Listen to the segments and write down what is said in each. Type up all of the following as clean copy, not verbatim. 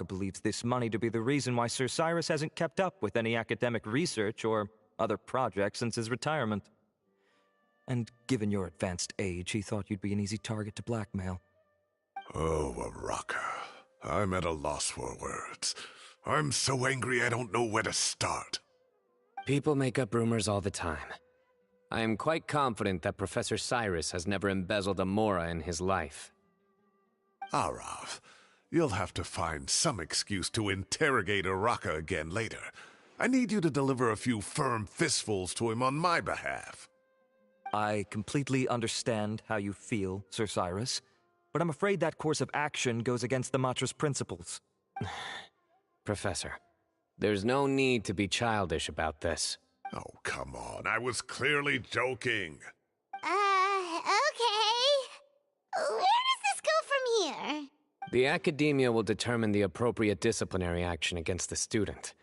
believes this money to be the reason why Sir Cyrus hasn't kept up with any academic research or other projects since his retirement. And given your advanced age, he thought you'd be an easy target to blackmail. Oh, Araka. I'm at a loss for words. I'm so angry I don't know where to start. People make up rumors all the time. I am quite confident that Professor Cyrus has never embezzled a mora in his life. Arav, you'll have to find some excuse to interrogate Araka again later. I need you to deliver a few firm fistfuls to him on my behalf. I completely understand how you feel, Sir Cyrus, but I'm afraid that course of action goes against the Matra's principles. Professor, there's no need to be childish about this. Oh, come on. I was clearly joking. Okay. Where does this go from here? The Academia will determine the appropriate disciplinary action against the student.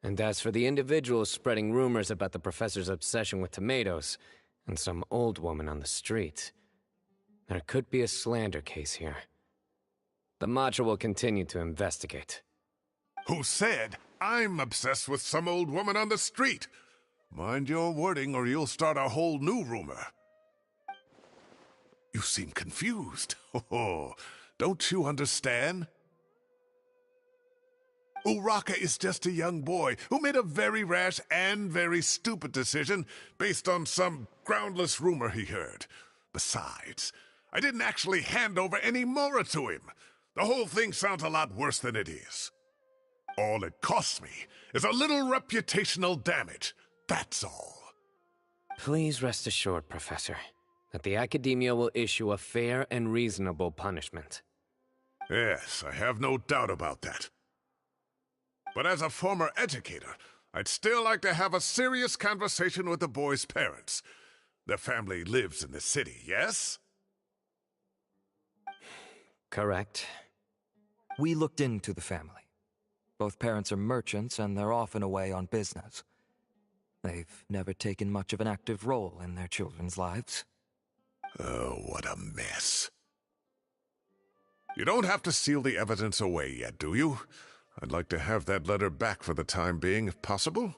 And as for the individuals spreading rumors about the professor's obsession with tomatoes and some old woman on the street, there could be a slander case here. The Matra will continue to investigate. Who said I'm obsessed with some old woman on the street? Mind your wording or you'll start a whole new rumor. You seem confused. Oh, don't you understand? Uraka is just a young boy who made a very rash and very stupid decision based on some groundless rumor he heard. Besides, I didn't actually hand over any mora to him. The whole thing sounds a lot worse than it is. All it costs me is a little reputational damage. That's all. Please rest assured, Professor, that the Academia will issue a fair and reasonable punishment. Yes, I have no doubt about that. But as a former educator, I'd still like to have a serious conversation with the boy's parents. Their family lives in the city, yes? Correct. We looked into the family. Both parents are merchants, and they're often away on business. They've never taken much of an active role in their children's lives. Oh, what a mess. You don't have to seal the evidence away yet, do you? I'd like to have that letter back for the time being, if possible.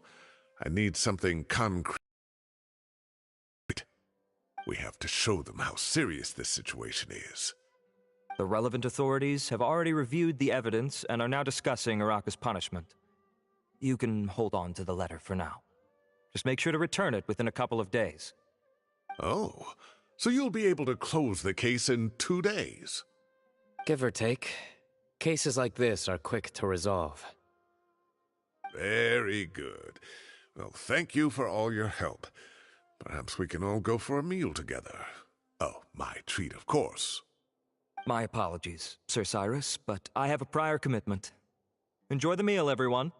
I need something concrete. We have to show them how serious this situation is. The relevant authorities have already reviewed the evidence and are now discussing Araka's punishment. You can hold on to the letter for now. Just make sure to return it within a couple of days. Oh, so you'll be able to close the case in 2 days? Give or take. Cases like this are quick to resolve. Very good. Well, thank you for all your help. Perhaps we can all go for a meal together. Oh, my treat, of course. My apologies, Sir Cyrus, but I have a prior commitment. Enjoy the meal, everyone.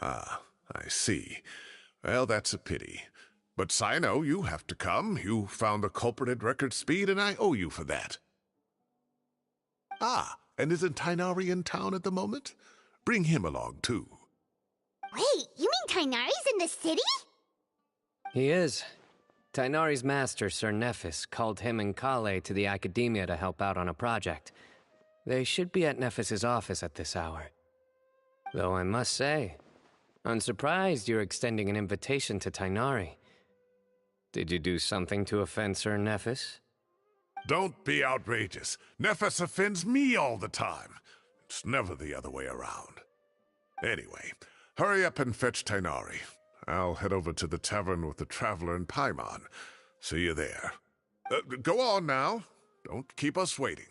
Ah, I see. Well, that's a pity. But Cyno, you have to come. You found the culprit at record speed, and I owe you for that. Ah, and isn't Tighnari in town at the moment? Bring him along, too. Wait, you mean Tighnari's in the city? He is. Tighnari's master, Sir Nephis, called him and Kale to the Academia to help out on a project. They should be at Nephis's office at this hour. Though I must say, I'm surprised you're extending an invitation to Tighnari. Did you do something to offend Sir Nephis? Don't be outrageous. Nephis offends me all the time. It's never the other way around. Anyway, hurry up and fetch Tighnari. I'll head over to the tavern with the Traveler and Paimon. See you there. Go on now. Don't keep us waiting.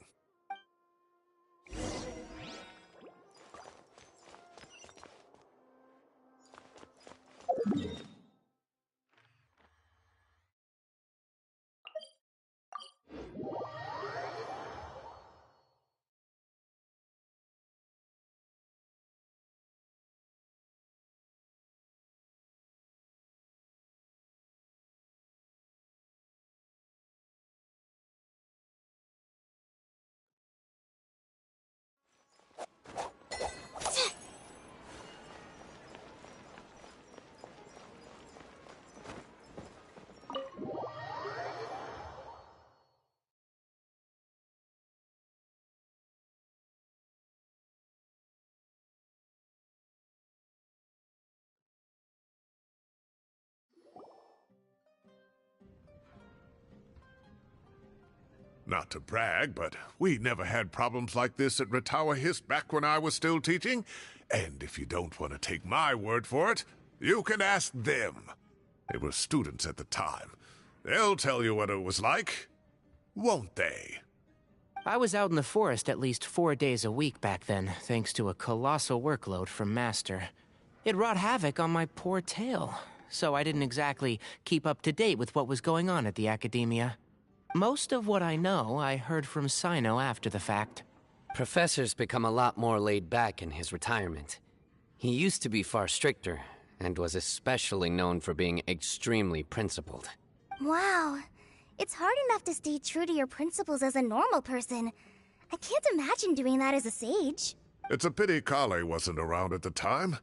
Not to brag, but we never had problems like this at Ratawa Hist back when I was still teaching. And if you don't want to take my word for it, you can ask them. They were students at the time. They'll tell you what it was like, won't they? I was out in the forest at least 4 days a week back then, thanks to a colossal workload from Master. It wrought havoc on my poor tail, so I didn't exactly keep up to date with what was going on at the Academia. Most of what I know, I heard from Cyno after the fact. Professor's become a lot more laid back in his retirement. He used to be far stricter, and was especially known for being extremely principled. Wow. It's hard enough to stay true to your principles as a normal person. I can't imagine doing that as a sage. It's a pity Kale wasn't around at the time.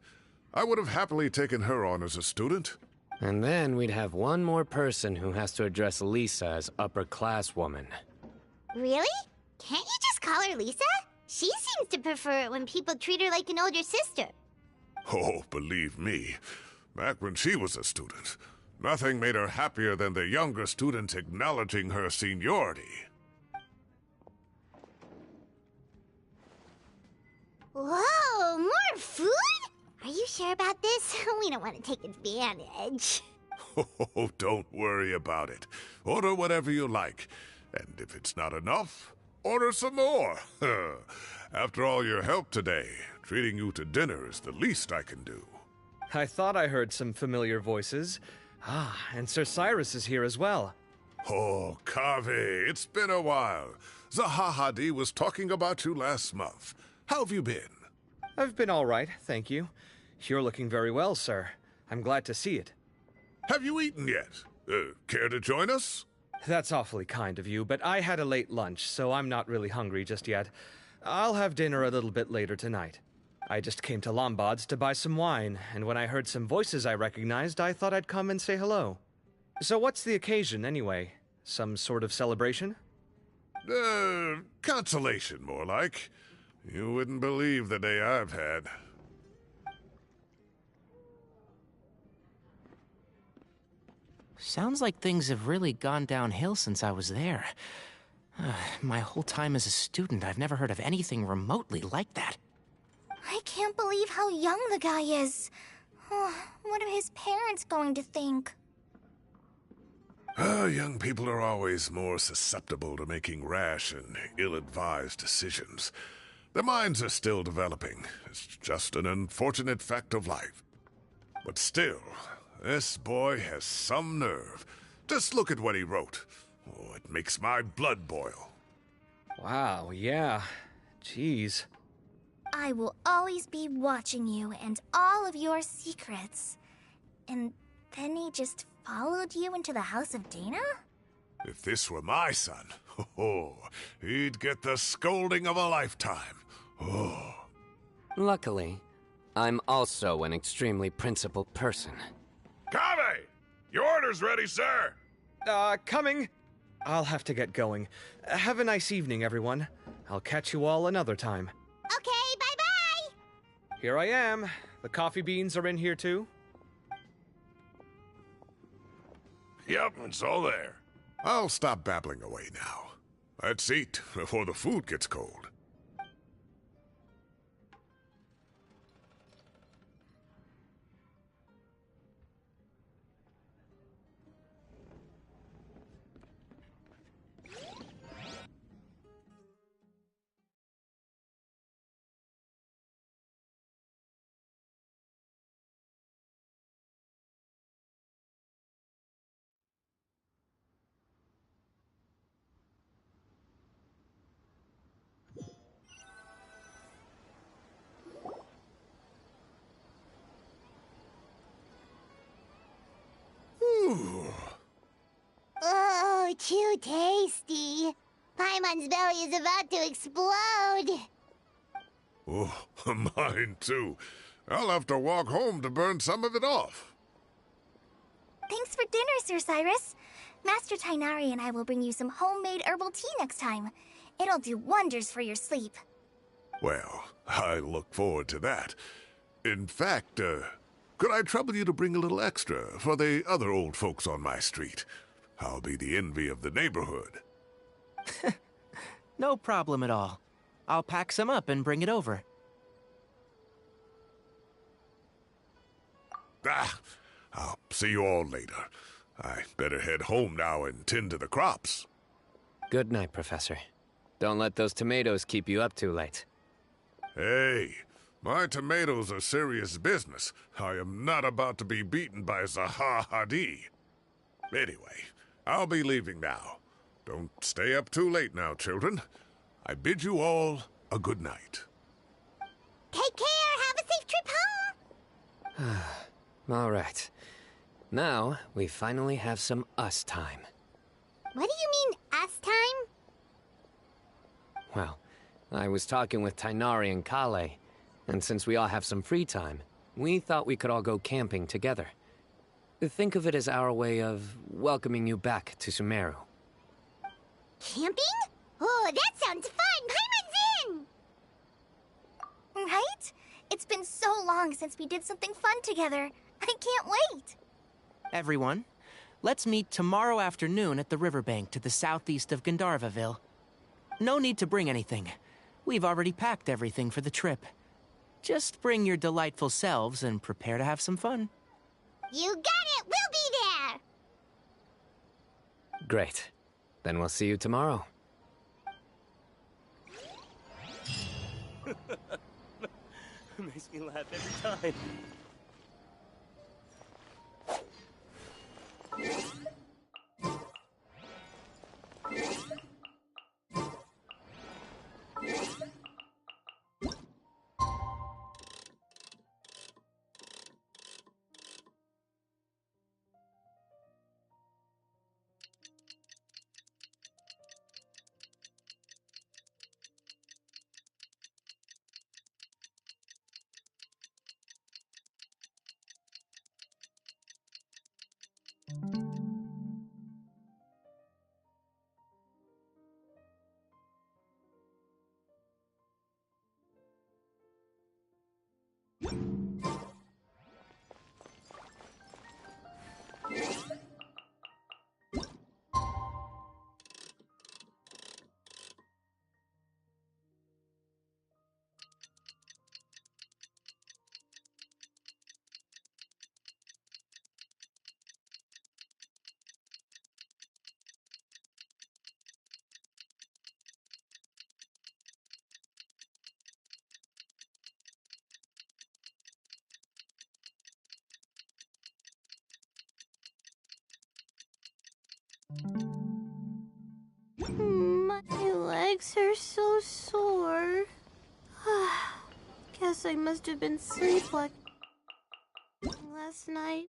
I would have happily taken her on as a student. And then we'd have one more person who has to address Lisa as upper-class woman. Really? Can't you just call her Lisa? She seems to prefer it when people treat her like an older sister. Oh, believe me, back when she was a student, nothing made her happier than the younger students acknowledging her seniority. Whoa, more food? Are you sure about this? We don't want to take advantage. Oh, don't worry about it. Order whatever you like. And if it's not enough, order some more. After all your help today, treating you to dinner is the least I can do. I thought I heard some familiar voices. Ah, and Sir Cyrus is here as well. Oh, Kave, it's been a while. Zahahadi was talking about you last month. How have you been? I've been all right, thank you. You're looking very well, sir. I'm glad to see it. Have you eaten yet? Care to join us? That's awfully kind of you, but I had a late lunch, so I'm not really hungry just yet. I'll have dinner a little bit later tonight. I just came to Lombard's to buy some wine, and when I heard some voices I recognized, I thought I'd come and say hello. So what's the occasion, anyway? Some sort of celebration? Consolation, more like. You wouldn't believe the day I've had. Sounds like things have really gone downhill since I was there. My whole time as a student, I've never heard of anything remotely like that. I can't believe how young the guy is. What are his parents going to think? Young people are always more susceptible to making rash and ill-advised decisions. Their minds are still developing. It's just an unfortunate fact of life. But still, this boy has some nerve. Just look at what he wrote. Oh, it makes my blood boil. Wow, yeah. Jeez. I will always be watching you and all of your secrets. And then he just followed you into the house of Dana? If this were my son, he'd get the scolding of a lifetime. Oh. Luckily, I'm also an extremely principled person. Kave! Your order's ready, sir! Coming. I'll have to get going. Have a nice evening, everyone. I'll catch you all another time. Okay, bye-bye! Here I am. The coffee beans are in here too. Yep, it's all there. I'll stop babbling away now. Let's eat before the food gets cold. Oh, too tasty. Paimon's belly is about to explode. Oh, mine too. I'll have to walk home to burn some of it off. Thanks for dinner, Sir Cyrus. Master Tighnari and I will bring you some homemade herbal tea next time. It'll do wonders for your sleep. Well, I look forward to that. In fact, could I trouble you to bring a little extra for the other old folks on my street? I'll be the envy of the neighborhood. No problem at all. I'll pack some up and bring it over. I'll see you all later. I better head home now and tend to the crops. Good night, Professor. Don't let those tomatoes keep you up too late. Hey, my tomatoes are serious business. I am not about to be beaten by Zaha Hadid. Anyway, I'll be leaving now. Don't stay up too late now, children. I bid you all a good night. Take care! Have a safe trip home! All right. Now, we finally have some us time. What do you mean, us time? Well, I was talking with Tighnari and Kale, and since we all have some free time, we thought we could all go camping together. Think of it as our way of welcoming you back to Sumeru. Camping? Oh, that sounds fun! Paimon's in! Right? It's been so long since we did something fun together. I can't wait! Everyone, let's meet tomorrow afternoon at the riverbank to the southeast of Gandharvaville. No need to bring anything. We've already packed everything for the trip. Just bring your delightful selves and prepare to have some fun. You got it! We'll be there! Great. Then we'll see you tomorrow. Makes me laugh every time. My legs are so sore. Guess I must have been sleepwalking last night.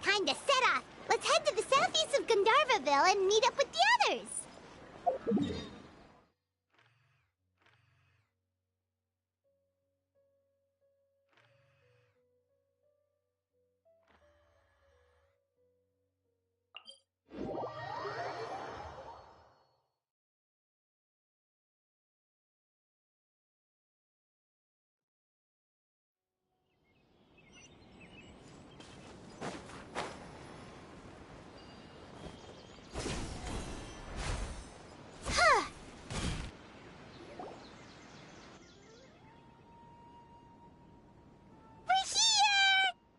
Time to set off! Let's head to the southeast of Gandharvaville and meet up with the others!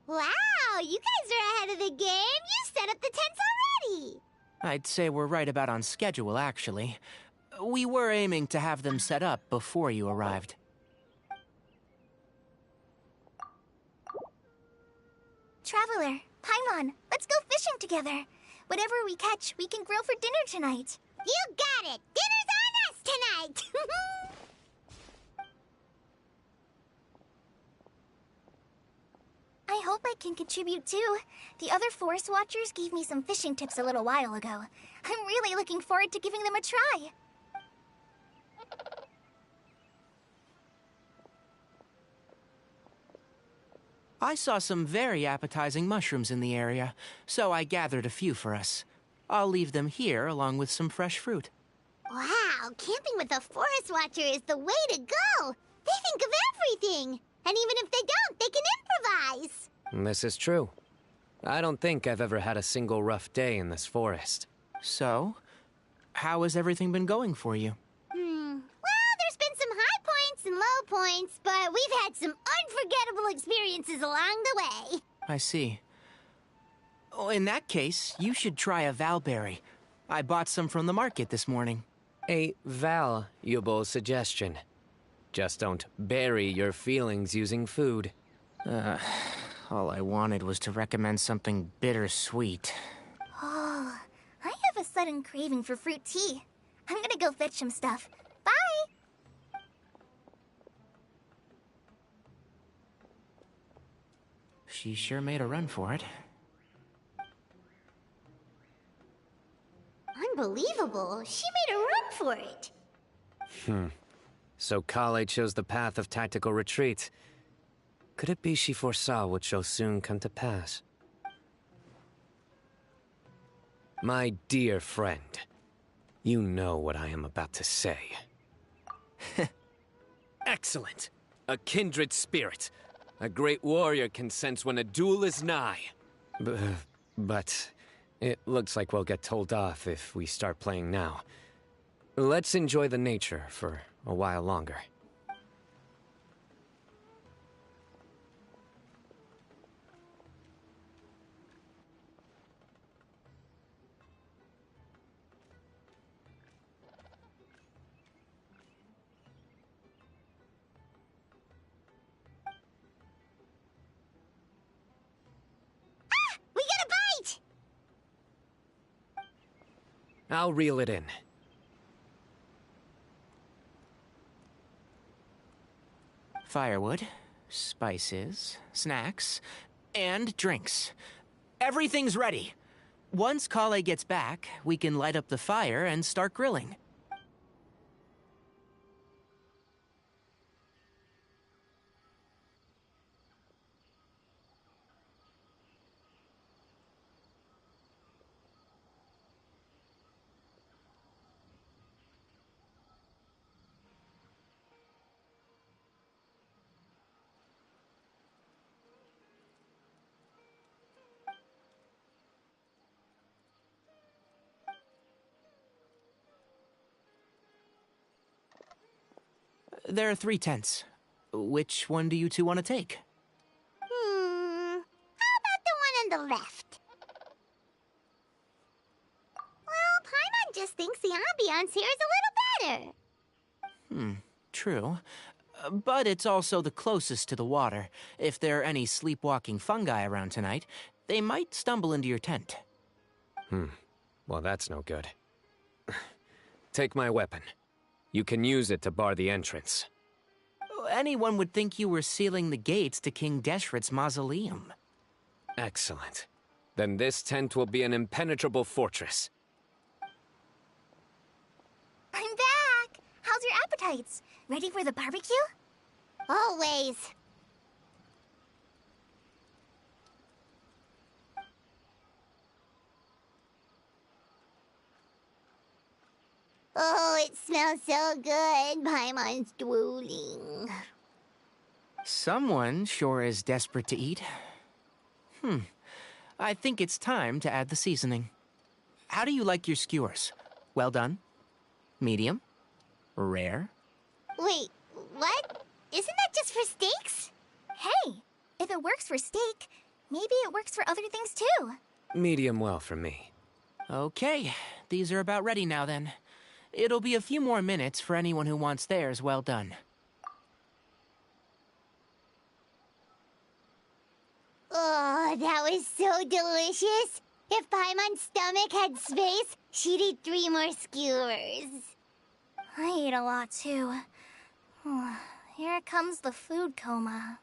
Wow, you guys are ahead of the game. You set up the tents already. I'd say we're right about on schedule, actually. We were aiming to have them set up before you arrived. Traveler, Paimon, let's go fishing together. Whatever we catch, we can grill for dinner tonight. You got it! Dinner's on us tonight! I hope I can contribute too. The other forest watchers gave me some fishing tips a little while ago. I'm really looking forward to giving them a try. I saw some very appetizing mushrooms in the area, so I gathered a few for us. I'll leave them here along with some fresh fruit. Wow, camping with a forest watcher is the way to go! They think of everything! And even if they don't, they can improvise! This is true. I don't think I've ever had a single rough day in this forest. So, how has everything been going for you? Well, there's been some high points and low points, but we've had some unforgettable experiences along the way. I see. Oh, in that case, you should try a valberry. I bought some from the market this morning. A valuable suggestion. Just don't bury your feelings using food. All I wanted was to recommend something bittersweet. Oh, I have a sudden craving for fruit tea. I'm gonna go fetch some stuff. Bye! She sure made a run for it. Unbelievable. She made a run for it. So Kale chose the path of tactical retreat. Could it be she foresaw what shall soon come to pass? My dear friend, you know what I am about to say. Excellent! A kindred spirit. A great warrior can sense when a duel is nigh. But it looks like we'll get told off if we start playing now. Let's enjoy the nature for a while longer. We got a bite! I'll reel it in. Firewood, spices, snacks, and drinks. Everything's ready. Once Kale gets back, we can light up the fire and start grilling. There are 3 tents. Which one do you two want to take? How about the one on the left? Well, Paimon just thinks the ambiance here is a little better. True. But it's also the closest to the water. If there are any sleepwalking fungi around tonight, they might stumble into your tent. Well, that's no good. Take my weapon. You can use it to bar the entrance. Anyone would think you were sealing the gates to King Deshret's mausoleum. Excellent. Then this tent will be an impenetrable fortress. I'm back! How's your appetites? Ready for the barbecue? Always. Oh, it smells so good. Paimon's drooling. Someone sure is desperate to eat. I think it's time to add the seasoning. How do you like your skewers? Well done? Medium? Rare? Wait, what? Isn't that just for steaks? Hey, if it works for steak, maybe it works for other things too. Medium well for me. Okay, these are about ready now then. It'll be a few more minutes for anyone who wants theirs well done. Oh, that was so delicious. If Paimon's stomach had space, she'd eat 3 more skewers. I ate a lot too. Here comes the food coma.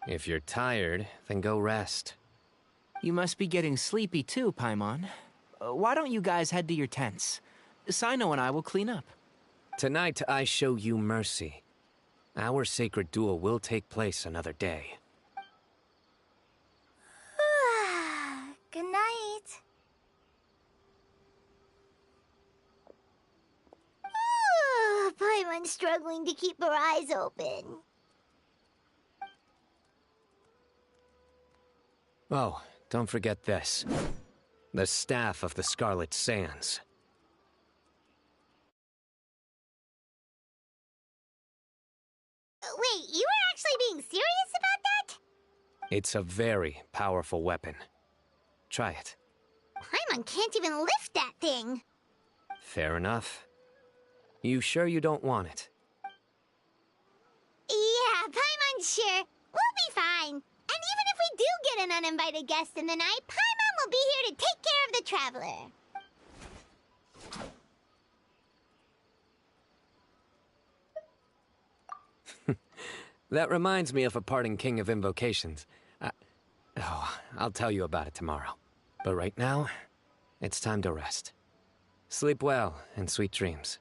If you're tired, then go rest. You must be getting sleepy too, Paimon. Why don't you guys head to your tents? Cyno and I will clean up. Tonight, I show you mercy. Our sacred duel will take place another day. Good night. Paimon's struggling to keep her eyes open. Oh, don't forget this. The staff of the Scarlet Sands. Wait, you were actually being serious about that? It's a very powerful weapon. Try it. Paimon can't even lift that thing. Fair enough. You sure you don't want it? Yeah, Paimon's sure. We'll be fine. And even if we do get an uninvited guest in the night, Paimon will be here to take care of the traveler. That reminds me of a parting king of invocations. I'll tell you about it tomorrow. But right now, it's time to rest. Sleep well and sweet dreams.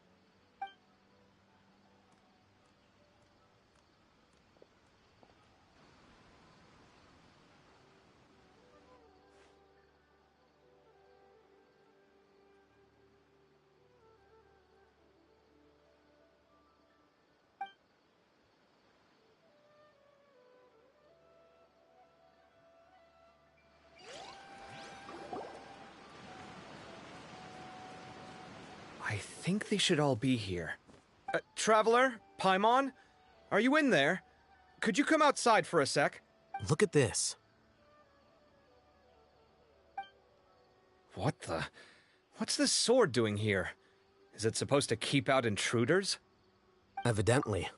I think they should all be here. Traveler? Paimon? Are you in there? Could you come outside for a sec? Look at this. What the? What's this sword doing here? Is it supposed to keep out intruders? Evidently.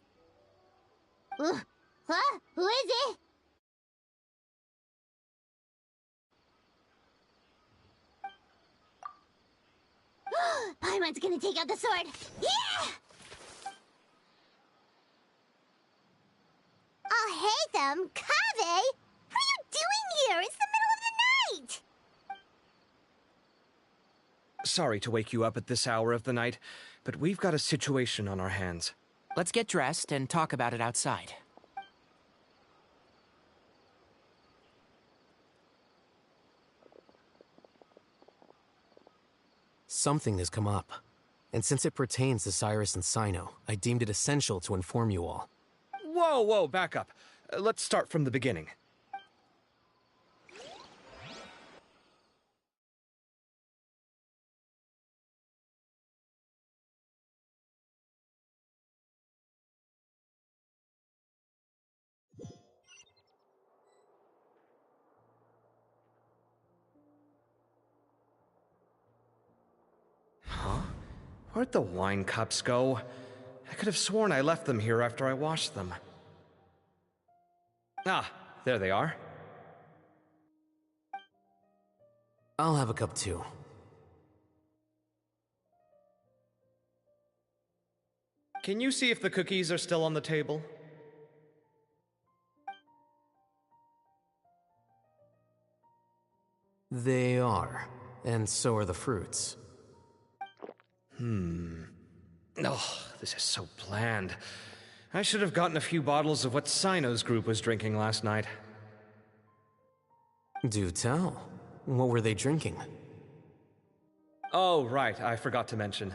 Huh? Who is it? Paimon's gonna take out the sword. Yeah! Oh, hey them, Kaveh! What are you doing here? It's the middle of the night! Sorry to wake you up at this hour of the night, but we've got a situation on our hands. Let's get dressed and talk about it outside. Something has come up. And since it pertains to Cyrus and Cyno, I deemed it essential to inform you all. Whoa, back up. Let's start from the beginning. Huh? Where'd the wine cups go? I could have sworn I left them here after I washed them. Ah, there they are. I'll have a cup too. Can you see if the cookies are still on the table? They are. And so are the fruits. Oh, this is so bland. I should have gotten a few bottles of what Cyno's group was drinking last night. Do tell. What were they drinking? Oh, right, I forgot to mention.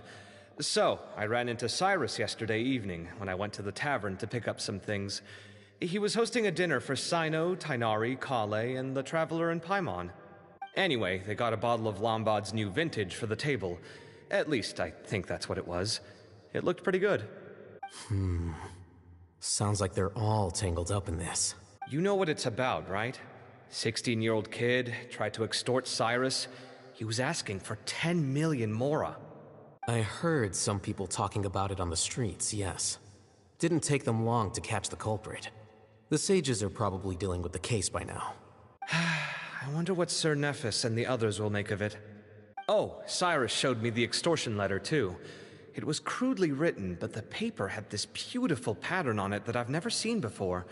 So, I ran into Cyrus yesterday evening when I went to the tavern to pick up some things. He was hosting a dinner for Cyno, Tighnari, Kale, and the Traveler and Paimon. Anyway, they got a bottle of Lombard's new vintage for the table. At least, I think that's what it was. It looked pretty good. Sounds like they're all tangled up in this. You know what it's about, right? 16-year-old kid tried to extort Cyrus. He was asking for 10 million mora. I heard some people talking about it on the streets, yes. Didn't take them long to catch the culprit. The sages are probably dealing with the case by now. I wonder what Sir Nephis and the others will make of it. Oh, Cyrus showed me the extortion letter, too. It was crudely written, but the paper had this beautiful pattern on it that I've never seen before.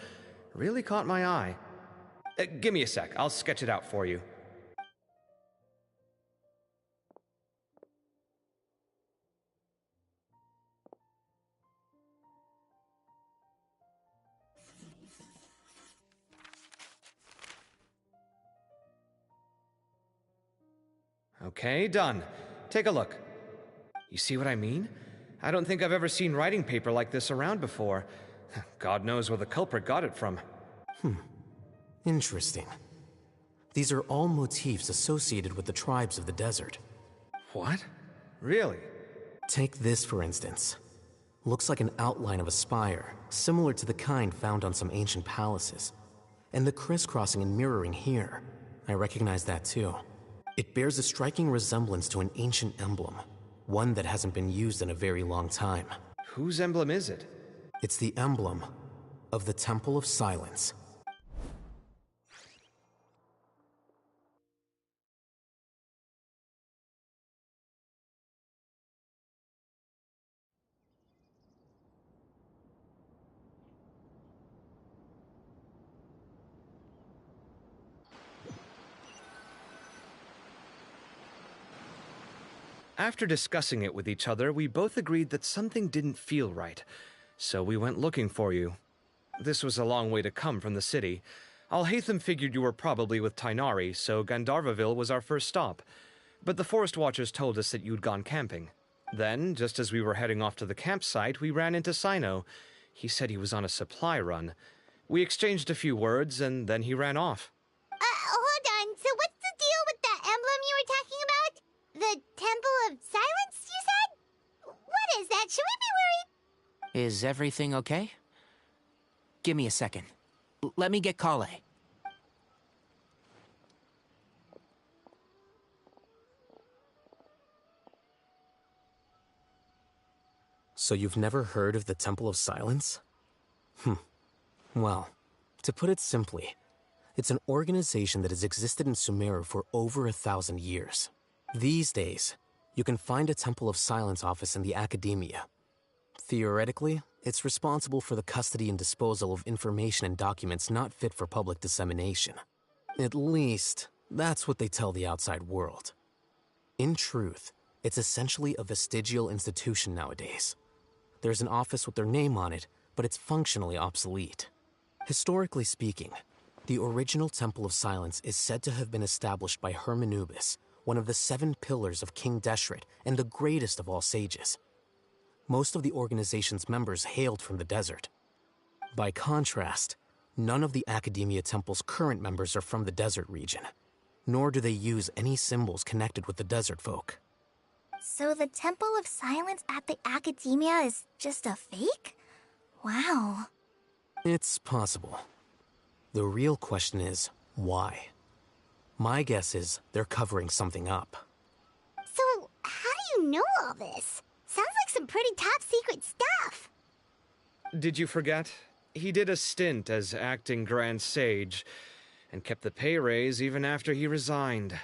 Really caught my eye. Give me a sec, I'll sketch it out for you. Okay, done. Take a look. You see what I mean? I don't think I've ever seen writing paper like this around before. God knows where the culprit got it from. Interesting. These are all motifs associated with the tribes of the desert. What? Really? Take this, for instance. Looks like an outline of a spire, similar to the kind found on some ancient palaces. And the crisscrossing and mirroring here. I recognize that too. It bears a striking resemblance to an ancient emblem, one that hasn't been used in a very long time. Whose emblem is it? It's the emblem of the Temple of Silence. After discussing it with each other, we both agreed that something didn't feel right. So we went looking for you. This was a long way to come from the city. Alhaitham figured you were probably with Tighnari, so Gandharvaville was our first stop. But the Forest Watchers told us that you'd gone camping. Then, just as we were heading off to the campsite, we ran into Cyno. He said he was on a supply run. We exchanged a few words, and then he ran off. Hold on. So what's the deal with that emblem you were talking about? The Temple of Silence, you said? What is that? Should we be worried? Is everything okay? Give me a second. Let me get Kale. So you've never heard of the Temple of Silence? Well, to put it simply, it's an organization that has existed in Sumeru for over 1,000 years. These days, you can find a Temple of Silence office in the academia. Theoretically, it's responsible for the custody and disposal of information and documents not fit for public dissemination. At least, that's what they tell the outside world. In truth, it's essentially a vestigial institution nowadays. There's an office with their name on it, but it's functionally obsolete. Historically speaking, the original Temple of Silence is said to have been established by Hermanubis, one of the 7 pillars of King Deshret and the greatest of all sages. Most of the organization's members hailed from the desert. By contrast, none of the Academia Temple's current members are from the desert region, nor do they use any symbols connected with the desert folk. So the Temple of Silence at the Academia is just a fake? Wow. It's possible. The real question is, why? My guess is they're covering something up. So, how do you know all this? Sounds like some pretty top-secret stuff. Did you forget? He did a stint as acting Grand Sage, and kept the pay raise even after he resigned.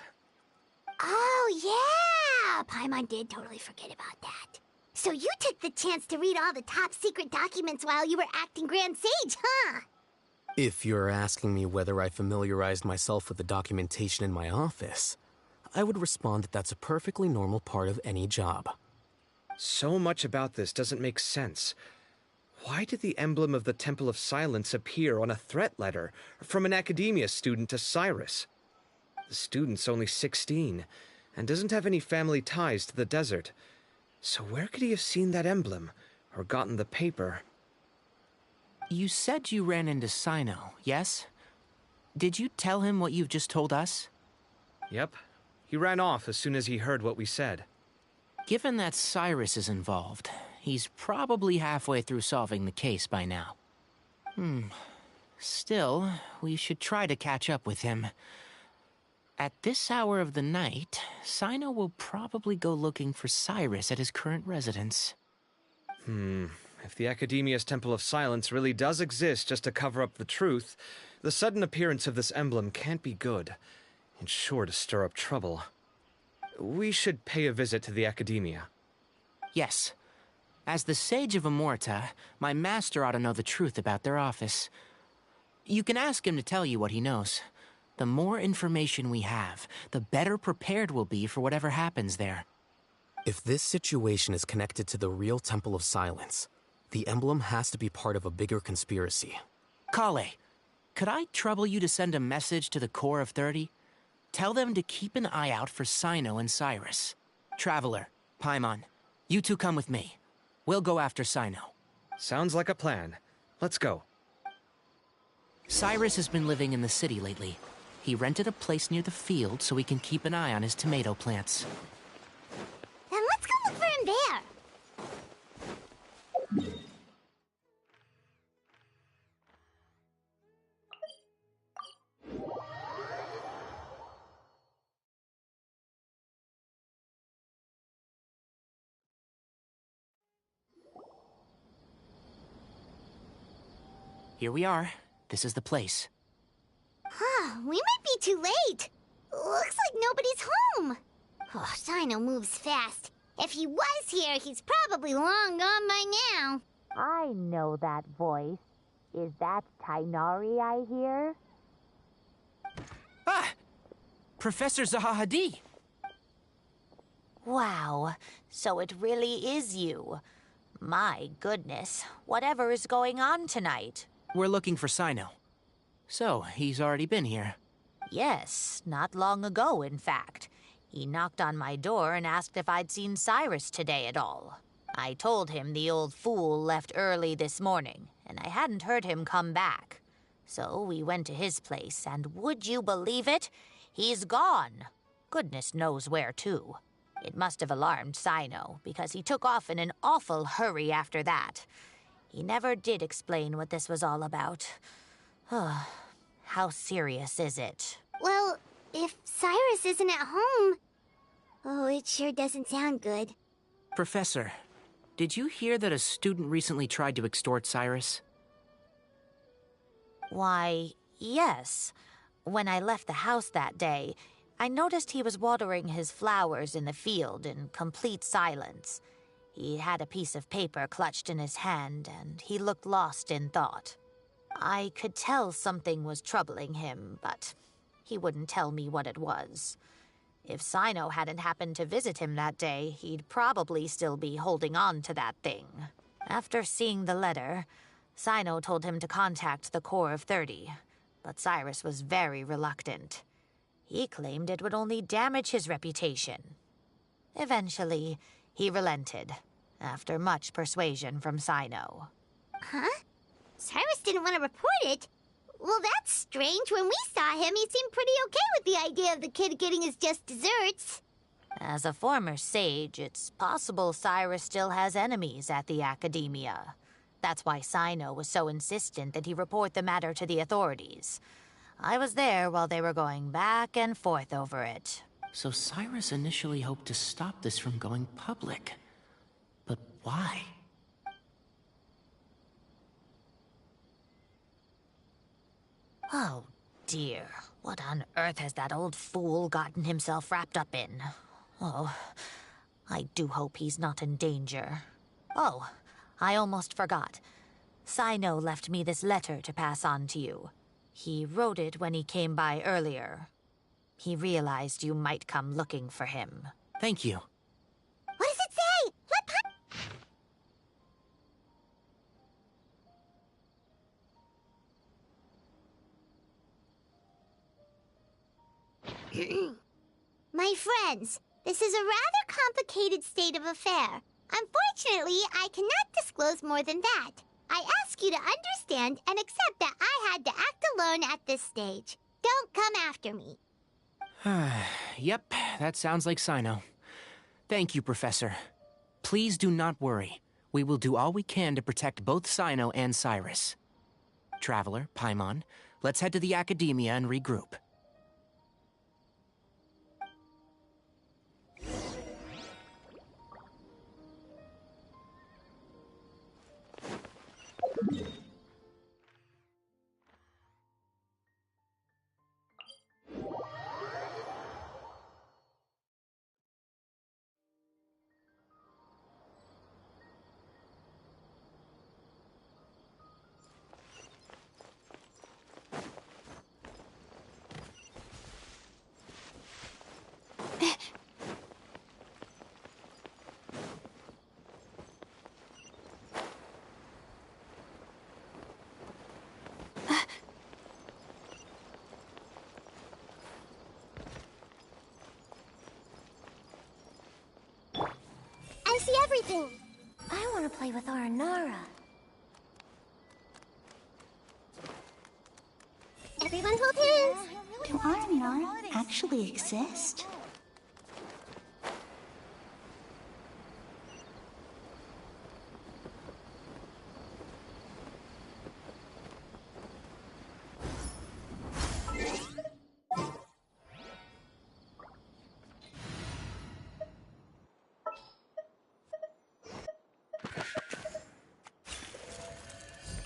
Oh, yeah! Paimon did totally forget about that. So you took the chance to read all the top-secret documents while you were acting Grand Sage, huh? If you're asking me whether I familiarized myself with the documentation in my office, I would respond that that's a perfectly normal part of any job. So much about this doesn't make sense. Why did the emblem of the Temple of Silence appear on a threat letter from an Academia student to Cyrus? The student's only 16, and doesn't have any family ties to the desert. So where could he have seen that emblem, or gotten the paper? You said you ran into Cyno, yes? Did you tell him what you've just told us? Yep. He ran off as soon as he heard what we said. Given that Cyrus is involved, he's probably halfway through solving the case by now. Still, we should try to catch up with him. At this hour of the night, Cyno will probably go looking for Cyrus at his current residence. If the Academia's Temple of Silence really does exist just to cover up the truth, the sudden appearance of this emblem can't be good. It's sure to stir up trouble. We should pay a visit to the Academia. Yes. As the Sage of Amorta, my master ought to know the truth about their office. You can ask him to tell you what he knows. The more information we have, the better prepared we'll be for whatever happens there. If this situation is connected to the real Temple of Silence, the emblem has to be part of a bigger conspiracy. Kale, could I trouble you to send a message to the Core of 30? Tell them to keep an eye out for Cyno and Cyrus. Traveler, Paimon, you two come with me. We'll go after Cyno. Sounds like a plan. Let's go. Cyrus has been living in the city lately. He rented a place near the field so he can keep an eye on his tomato plants. Then let's go look for him there. Here we are. This is the place. We might be too late. Looks like nobody's home. Oh, Cyno moves fast. If he was here, he's probably long gone by now. I know that voice. Is that Tighnari I hear? Ah! Professor Zahahadi! Wow, so it really is you. My goodness, whatever is going on tonight? We're looking for Cyno. So, he's already been here. Yes, not long ago, in fact. He knocked on my door and asked if I'd seen Cyrus today at all. I told him the old fool left early this morning, and I hadn't heard him come back. So we went to his place, and would you believe it? He's gone. Goodness knows where to. It must have alarmed Cyno, because he took off in an awful hurry after that. He never did explain what this was all about. How serious is it? Well, if Cyrus isn't at home... Oh, it sure doesn't sound good. Professor, did you hear that a student recently tried to extort Cyrus? Why, yes. When I left the house that day, I noticed he was watering his flowers in the field in complete silence. He had a piece of paper clutched in his hand, and he looked lost in thought. I could tell something was troubling him, but he wouldn't tell me what it was. If Cyno hadn't happened to visit him that day, he'd probably still be holding on to that thing. After seeing the letter, Cyno told him to contact the Core of 30, but Cyrus was very reluctant. He claimed it would only damage his reputation. Eventually, he relented, after much persuasion from Cyno. Huh? Cyrus didn't want to report it? Well, that's strange. When we saw him, he seemed pretty okay with the idea of the kid getting his just desserts. As a former sage, it's possible Cyrus still has enemies at the Academia. That's why Cyno was so insistent that he report the matter to the authorities. I was there while they were going back and forth over it. So Cyrus initially hoped to stop this from going public. But why? Oh, dear. What on earth has that old fool gotten himself wrapped up in? Oh, I do hope he's not in danger. Oh, I almost forgot. Cyno left me this letter to pass on to you. He wrote it when he came by earlier. He realized you might come looking for him. Thank you. What does it say? My friends, this is a rather complicated state of affair. Unfortunately, I cannot disclose more than that. I ask you to understand and accept that I had to act alone at this stage. Don't come after me. Yep, that sounds like Cyno. Thank you, Professor. Please do not worry. We will do all we can to protect both Cyno and Cyrus. Traveler, Paimon, let's head to the Academia and regroup. everything. I want to play with Aranara. Everyone hold hands. Do Aranara actually exist?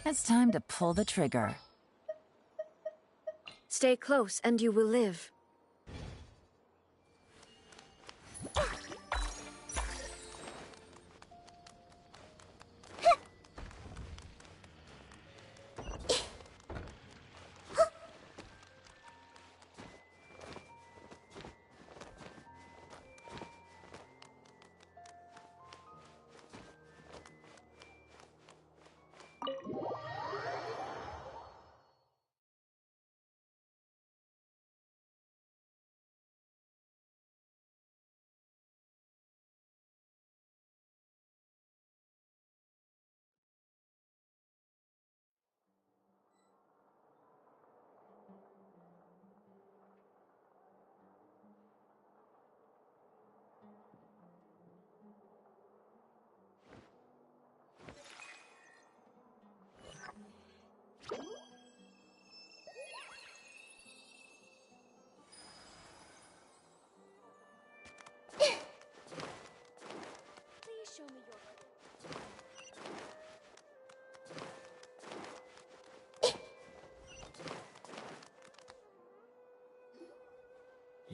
It's time to pull the trigger. Stay close and you will live.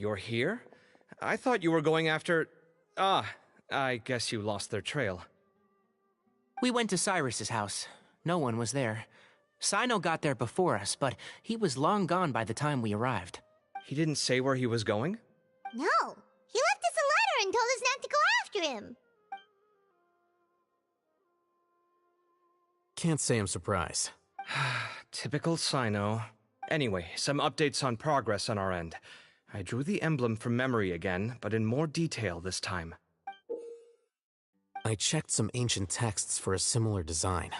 You're here? I thought you were going after... Ah, I guess you lost their trail. We went to Cyrus's house. No one was there. Cyno got there before us, but he was long gone by the time we arrived. He didn't say where he was going? No, he left us a letter and told us not to go after him. Can't say I'm surprised. Typical Cyno. Anyway, some updates on progress on our end. I drew the emblem from memory again, but in more detail this time. I checked some ancient texts for a similar design.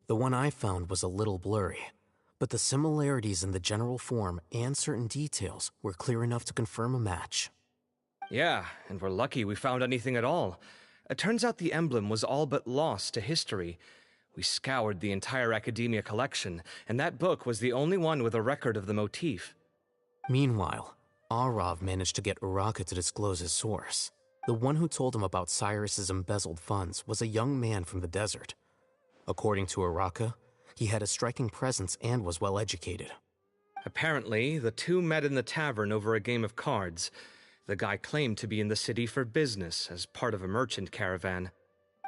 The one I found was a little blurry, but the similarities in the general form and certain details were clear enough to confirm a match. Yeah, and we're lucky we found anything at all. It turns out the emblem was all but lost to history. We scoured the entire Academia collection, and that book was the only one with a record of the motif. Meanwhile, Arav managed to get Uraka to disclose his source. The one who told him about Cyrus's embezzled funds was a young man from the desert. According to Uraka, he had a striking presence and was well educated. Apparently, the two met in the tavern over a game of cards. The guy claimed to be in the city for business as part of a merchant caravan.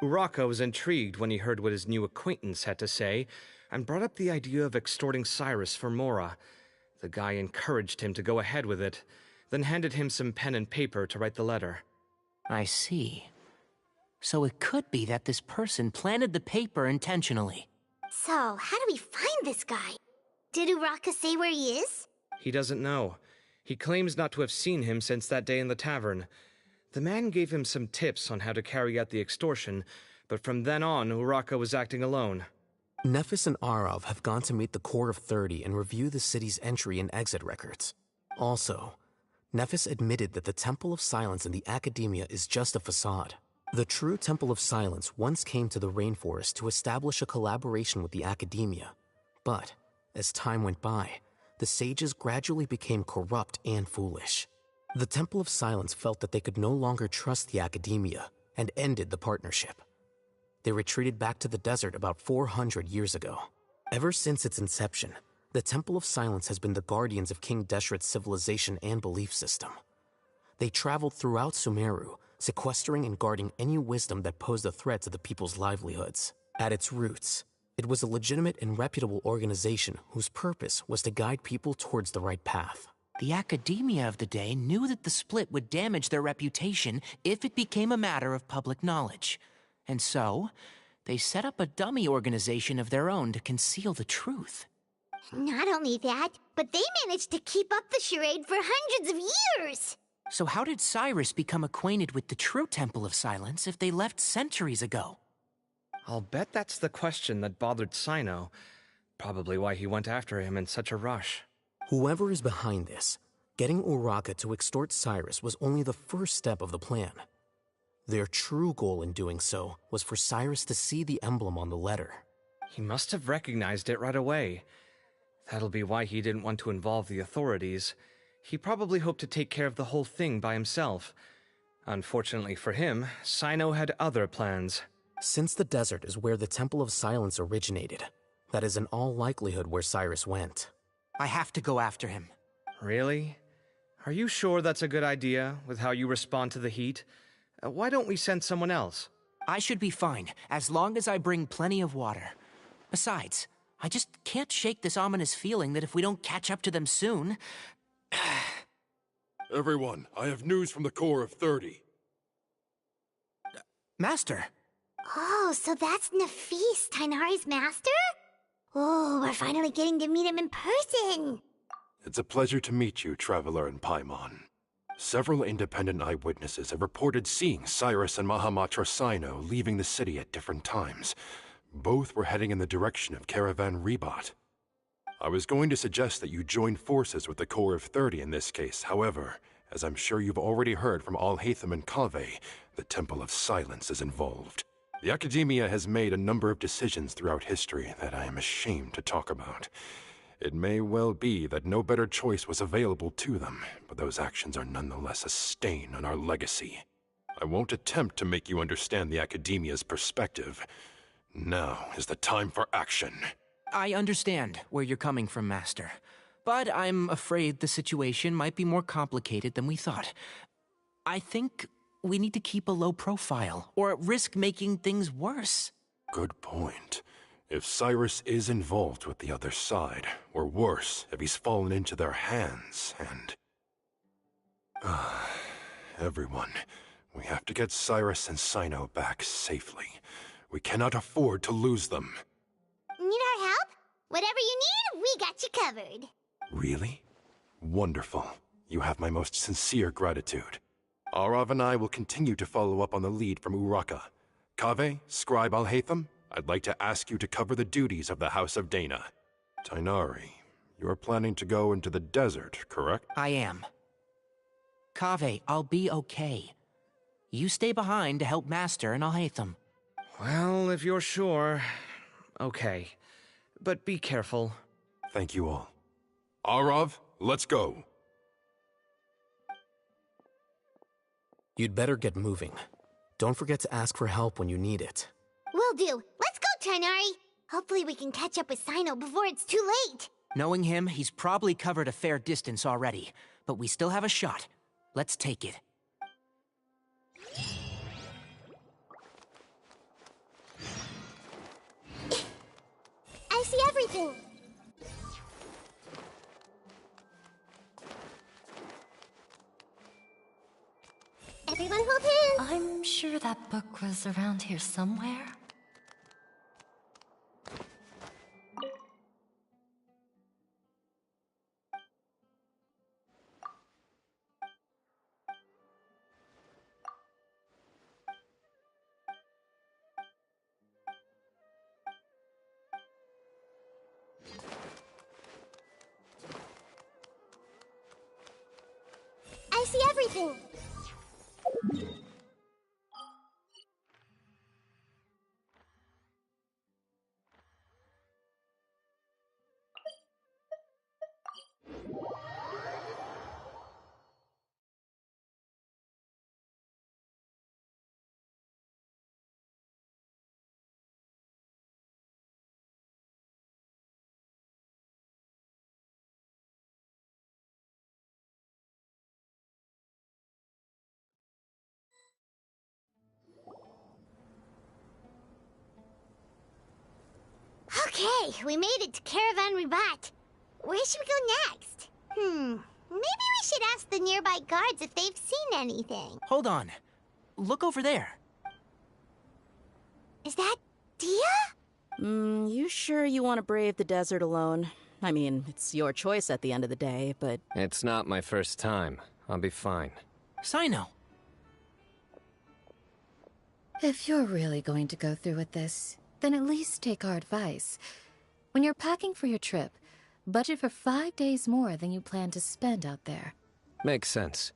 Uraka was intrigued when he heard what his new acquaintance had to say and brought up the idea of extorting Cyrus for Mora. The guy encouraged him to go ahead with it, then handed him some pen and paper to write the letter. I see. So it could be that this person planted the paper intentionally. So, how do we find this guy? Did Uraka say where he is? He doesn't know. He claims not to have seen him since that day in the tavern. The man gave him some tips on how to carry out the extortion, but from then on, Uraka was acting alone. Nephis and Arav have gone to meet the Court of 30 and review the city's entry and exit records. Also, Nephis admitted that the Temple of Silence in the Academia is just a facade. The true Temple of Silence once came to the rainforest to establish a collaboration with the Academia. But, as time went by, the sages gradually became corrupt and foolish. The Temple of Silence felt that they could no longer trust the Academia and ended the partnership. They retreated back to the desert about 400 years ago. Ever since its inception, the Temple of Silence has been the guardians of King Deshret's civilization and belief system. They traveled throughout Sumeru, sequestering and guarding any wisdom that posed a threat to the people's livelihoods. At its roots, it was a legitimate and reputable organization whose purpose was to guide people towards the right path. The Academia of the day knew that the split would damage their reputation if it became a matter of public knowledge. And so, they set up a dummy organization of their own to conceal the truth. Not only that, but they managed to keep up the charade for hundreds of years. So how did Cyrus become acquainted with the true Temple of Silence if they left centuries ago? I'll bet that's the question that bothered Cyno. Probably why he went after him in such a rush. Whoever is behind this, getting Uraka to extort Cyrus was only the first step of the plan. Their true goal in doing so was for Cyrus to see the emblem on the letter. He must have recognized it right away. That'll be why he didn't want to involve the authorities. He probably hoped to take care of the whole thing by himself. Unfortunately for him, Cyno had other plans. Since the desert is where the Temple of Silence originated, that is in all likelihood where Cyrus went. I have to go after him. Really? Are you sure that's a good idea, with how you respond to the heat? Why don't we send someone else? I should be fine, as long as I bring plenty of water. Besides, I just can't shake this ominous feeling that if we don't catch up to them soon... Everyone, I have news from the Corps of 30. Master! Oh, so that's Nafis, Tighnari's master? Oh, we're finally getting to meet him in person. It's a pleasure to meet you, Traveler in Paimon. Several independent eyewitnesses have reported seeing Cyrus and Mahamatra Cyno leaving the city at different times. Both were heading in the direction of Caravan Ribat. I was going to suggest that you join forces with the Corps of 30 in this case. However, as I'm sure you've already heard from Alhaitham and Kaveh, the Temple of Silence is involved. The Academia has made a number of decisions throughout history that I am ashamed to talk about. It may well be that no better choice was available to them, but those actions are nonetheless a stain on our legacy. I won't attempt to make you understand the Academia's perspective. Now is the time for action. I understand where you're coming from, Master. But I'm afraid the situation might be more complicated than we thought. I think we need to keep a low profile, or risk making things worse. Good point. If Cyrus is involved with the other side, or worse, if he's fallen into their hands, and... everyone, we have to get Cyrus and Cyno back safely. We cannot afford to lose them. Need our help? Whatever you need, we got you covered. Really? Wonderful. You have my most sincere gratitude. Arav and I will continue to follow up on the lead from Uraka. Kaveh, Scribe Alhaitham, I'd like to ask you to cover the duties of the House of Dana. Tighnari, you are planning to go into the desert, correct? I am. Kaveh, I'll be okay. You stay behind to help Master and Alhaitham. Well, if you're sure... okay. But be careful. Thank you all. Arav, let's go. You'd better get moving. Don't forget to ask for help when you need it. Will do. Let's go, Tighnari. Hopefully we can catch up with Cyno before it's too late. Knowing him, he's probably covered a fair distance already. But we still have a shot. Let's take it. I see everything. Everyone hold hands. I'm sure that book was around here somewhere. I see everything. Okay, we made it to Caravan Ribat. Where should we go next? Maybe we should ask the nearby guards if they've seen anything. Hold on. Look over there. Is that Dia? You sure you want to brave the desert alone? I mean, it's your choice at the end of the day, but... It's not my first time. I'll be fine. Cyno. If you're really going to go through with this, then at least take our advice. When you're packing for your trip, budget for 5 days more than you plan to spend out there. Makes sense.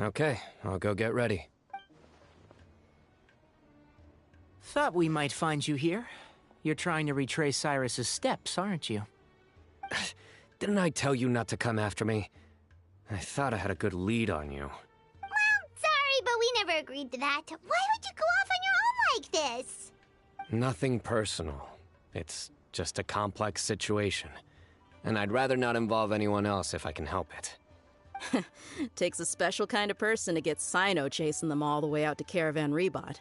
Okay, I'll go get ready. Thought we might find you here. You're trying to retrace Cyrus's steps, aren't you? Didn't I tell you not to come after me? I thought I had a good lead on you. Well, sorry, but we never agreed to that. Why would you go off on your own like this? Nothing personal. It's just a complex situation. And I'd rather not involve anyone else if I can help it. Takes a special kind of person to get Cyno chasing them all the way out to Caravan Rebot.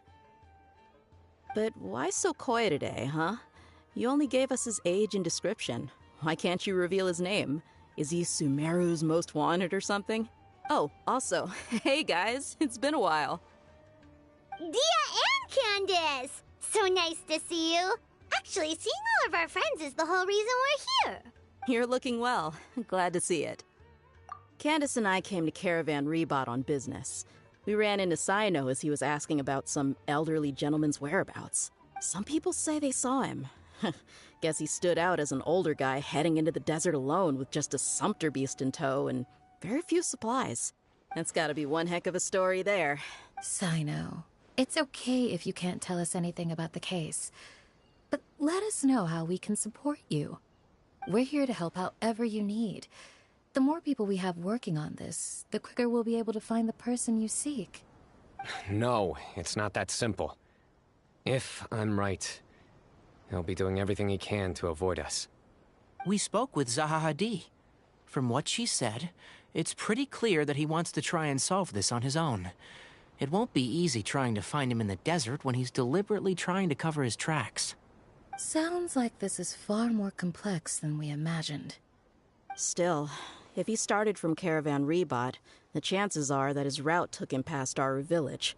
But why so coy today, huh? You only gave us his age and description. Why can't you reveal his name? Is he Sumeru's most wanted or something? Oh, also, hey guys, it's been a while. Dia and Candace! So nice to see you. Actually, seeing all of our friends is the whole reason we're here. You're looking well. Glad to see it. Candace and I came to Caravan Rebot on business. We ran into Cyno as he was asking about some elderly gentleman's whereabouts. Some people say they saw him. Guess he stood out as an older guy heading into the desert alone with just a sumpter beast in tow and very few supplies. That's gotta be one heck of a story there. Cyno, it's okay if you can't tell us anything about the case. But let us know how we can support you. We're here to help however you need. The more people we have working on this, the quicker we'll be able to find the person you seek. No, it's not that simple. If I'm right, he'll be doing everything he can to avoid us. We spoke with Zaha Hadid. From what she said, it's pretty clear that he wants to try and solve this on his own. It won't be easy trying to find him in the desert when he's deliberately trying to cover his tracks. Sounds like this is far more complex than we imagined. Still, if he started from Caravan Rebot, the chances are that his route took him past our village.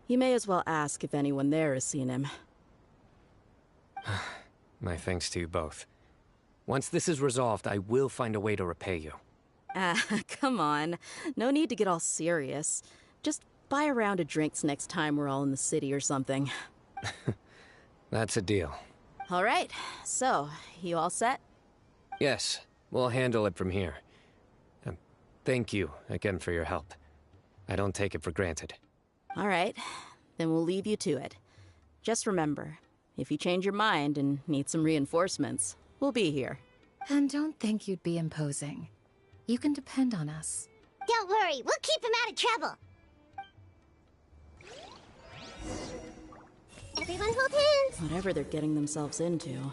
You may as well ask if anyone there has seen him. My thanks to you both. Once this is resolved, I will find a way to repay you. Come on. No need to get all serious. Just buy a round of drinks next time we're all in the city or something. That's a deal. All right. So, you all set? Yes, we'll handle it from here. Thank you again for your help. I don't take it for granted. All right. Then we'll leave you to it. Just remember, if you change your mind and need some reinforcements, we'll be here. And don't think you'd be imposing. You can depend on us. Don't worry, we'll keep him out of trouble. Everyone hold hands. Whatever they're getting themselves into,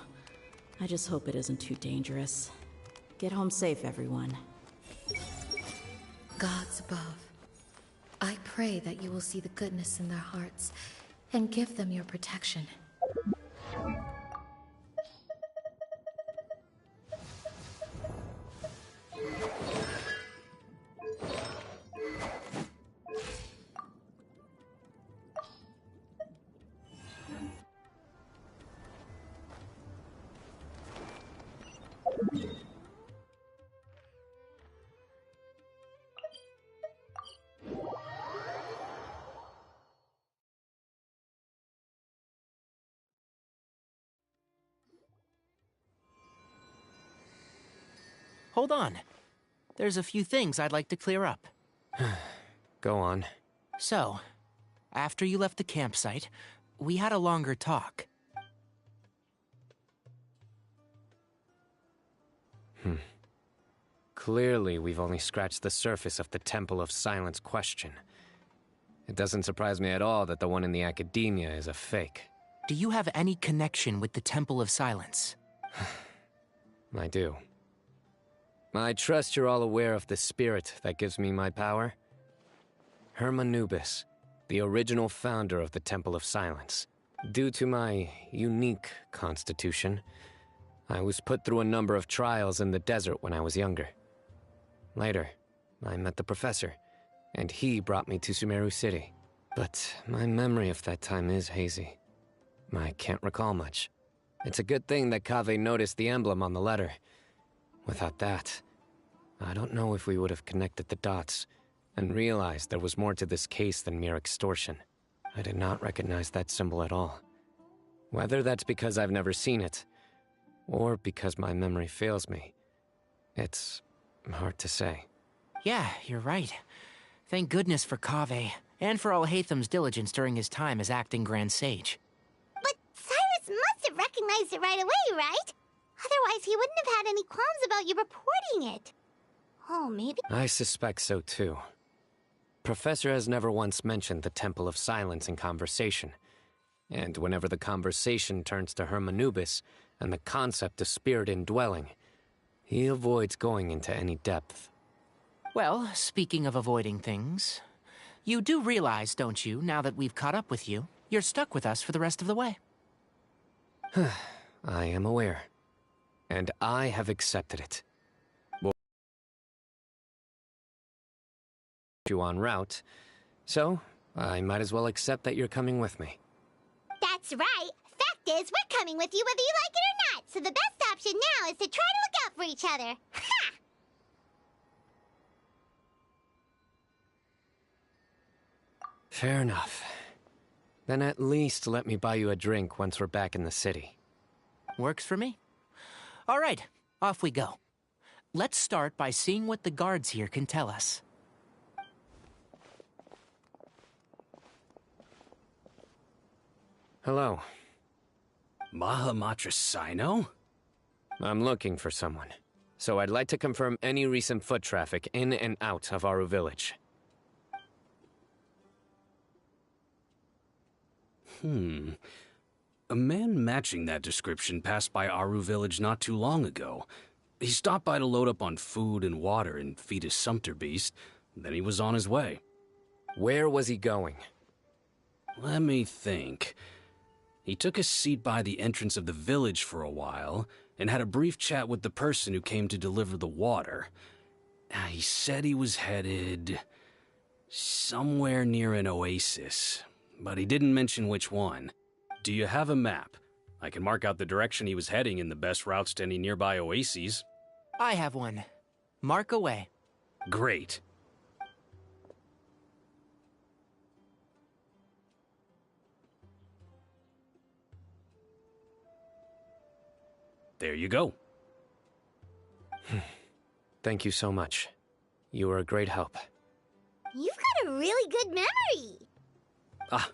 I just hope it isn't too dangerous. Get home safe, everyone. Gods above, I pray that you will see the goodness in their hearts and give them your protection. Hold on. There's a few things I'd like to clear up. Go on. So, after you left the campsite, we had a longer talk. Clearly, we've only scratched the surface of the Temple of Silence question. It doesn't surprise me at all that the one in the academia is a fake. Do you have any connection with the Temple of Silence? I do. I trust you're all aware of the spirit that gives me my power. Hermanubis, the original founder of the Temple of Silence. Due to my unique constitution, I was put through a number of trials in the desert when I was younger. Later, I met the professor, and he brought me to Sumeru City. But my memory of that time is hazy. I can't recall much. It's a good thing that Kaveh noticed the emblem on the letter. Without that, I don't know if we would have connected the dots and realized there was more to this case than mere extortion. I did not recognize that symbol at all. Whether that's because I've never seen it, or because my memory fails me, it's hard to say. Yeah, you're right. Thank goodness for Kaveh, and for Alhaitham's diligence during his time as acting Grand Sage. But Cyrus must have recognized it right away, right? Otherwise, he wouldn't have had any qualms about you reporting it. Oh, maybe? I suspect so too. Professor has never once mentioned the Temple of Silence in conversation. And whenever the conversation turns to Hermanubis and the concept of spirit indwelling, he avoids going into any depth. Well, speaking of avoiding things, you do realize, don't you, now that we've caught up with you, you're stuck with us for the rest of the way? I am aware. And I have accepted it. Well, you en route, so I might as well accept that you're coming with me. That's right. Fact is, we're coming with you whether you like it or not, so the best option now is to try to look out for each other. Ha! Fair enough. Then at least let me buy you a drink once we're back in the city. Works for me. All right, off we go. Let's start by seeing what the guards here can tell us. Hello. Mahamatra Cyno? I'm looking for someone, so I'd like to confirm any recent foot traffic in and out of Aru Village. A man matching that description passed by Aru Village not too long ago. He stopped by to load up on food and water and feed his sumpter beast, then he was on his way. Where was he going? Let me think. He took a seat by the entrance of the village for a while, and had a brief chat with the person who came to deliver the water. He said he was headed somewhere near an oasis, but he didn't mention which one. Do you have a map? I can mark out the direction he was heading and the best routes to any nearby oases. I have one. Mark away. Great. There you go. Thank you so much. You were a great help. You've got a really good memory. Ah,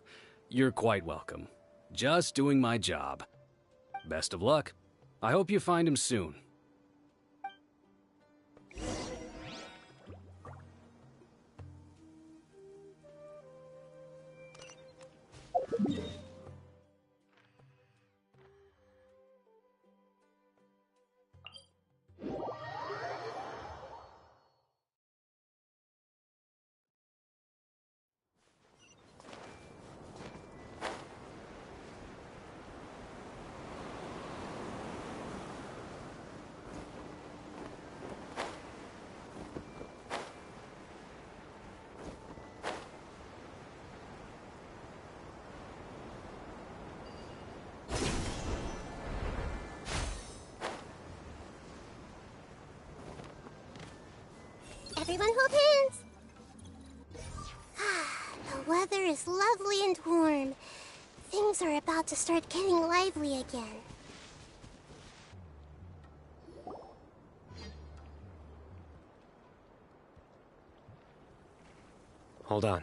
you're quite welcome. Just doing my job. Best of luck. I hope you find him soon. Everyone hold hands. The weather is lovely and warm. Things are about to start getting lively again. Hold on.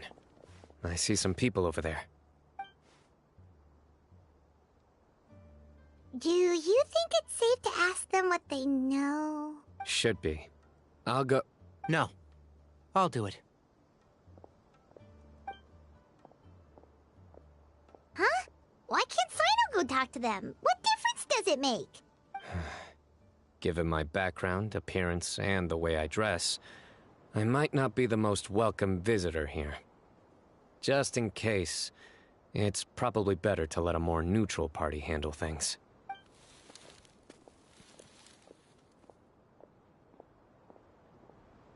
I see some people over there. Do you think it's safe to ask them what they know? Should be. I'll go... No. I'll do it. Huh? Why can't Cyno go talk to them? What difference does it make? Given my background, appearance, and the way I dress, I might not be the most welcome visitor here. Just in case, it's probably better to let a more neutral party handle things.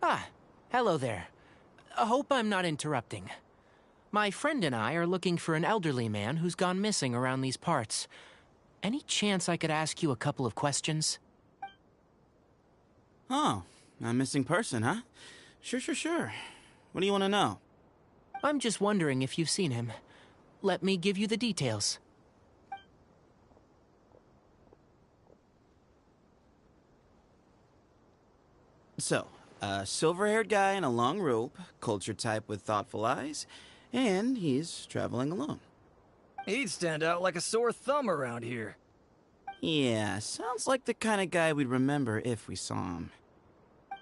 Ah, hello there. I hope I'm not interrupting. My friend and I are looking for an elderly man who's gone missing around these parts. Any chance I could ask you a couple of questions? Oh, a missing person, huh? Sure. What do you want to know? I'm just wondering if you've seen him. Let me give you the details. So, a silver-haired guy in a long robe, culture type with thoughtful eyes, and he's traveling alone. He'd stand out like a sore thumb around here. Yeah, sounds like the kind of guy we'd remember if we saw him.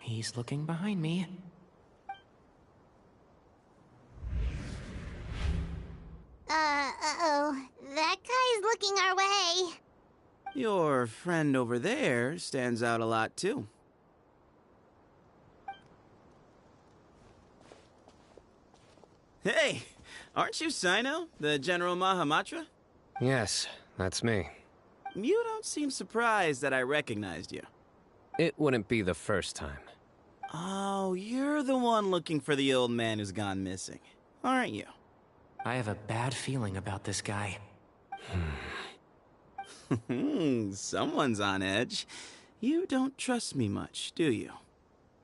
He's looking behind me. Uh-oh. That guy's looking our way. Your friend over there stands out a lot, too. Hey! Aren't you Cyno, the General Mahamatra? Yes, that's me. You don't seem surprised that I recognized you. It wouldn't be the first time. Oh, you're the one looking for the old man who's gone missing, aren't you? I have a bad feeling about this guy. Someone's on edge. You don't trust me much, do you?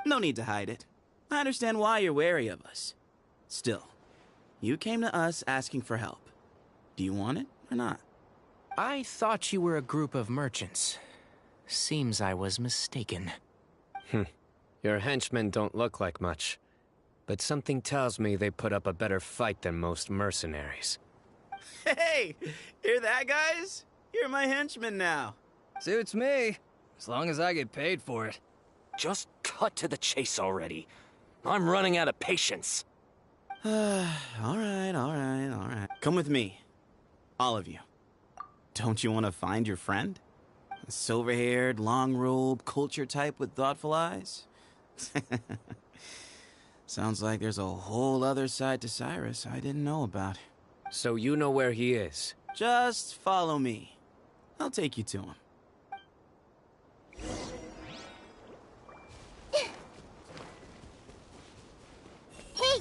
No need to hide it. I understand why you're wary of us. Still, you came to us asking for help. Do you want it or not? I thought you were a group of merchants. Seems I was mistaken. Your henchmen don't look like much, but something tells me they put up a better fight than most mercenaries. Hey! Hear that, guys? You're my henchman now. Suits me, as long as I get paid for it. Just cut to the chase already. I'm running out of patience. All right. Come with me. All of you. Don't you want to find your friend? A silver-haired, long-robed, culture type with thoughtful eyes? Sounds like there's a whole other side to Cyrus I didn't know about. So you know where he is? Just follow me. I'll take you to him. Hey!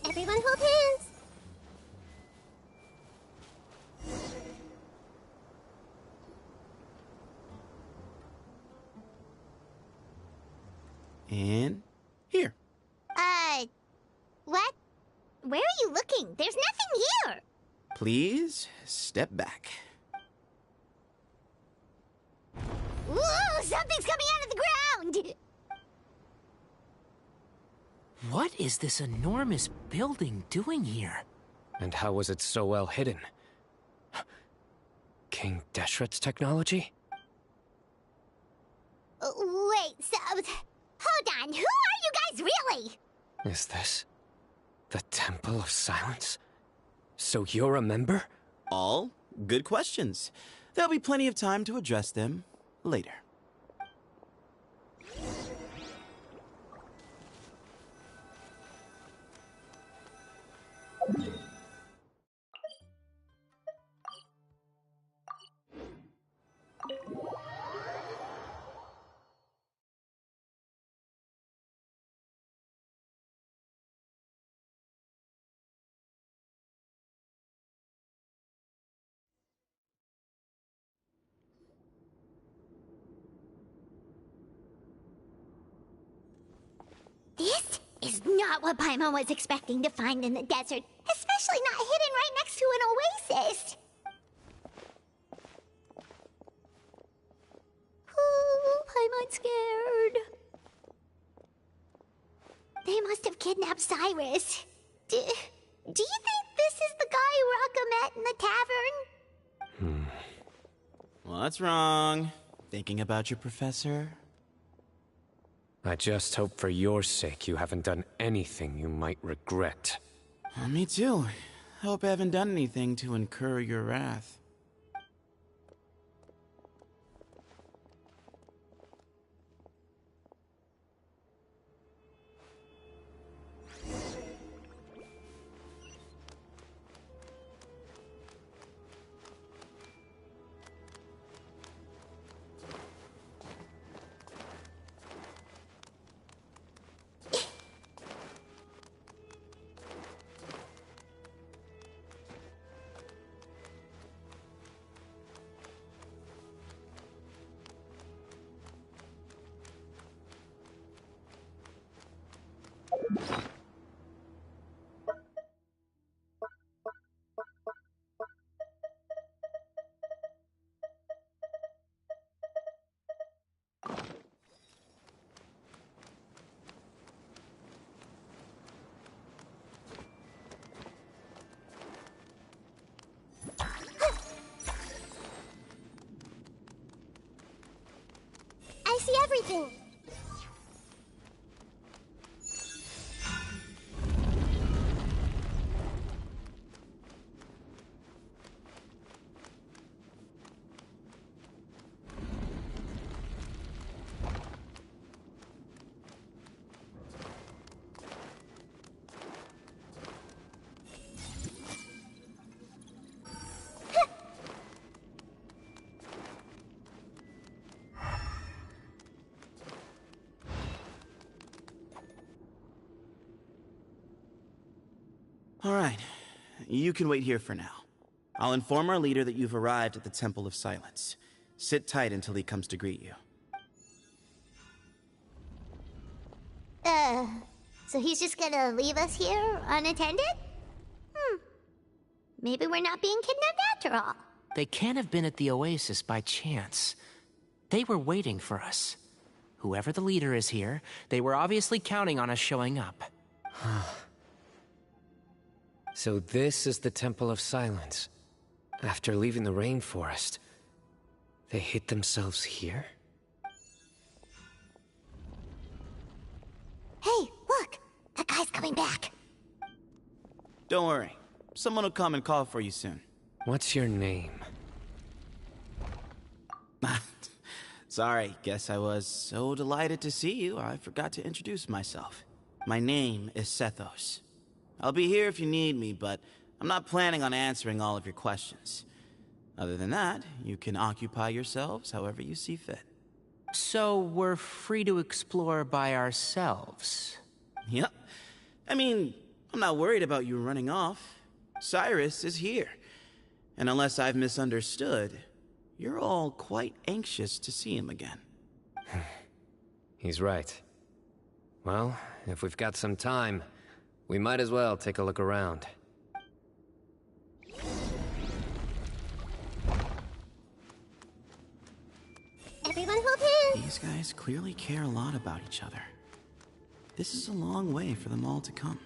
Everyone hold hands! And here. What? Where are you looking? There's nothing here! Please step back. Ooh, something's coming out of the ground! What is this enormous building doing here? And how was it so well hidden? King Deshret's technology? Wait, so... Hold on, who are you guys really? Is this the Temple of Silence? So you're a member? All good questions. There'll be plenty of time to address them later. This is not what Paimon was expecting to find in the desert, especially not hidden right next to an oasis. Ooh, Paimon's scared. They must have kidnapped Cyrus. Do you think this is the guy Raka met in the tavern? What's wrong? Thinking about your professor? I just hope for your sake you haven't done anything you might regret. Me too. Hope I haven't done anything to incur your wrath. anything. All right. You can wait here for now. I'll inform our leader that you've arrived at the Temple of Silence. Sit tight until he comes to greet you. So he's just gonna leave us here unattended? Maybe we're not being kidnapped after all. They can't have been at the Oasis by chance. They were waiting for us. Whoever the leader is here, they were obviously counting on us showing up. So this is the Temple of Silence. After leaving the rainforest, they hid themselves here? Hey, look! That guy's coming back. Don't worry. Someone will come and call for you soon. What's your name? Sorry, guess I was so delighted to see you, I forgot to introduce myself. My name is Sethos. I'll be here if you need me, but I'm not planning on answering all of your questions. Other than that, you can occupy yourselves however you see fit. So we're free to explore by ourselves? Yep. I mean, I'm not worried about you running off. Cyrus is here. And unless I've misunderstood, you're all quite anxious to see him again. He's right. Well, if we've got some time, we might as well take a look around. Everyone hold hands. These guys clearly care a lot about each other. This is a long way for them all to come.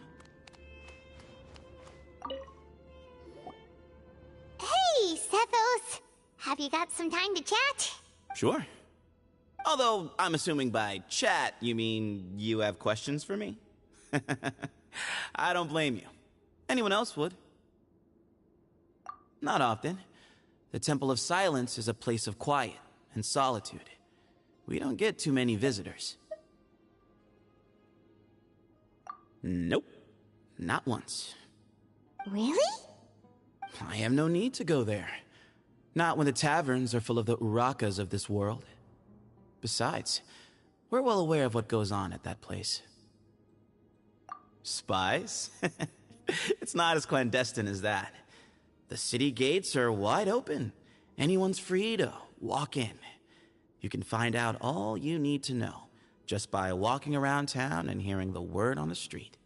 Hey, Sethos! Have you got some time to chat? Sure. Although, I'm assuming by chat, you mean you have questions for me? I don't blame you. Anyone else would. Not often. The Temple of Silence is a place of quiet and solitude. We don't get too many visitors. Nope. Not once. Really? I have no need to go there. Not when the taverns are full of the Urakas of this world. Besides, we're well aware of what goes on at that place. Spies? It's not as clandestine as that. The city gates are wide open. Anyone's free to walk in. You can find out all you need to know just by walking around town and hearing the word on the street.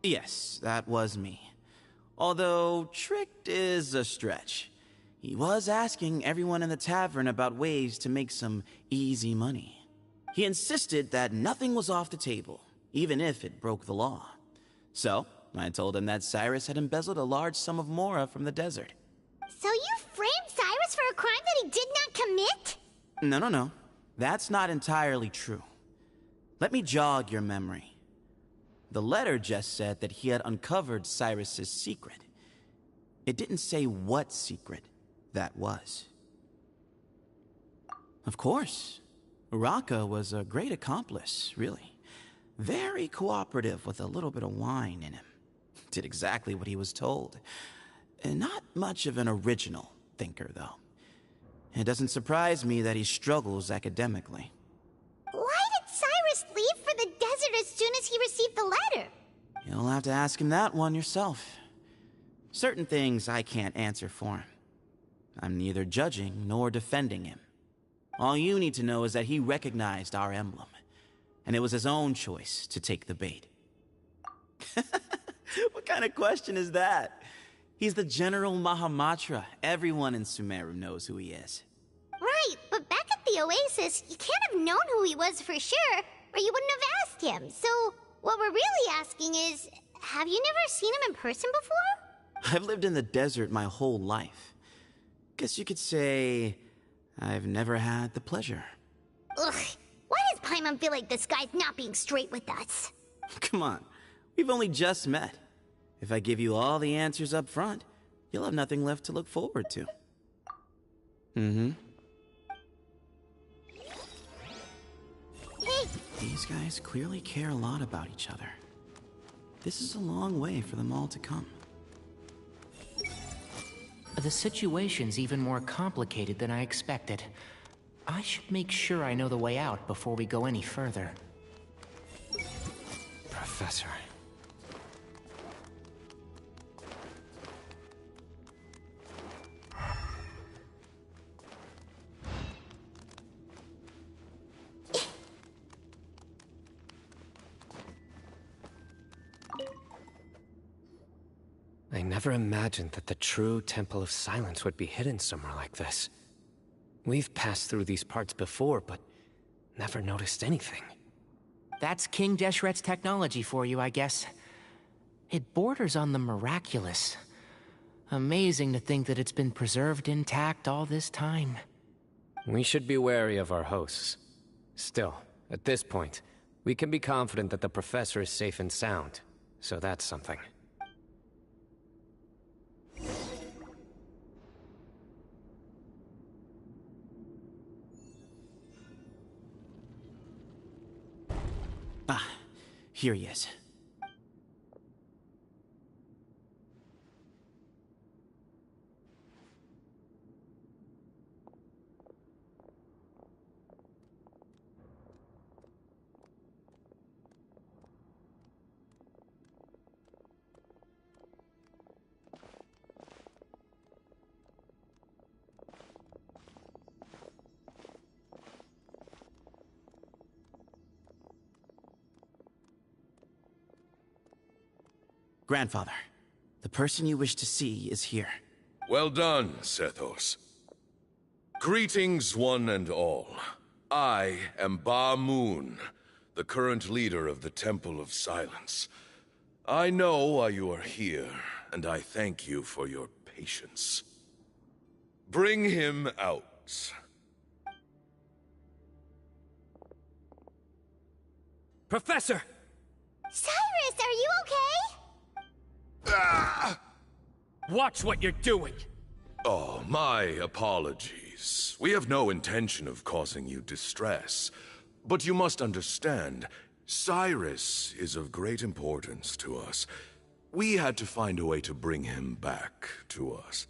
Yes, that was me. Although tricked is a stretch. He was asking everyone in the tavern about ways to make some easy money. He insisted that nothing was off the table, even if it broke the law. So, I told him that Cyrus had embezzled a large sum of mora from the desert. So you framed Cyrus for a crime that he did not commit? No. That's not entirely true. Let me jog your memory. The letter just said that he had uncovered Cyrus's secret. It didn't say what secret that was. Of course. Uraka was a great accomplice, really. Very cooperative with a little bit of wine in him. Did exactly what he was told. And not much of an original thinker, though. It doesn't surprise me that he struggles academically. Why did Cyrus leave for the desert as soon as he received the letter? You'll have to ask him that one yourself. Certain things I can't answer for him. I'm neither judging nor defending him. All you need to know is that he recognized our emblem, and it was his own choice to take the bait. What kind of question is that? He's the General Mahamatra. Everyone in Sumeru knows who he is. Right, but back at the Oasis, you can't have known who he was for sure, or you wouldn't have asked him. So, what we're really asking is, have you never seen him in person before? I've lived in the desert my whole life. Guess you could say I've never had the pleasure. Ugh, why does Paimon feel like this guy's not being straight with us? Come on, we've only just met. If I give you all the answers up front, you'll have nothing left to look forward to. Mm-hmm. Hey! These guys clearly care a lot about each other. This is a long way for them all to come. The situation's even more complicated than I expected. I should make sure I know the way out before we go any further. Professor. I never imagined that the true Temple of Silence would be hidden somewhere like this. We've passed through these parts before, but never noticed anything. That's King Deshret's technology for you, I guess. It borders on the miraculous. Amazing to think that it's been preserved intact all this time. We should be wary of our hosts. Still, at this point, we can be confident that the Professor is safe and sound, so that's something. Ah, here he is. Grandfather, the person you wish to see is here. Well done, Sethos. Greetings, one and all. I am Ba Moon, the current leader of the Temple of Silence. I know why you are here, and I thank you for your patience. Bring him out. Professor! Cyrus, are you okay? Watch what you're doing! Oh, my apologies. We have no intention of causing you distress. But you must understand, Cyrus is of great importance to us. We had to find a way to bring him back to us.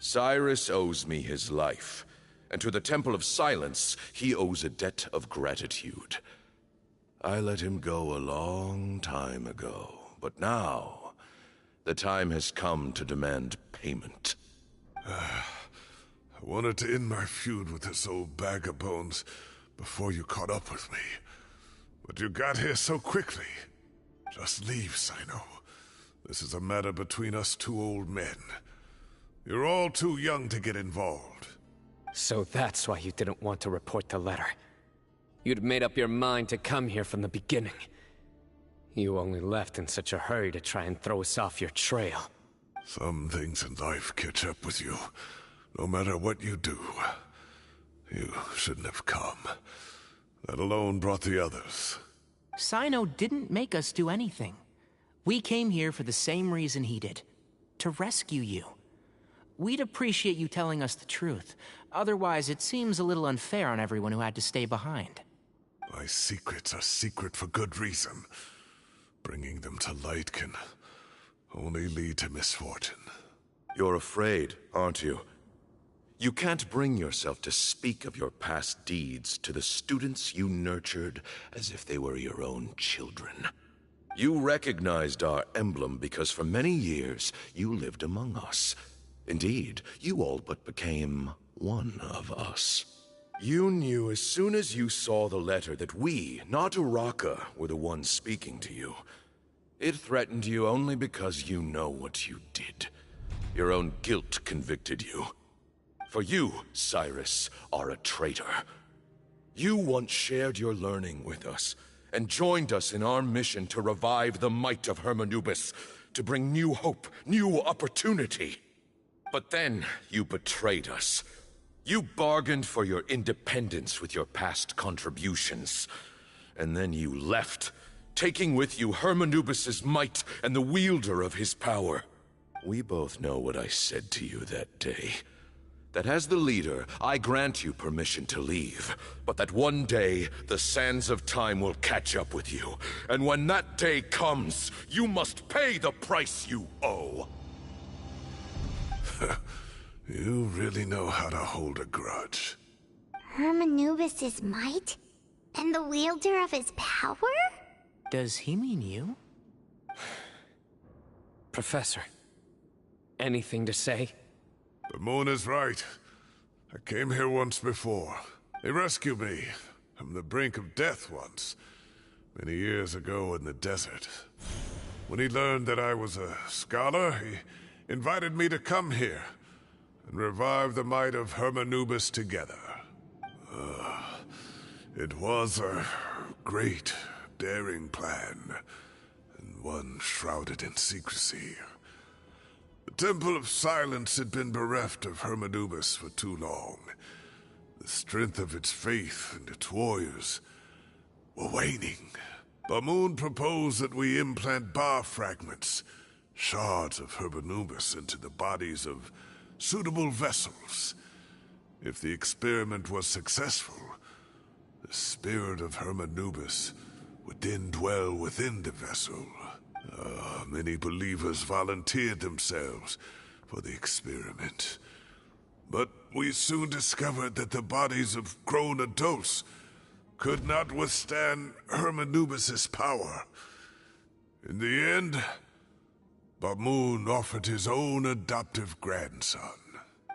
Cyrus owes me his life, and to the Temple of Silence, he owes a debt of gratitude. I let him go a long time ago, but now the time has come to demand payment. I wanted to end my feud with this old bag of bones before you caught up with me. But you got here so quickly. Just leave, Cyno. This is a matter between us two old men. You're all too young to get involved. So that's why you didn't want to report the letter. You'd made up your mind to come here from the beginning. You only left in such a hurry to try and throw us off your trail. Some things in life catch up with you, no matter what you do. You shouldn't have come. That alone brought the others. Cyno didn't make us do anything. We came here for the same reason he did. To rescue you. We'd appreciate you telling us the truth. Otherwise, it seems a little unfair on everyone who had to stay behind. My secrets are secret for good reason. Bringing them to light can only lead to misfortune. You're afraid, aren't you? You can't bring yourself to speak of your past deeds to the students you nurtured as if they were your own children. You recognized our emblem because for many years you lived among us. Indeed, you all but became one of us. You knew as soon as you saw the letter that we, not Uraka, were the ones speaking to you. It threatened you only because you know what you did. Your own guilt convicted you. For you, Cyrus, are a traitor. You once shared your learning with us, and joined us in our mission to revive the might of Hermanubis, to bring new hope, new opportunity. But then you betrayed us. You bargained for your independence with your past contributions. And then you left, taking with you Hermanubis's might and the wielder of his power. We both know what I said to you that day. That as the leader, I grant you permission to leave, but that one day, the sands of time will catch up with you. And when that day comes, you must pay the price you owe. You really know how to hold a grudge. Hermanubis's might? And the wielder of his power? Does he mean you? Professor, anything to say? The moon is right. I came here once before. He rescued me from the brink of death once, many years ago in the desert. When he learned that I was a scholar, he invited me to come here and revive the might of Hermanubis together. It was a great, daring plan, and one shrouded in secrecy. The Temple of Silence had been bereft of Hermanubis for too long. The strength of its faith and its warriors were waning. Bamoon proposed that we implant bar fragments, shards of Hermanubis, into the bodies of suitable vessels. If the experiment was successful, the spirit of Hermanubis would then dwell within the vessel. Many believers volunteered themselves for the experiment. But we soon discovered that the bodies of grown adults could not withstand Hermanubis' power. In the end, Bamoon offered his own adoptive grandson.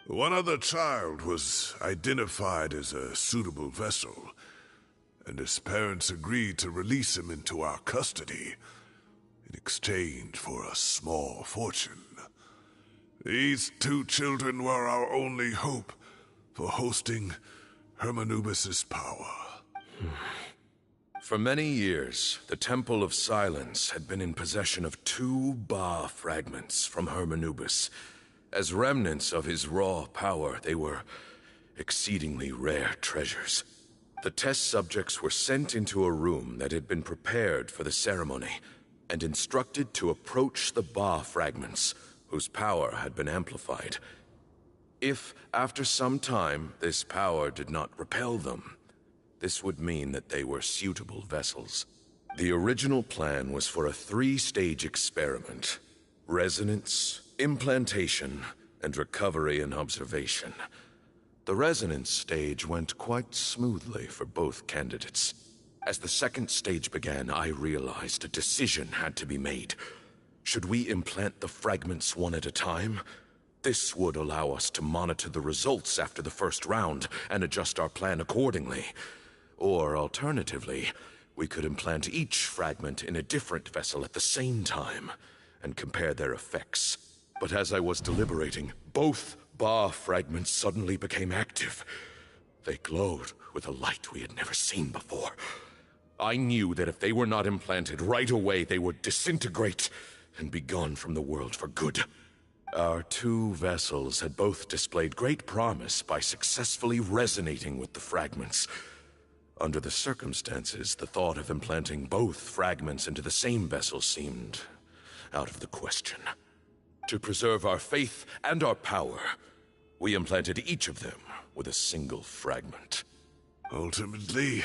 One other child was identified as a suitable vessel, and his parents agreed to release him into our custody in exchange for a small fortune. These two children were our only hope for hosting Hermanubis' power. For many years, the Temple of Silence had been in possession of 2 Ba fragments from Hermanubis. As remnants of his raw power, they were exceedingly rare treasures. The test subjects were sent into a room that had been prepared for the ceremony, and instructed to approach the Ba fragments, whose power had been amplified. If, after some time, this power did not repel them, this would mean that they were suitable vessels. The original plan was for a 3-stage experiment: resonance, implantation, and recovery and observation. The resonance stage went quite smoothly for both candidates. As the 2nd stage began, I realized a decision had to be made. Should we implant the fragments one at a time? This would allow us to monitor the results after the first round and adjust our plan accordingly. Or alternatively, we could implant each fragment in a different vessel at the same time and compare their effects. But as I was deliberating, both Ba fragments suddenly became active. They glowed with a light we had never seen before. I knew that if they were not implanted right away, they would disintegrate and be gone from the world for good. Our 2 vessels had both displayed great promise by successfully resonating with the fragments. Under the circumstances, the thought of implanting both fragments into the same vessel seemed out of the question. To preserve our faith and our power, we implanted each of them with a single fragment. Ultimately,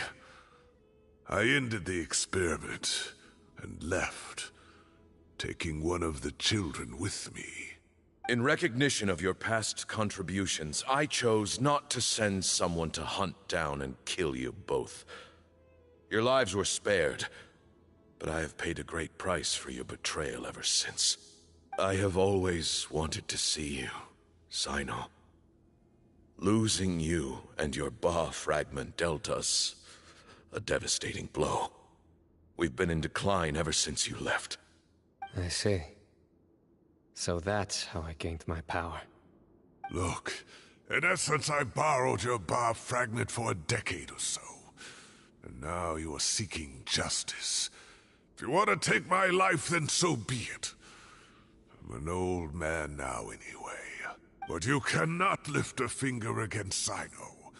I ended the experiment and left, taking one of the children with me. In recognition of your past contributions, I chose not to send someone to hunt down and kill you both. Your lives were spared, but I have paid a great price for your betrayal ever since. I have always wanted to see you, Cyno. Losing you and your Ba fragment dealt us a devastating blow. We've been in decline ever since you left. I see. So that's how I gained my power. Look, in essence, I borrowed your Ba fragment for a decade or so. And now you are seeking justice. If you want to take my life, then so be it. I'm an old man now anyway. But you cannot lift a finger against Cyno.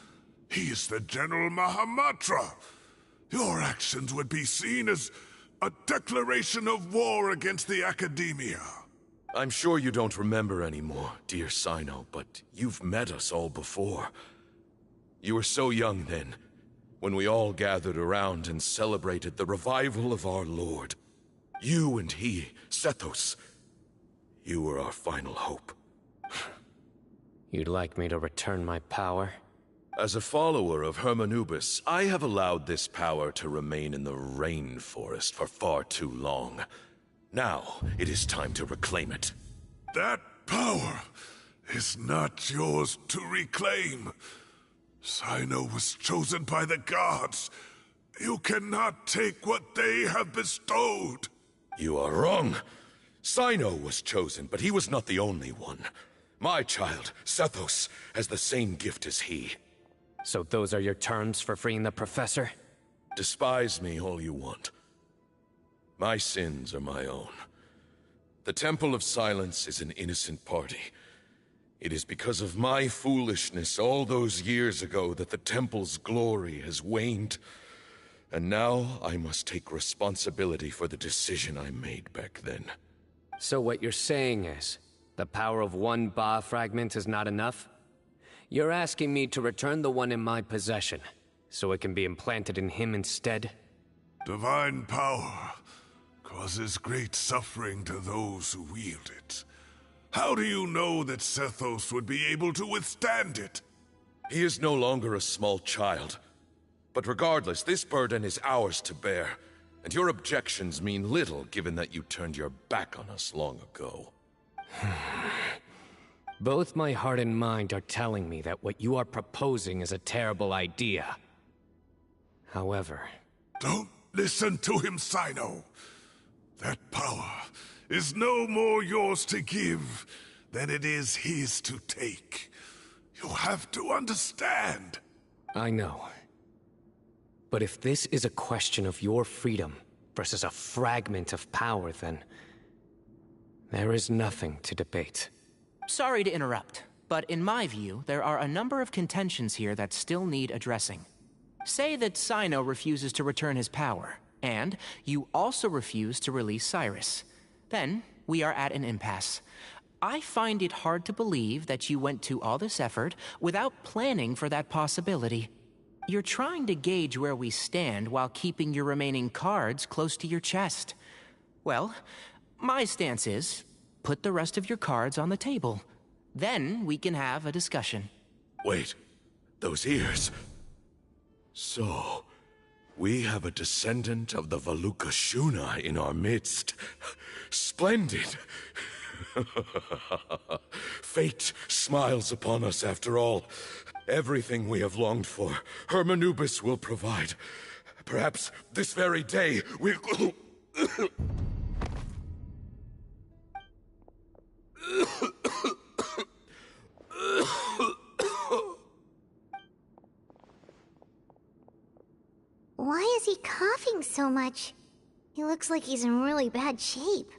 He is the General Mahamatra. Your actions would be seen as a declaration of war against the Academia. I'm sure you don't remember anymore, dear Cyno, but you've met us all before. You were so young then, when we all gathered around and celebrated the revival of our Lord. You and he, Sethos, you were our final hope. You'd like me to return my power? As a follower of Hermanubis, I have allowed this power to remain in the rainforest for far too long. Now, it is time to reclaim it. That power is not yours to reclaim. Cyno was chosen by the gods. You cannot take what they have bestowed. You are wrong. Cyno was chosen, but he was not the only one. My child, Sethos, has the same gift as he. So those are your terms for freeing the professor? Despise me all you want. My sins are my own. The Temple of Silence is an innocent party. It is because of my foolishness all those years ago that the Temple's glory has waned. And now I must take responsibility for the decision I made back then. So what you're saying is, the power of one Ba fragment is not enough? You're asking me to return the one in my possession, so it can be implanted in him instead? Divine power causes great suffering to those who wield it. How do you know that Sethos would be able to withstand it? He is no longer a small child. But regardless, this burden is ours to bear, and your objections mean little given that you turned your back on us long ago. Both my heart and mind are telling me that what you are proposing is a terrible idea. However... Don't listen to him, Cyno. That power is no more yours to give than it is his to take. You have to understand. I know. But if this is a question of your freedom versus a fragment of power, then... there is nothing to debate. Sorry to interrupt, but in my view, there are a number of contentions here that still need addressing. Say that Cyno refuses to return his power, and you also refuse to release Cyrus. Then, we are at an impasse. I find it hard to believe that you went to all this effort without planning for that possibility. You're trying to gauge where we stand while keeping your remaining cards close to your chest. Well, my stance is, put the rest of your cards on the table. Then we can have a discussion. Wait, those ears... So, we have a descendant of the Valukashuna in our midst. Splendid! Fate smiles upon us after all. Everything we have longed for, Hermanubis will provide. Perhaps this very day we'll... Why is he coughing so much? He looks like he's in really bad shape.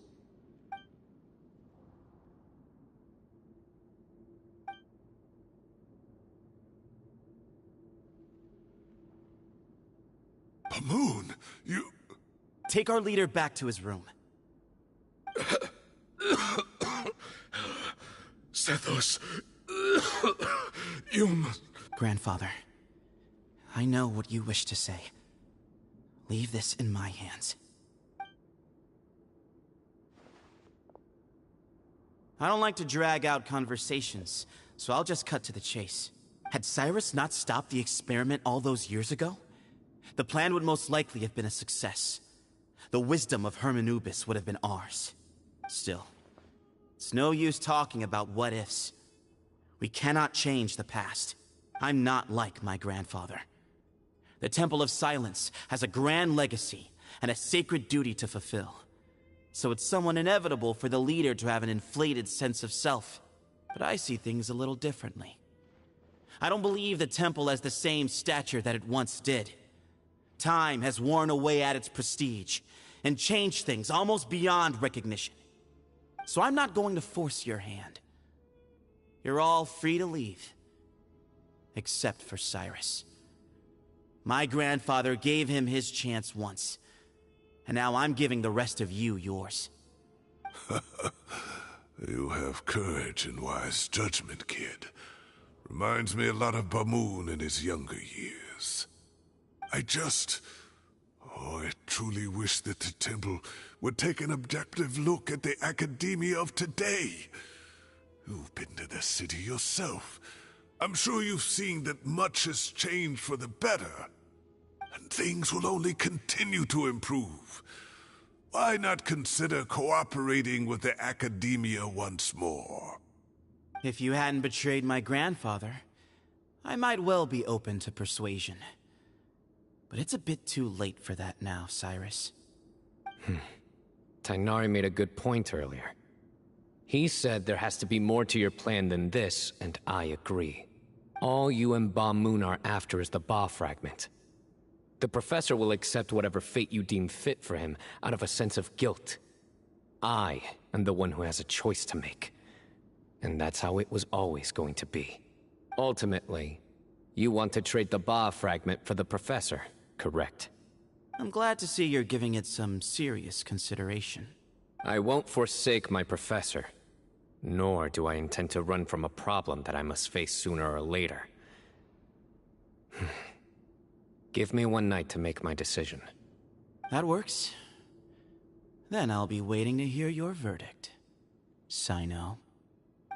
Pamoon, you... Take our leader back to his room. Sethos... you must... Grandfather, I know what you wish to say. Leave this in my hands. I don't like to drag out conversations, so I'll just cut to the chase. Had Cyrus not stopped the experiment all those years ago, the plan would most likely have been a success. The wisdom of Hermanubis would have been ours. Still, it's no use talking about what-ifs. We cannot change the past. I'm not like my grandfather. The Temple of Silence has a grand legacy and a sacred duty to fulfill. So it's somewhat inevitable for the leader to have an inflated sense of self. But I see things a little differently. I don't believe the temple has the same stature that it once did. Time has worn away at its prestige and changed things almost beyond recognition. So I'm not going to force your hand. You're all free to leave. Except for Cyrus. My grandfather gave him his chance once. And now I'm giving the rest of you yours. You have courage and wise judgment, kid. Reminds me a lot of Bamoon in his younger years. I truly wish that the temple would take an objective look at the academia of today. You've been to the city yourself. I'm sure you've seen that much has changed for the better. And things will only continue to improve. Why not consider cooperating with the academia once more? If you hadn't betrayed my grandfather, I might well be open to persuasion. But it's a bit too late for that now, Cyrus. Tighnari made a good point earlier. He said there has to be more to your plan than this, and I agree. All you and Ba-Moon are after is the Ba fragment. The professor will accept whatever fate you deem fit for him out of a sense of guilt. I am the one who has a choice to make. And that's how it was always going to be. Ultimately, you want to trade the Ba fragment for the professor, correct? I'm glad to see you're giving it some serious consideration. I won't forsake my professor. Nor do I intend to run from a problem that I must face sooner or later. Give me one night to make my decision. That works. Then I'll be waiting to hear your verdict, Cyno.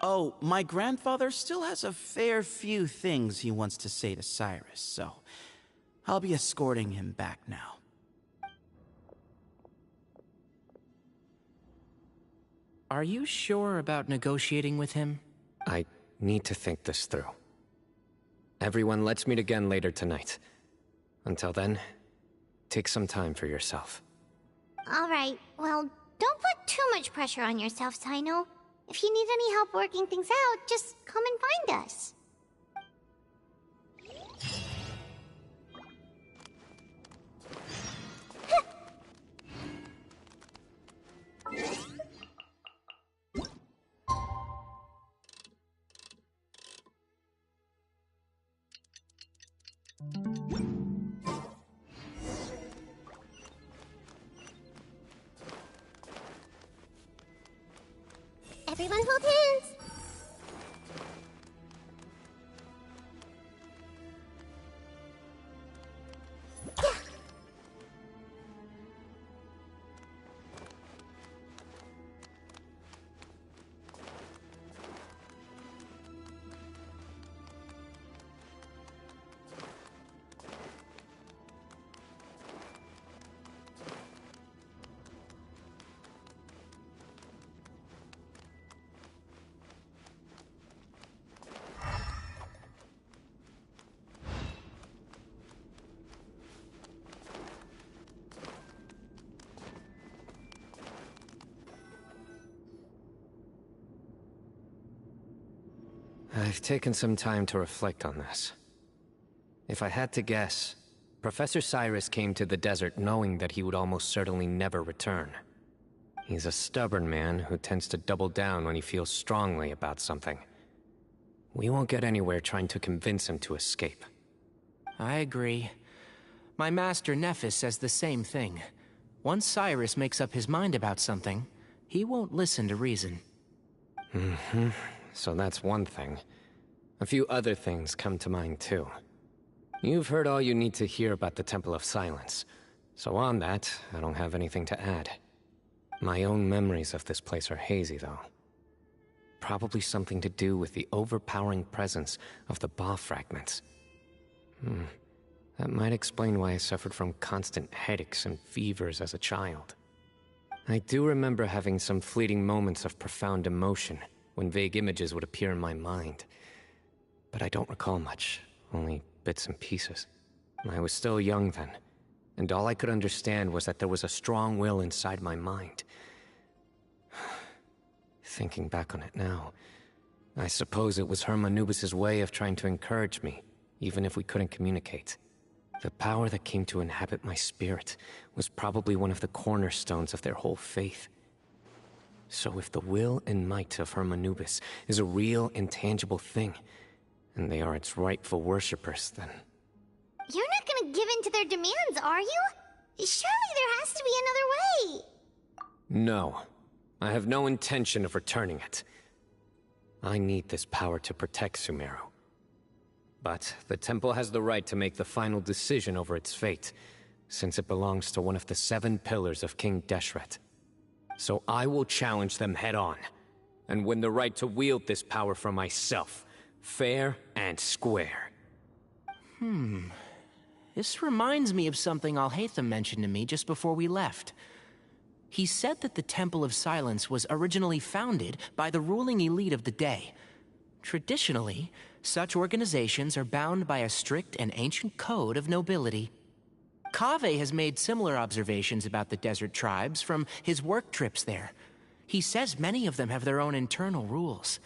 Oh, my grandfather still has a fair few things he wants to say to Cyrus, so I'll be escorting him back now. Are you sure about negotiating with him? I need to think this through. Everyone, let's meet again later tonight. Until then, take some time for yourself. Alright, well, don't put too much pressure on yourself, Cyno. If you need any help working things out, just come and find us. Everyone hold hands! I've taken some time to reflect on this. If I had to guess, Professor Cyrus came to the desert knowing that he would almost certainly never return. He's a stubborn man who tends to double down when he feels strongly about something. We won't get anywhere trying to convince him to escape. I agree. My master Nephis says the same thing. Once Cyrus makes up his mind about something, he won't listen to reason. So that's one thing. A few other things come to mind too. You've heard all you need to hear about the Temple of Silence, so on that, I don't have anything to add. My own memories of this place are hazy, though. Probably something to do with the overpowering presence of the Ba fragments. That might explain why I suffered from constant headaches and fevers as a child. I do remember having some fleeting moments of profound emotion when vague images would appear in my mind. But I don't recall much, only bits and pieces. I was still young then, and all I could understand was that there was a strong will inside my mind. Thinking back on it now, I suppose it was Herm Anubis' way of trying to encourage me, even if we couldn't communicate. The power that came to inhabit my spirit was probably one of the cornerstones of their whole faith. So if the will and might of Hermanubis is a real, intangible thing, and they are its rightful worshippers, then... You're not gonna give in to their demands, are you? Surely there has to be another way. No. I have no intention of returning it. I need this power to protect Sumeru. But the temple has the right to make the final decision over its fate, since it belongs to one of the 7 pillars of King Deshret. So I will challenge them head-on, and win the right to wield this power for myself, fair and square. This reminds me of something Alhaitham mentioned to me just before we left. He said that the Temple of Silence was originally founded by the ruling elite of the day. Traditionally, such organizations are bound by a strict and ancient code of nobility. Kaveh has made similar observations about the desert tribes from his work trips there. He says many of them have their own internal rules.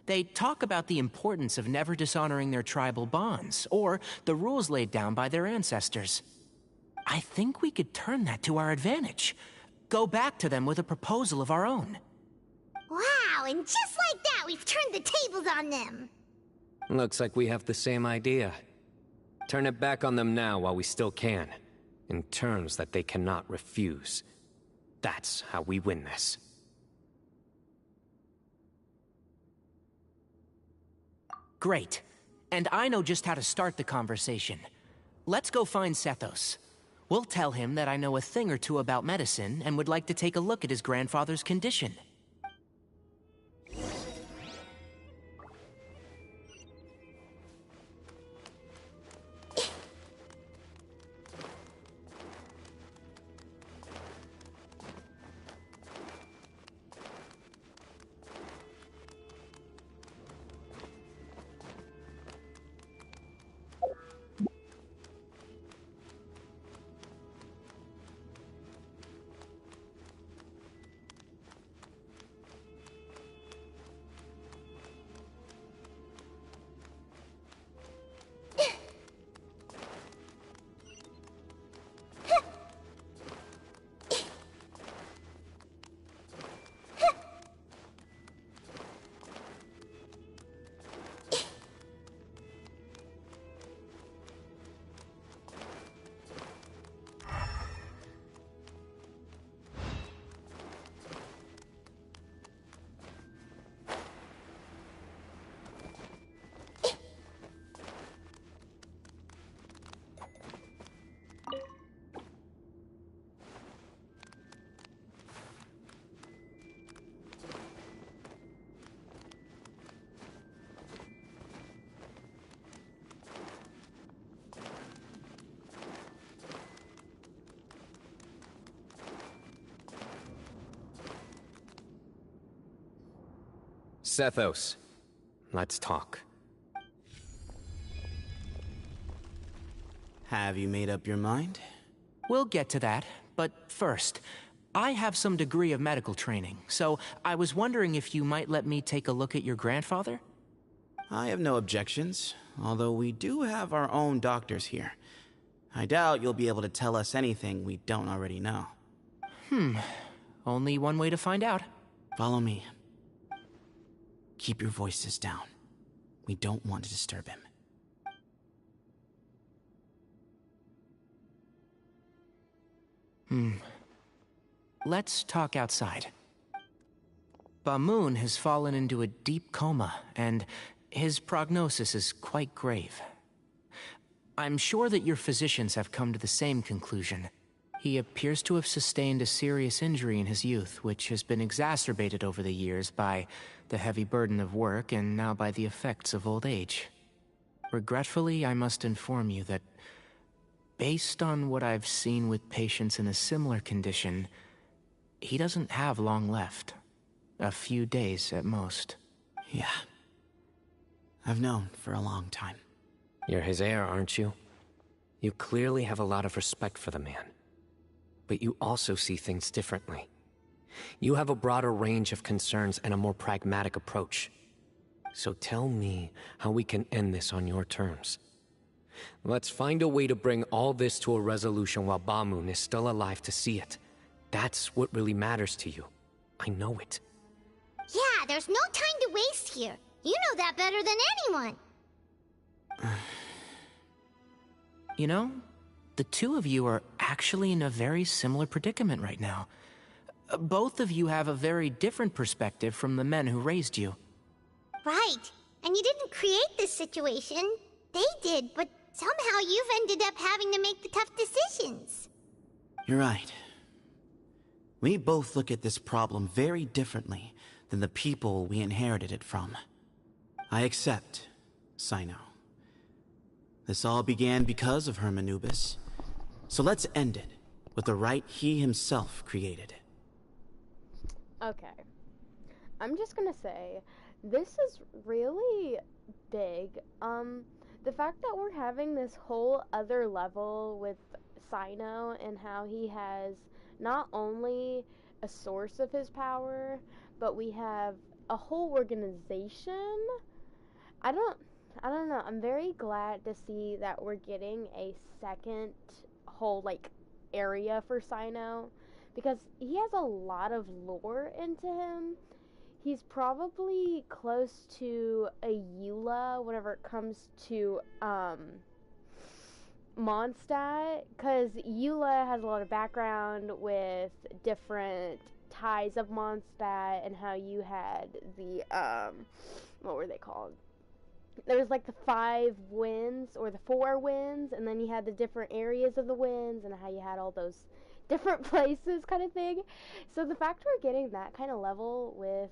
They talk about the importance of never dishonoring their tribal bonds, or the rules laid down by their ancestors. I think we could turn that to our advantage. Go back to them with a proposal of our own. Wow, and just like that, we've turned the tables on them. Looks like we have the same idea. Turn it back on them now while we still can, in terms that they cannot refuse. That's how we win this. Great. And I know just how to start the conversation. Let's go find Sethos. We'll tell him that I know a thing or two about medicine and would like to take a look at his grandfather's condition. Sethos, let's talk. Have you made up your mind? We'll get to that, but first, I have some degree of medical training, so I was wondering if you might let me take a look at your grandfather? I have no objections, although we do have our own doctors here. I doubt you'll be able to tell us anything we don't already know. Only one way to find out. Follow me. Keep your voices down. We don't want to disturb him. Let's talk outside. Bamoon has fallen into a deep coma, and his prognosis is quite grave. I'm sure that your physicians have come to the same conclusion. He appears to have sustained a serious injury in his youth, which has been exacerbated over the years by the heavy burden of work and now by the effects of old age. Regretfully, I must inform you that, based on what I've seen with patients in a similar condition, he doesn't have long left. A few days at most. Yeah. I've known for a long time. You're his heir, aren't you? You clearly have a lot of respect for the man. But you also see things differently. You have a broader range of concerns and a more pragmatic approach. So tell me how we can end this on your terms. Let's find a way to bring all this to a resolution while Bamoon is still alive to see it. That's what really matters to you. I know it. Yeah, there's no time to waste here. You know that better than anyone. You know, the two of you are actually in a very similar predicament right now. Both of you have a very different perspective from the men who raised you. Right. And you didn't create this situation. They did, but somehow you've ended up having to make the tough decisions. You're right. We both look at this problem very differently than the people we inherited it from. I accept, Cyno. This all began because of Hermanubis. So let's end it with the right he himself created. Okay. I'm just gonna say, this is really big. The fact that we're having this whole other level with Cyno and how he has not only a source of his power, but we have a whole organization. I don't know. I'm very glad to see that we're getting a second whole, like, area for Cyno, because he has a lot of lore into him. He's probably close to a Eula whenever it comes to, Mondstadt, because Eula has a lot of background with different ties of Mondstadt and how you had the, what were they called? There was like the 5 winds or the 4 winds, and then you had the different areas of the winds and how you had all those different places kind of thing. So the fact we're getting that kind of level with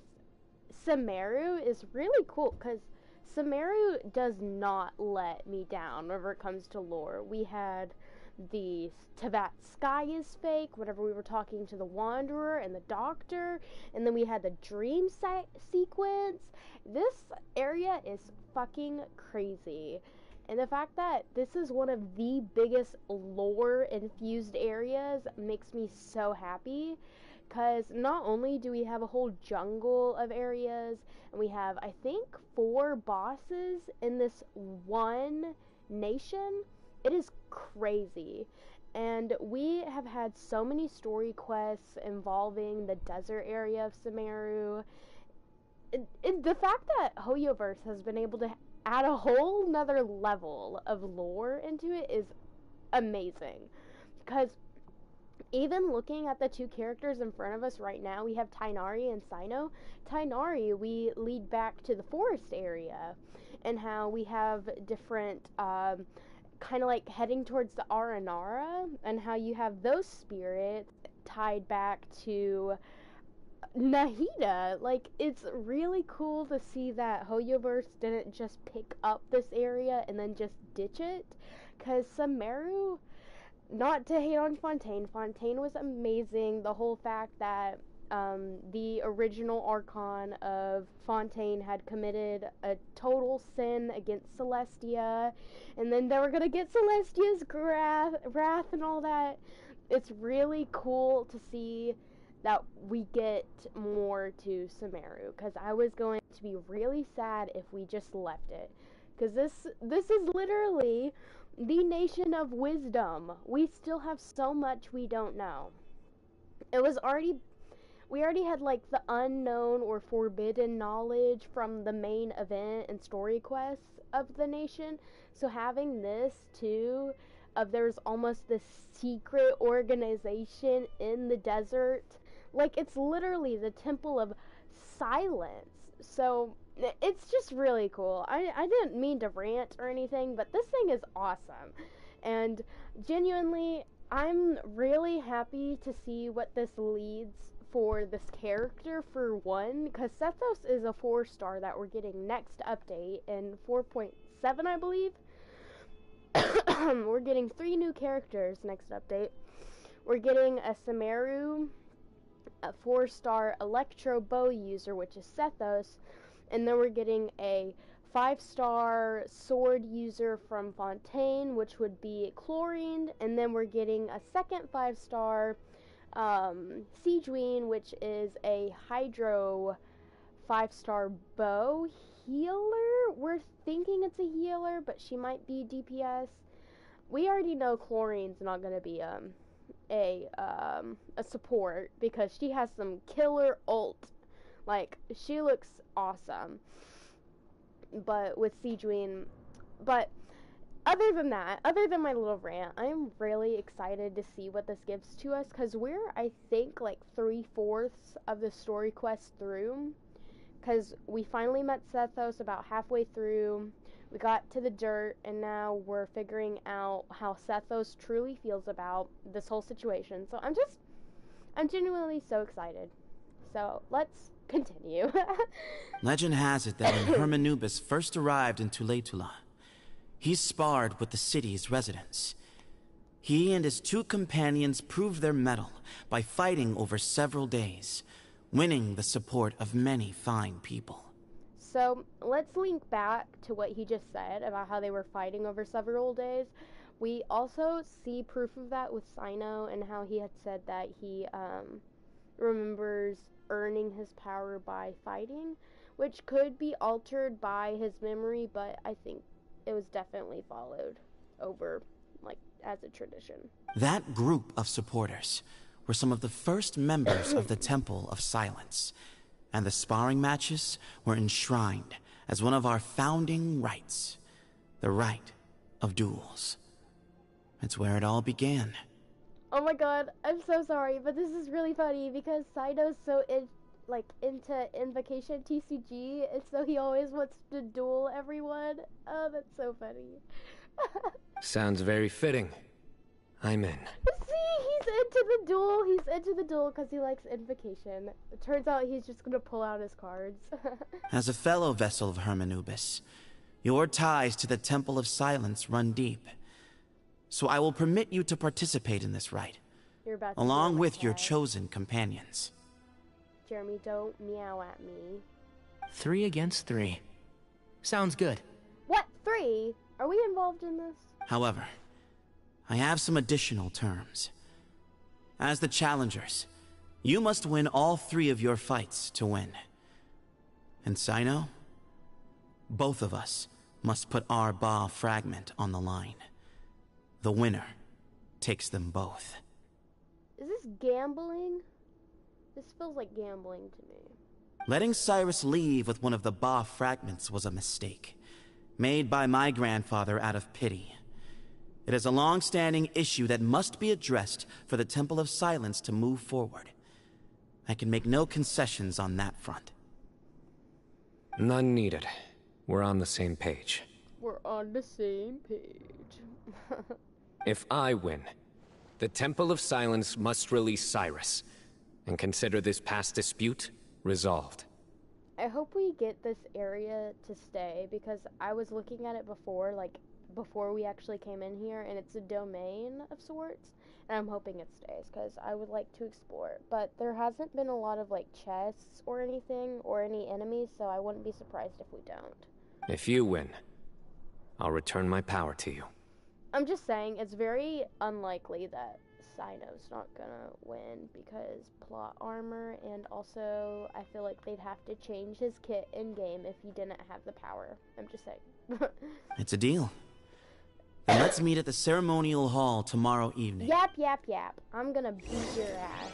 Sumeru is really cool, because Sumeru does not let me down whenever it comes to lore. We had the Tavat Sky is fake whenever we were talking to the Wanderer and the Doctor, and then we had the dream sequence. This area is fucking crazy. And the fact that this is one of the biggest lore infused areas makes me so happy, because not only do we have a whole jungle of areas, and we have, I think, 4 bosses in this one nation. It is crazy. And we have had so many story quests involving the desert area of Sumeru. The fact that Hoyoverse has been able to add a whole nother level of lore into it is amazing. Because even looking at the 2 characters in front of us right now, we have Tighnari and Cyno. Tighnari, we lead back to the forest area, and how we have different, kind of like heading towards the Aranara, and how you have those spirits tied back to Nahida. Like, it's really cool to see that Hoyoverse didn't just pick up this area and then just ditch it, because Sumeru, not to hate on Fontaine was amazing. The whole fact that the original Archon of Fontaine had committed a total sin against Celestia, and then they were gonna get Celestia's wrath and all that. It's really cool to see that we get more to Sumeru, because I was going to be really sad if we just left it, because this is literally the nation of wisdom. We still have so much we don't know. We already had like the unknown or forbidden knowledge from the main event and story quests of the nation. So having this too, of there's almost this secret organization in the desert. Like, it's literally the Temple of Silence. So it's just really cool. I didn't mean to rant or anything, but this thing is awesome. And genuinely, I'm really happy to see what this leads for this character, for one, because Sethos is a 4-star that we're getting next update in 4.7, I believe. We're getting 3 new characters next update. We're getting a Sumeru, a 4-star Electro Bow user, which is Sethos, and then we're getting a 5-star sword user from Fontaine, which would be Chlorine, and then we're getting a second 5-star Siegeween, which is a Hydro 5-star bow healer. We're thinking it's a healer, but she might be DPS. We already know Chlorine's not going to be a support because she has some killer ult. Like, she looks awesome. But with Sejuani, but other than that, other than my little rant, I'm really excited to see what this gives to us, because we're, I think, like 3/4 of the story quest through, because we finally met Sethos about halfway through, we got to the dirt, and now we're figuring out how Sethos truly feels about this whole situation. So I'm genuinely so excited. So let's continue. Legend has it that when Hermanubis first arrived in Tuletula, he sparred with the city's residents. He and his 2 companions proved their mettle by fighting over several days, winning the support of many fine people. So let's link back to what he just said about how they were fighting over several days. We also see proof of that with Cyno and how he had said that he remembers earning his power by fighting, which could be altered by his memory, but I think it was definitely followed over, like, as a tradition. That group of supporters were some of the first members of the Temple of Silence, and the sparring matches were enshrined as one of our founding rights, the right of duels. It's where it all began. Oh my god, I'm so sorry, but this is really funny because Cyno's so into Invocation TCG, and so he always wants to duel everyone. Oh, that's so funny. Sounds very fitting. I'm in. See, he's into the duel. He's into the duel because he likes Invocation. It turns out he's just gonna pull out his cards. As a fellow vessel of Hermanubis, your ties to the Temple of Silence run deep. So I will permit you to participate in this rite, along with your chosen companions. Jeremy, don't meow at me. 3 against 3. Sounds good. What? 3? Are we involved in this? However, I have some additional terms. As the challengers, you must win all 3 of your fights to win. And Cyno, both of us must put our Ba fragment on the line. The winner takes them both. Is this gambling? This feels like gambling to me. Letting Cyrus leave with one of the Ba fragments was a mistake, made by my grandfather out of pity. It is a long-standing issue that must be addressed for the Temple of Silence to move forward. I can make no concessions on that front. None needed. We're on the same page. We're on the same page. If I win, the Temple of Silence must release Cyrus, and consider this past dispute resolved. I hope we get this area to stay, because I was looking at it before, like, before we actually came in here, and it's a domain of sorts, and I'm hoping it stays, because I would like to explore it. But there hasn't been a lot of, like, chests or anything, or any enemies, so I wouldn't be surprised if we don't. If you win, I'll return my power to you. I'm just saying, it's very unlikely that Cyno's not gonna win because plot armor, and also I feel like they'd have to change his kit in-game if he didn't have the power. I'm just saying. It's a deal. Then let's meet at the ceremonial hall tomorrow evening. Yap. I'm gonna beat your ass.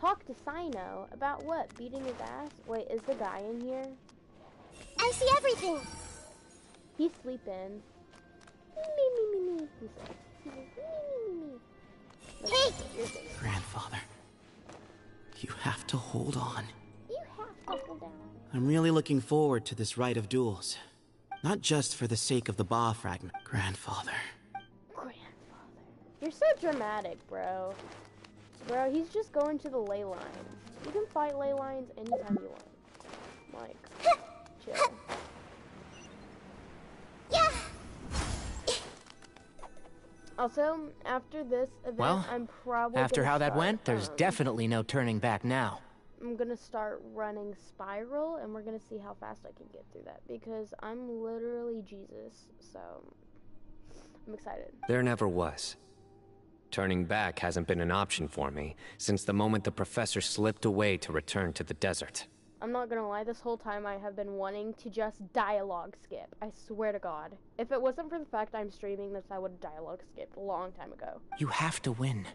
Talk to Cyno about what? Beating his ass? Wait, is the guy in here? I see everything. He's sleeping. Me. He says. Hey! Grandfather, you have to hold on. You have to hold on. I'm really looking forward to this rite of duels. Not just for the sake of the Ba fragment. Grandfather. You're so dramatic, bro. Bro, he's just going to the ley lines. You can fight ley lines anytime you want. Like, chill. Yeah! Also, after this event, Well, I'm probably after how that start, went, there's definitely no turning back now. I'm gonna start running Spiral, and we're gonna see how fast I can get through that, because I'm literally Jesus, so I'm excited. There never was. Turning back hasn't been an option for me since the moment the professor slipped away to return to the desert. I'm not gonna lie, this whole time I have been wanting to just dialogue skip. I swear to God. If it wasn't for the fact I'm streaming this, I would have dialogue skipped a long time ago. You have to win.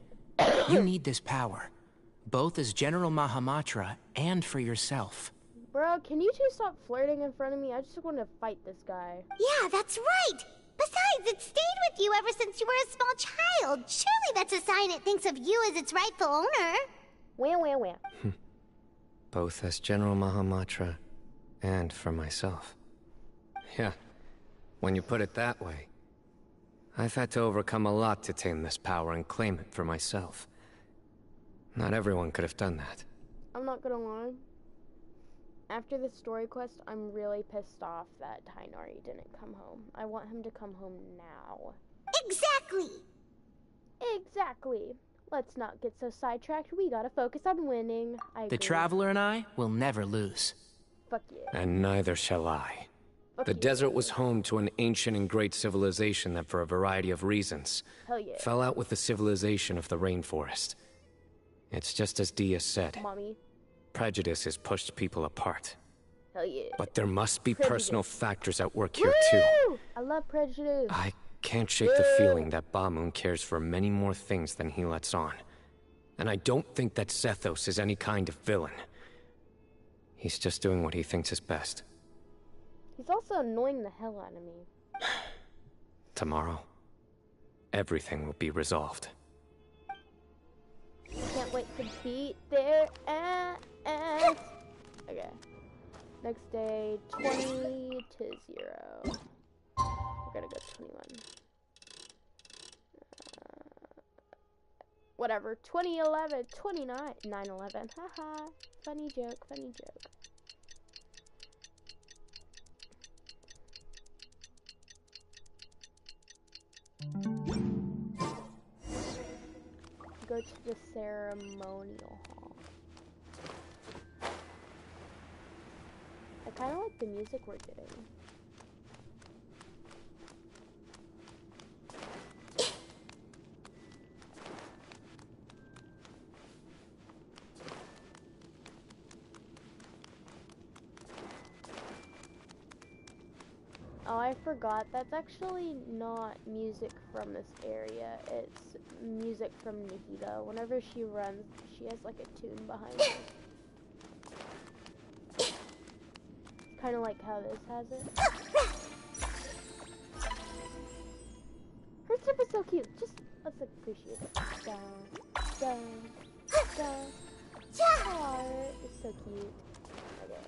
You need this power. Both as General Mahamatra and for yourself. Bro, can you two stop flirting in front of me? I just want to fight this guy. Yeah, that's right! Besides, it stayed with you ever since you were a small child. Surely that's a sign it thinks of you as its rightful owner. Wham, wham, wham. Both as General Mahamatra and for myself. Yeah, when you put it that way. I've had to overcome a lot to tame this power and claim it for myself. Not everyone could have done that. I'm not gonna lie. After this story quest, I'm really pissed off that Tighnari didn't come home. I want him to come home now. Exactly! Exactly. Let's not get so sidetracked. We gotta focus on winning. The Traveler and I will never lose. Fuck yeah. And neither shall I. The desert was home to an ancient and great civilization that, for a variety of reasons, Hell yeah. fell out with the civilization of the rainforest. It's just as Dia said. Mommy. Prejudice has pushed people apart. Hell yeah. But there must be Prejudice. personal factors at work here, too. I love prejudice. I can't shake the feeling that Bamoon cares for many more things than he lets on. And I don't think that Zethos is any kind of villain. He's just doing what he thinks is best. He's also annoying the hell out of me. Tomorrow, everything will be resolved. Can't wait to beat their ass. Okay. Next day, 20 to 0. We're gonna go 21. Whatever. 2011, 29, 9/11. Haha. Funny joke, funny joke. Go to the ceremonial hall. I kind of like the music we're getting. Oh, I forgot. That's actually not music from this area. It's music from Nihida. Whenever she runs, she has like a tune behind her. Kind of like how this has it. Her tip is so cute. Just let's appreciate it. Da, da, da. It's so cute. Okay.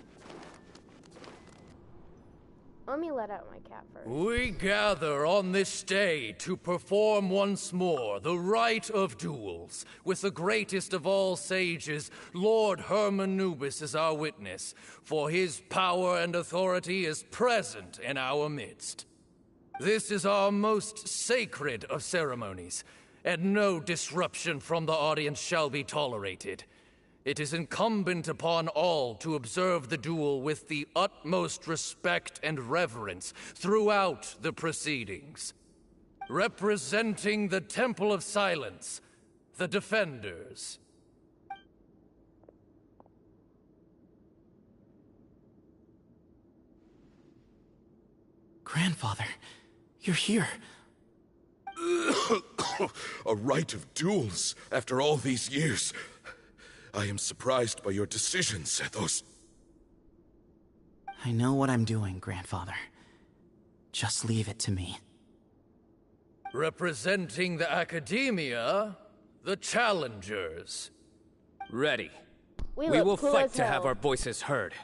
Let me let out my cat first. We gather on this day to perform once more the rite of duels, with the greatest of all sages, Lord Hermanubis, as our witness, for his power and authority is present in our midst. This is our most sacred of ceremonies, and no disruption from the audience shall be tolerated. It is incumbent upon all to observe the duel with the utmost respect and reverence throughout the proceedings. Representing the Temple of Silence, the Defenders. Grandfather, you're here. A rite of duels after all these years. I am surprised by your decision, Zethos. I know what I'm doing, Grandfather. Just leave it to me. Representing the Academia, the Challengers. Ready. We will cool fight as to have hell. our voices heard.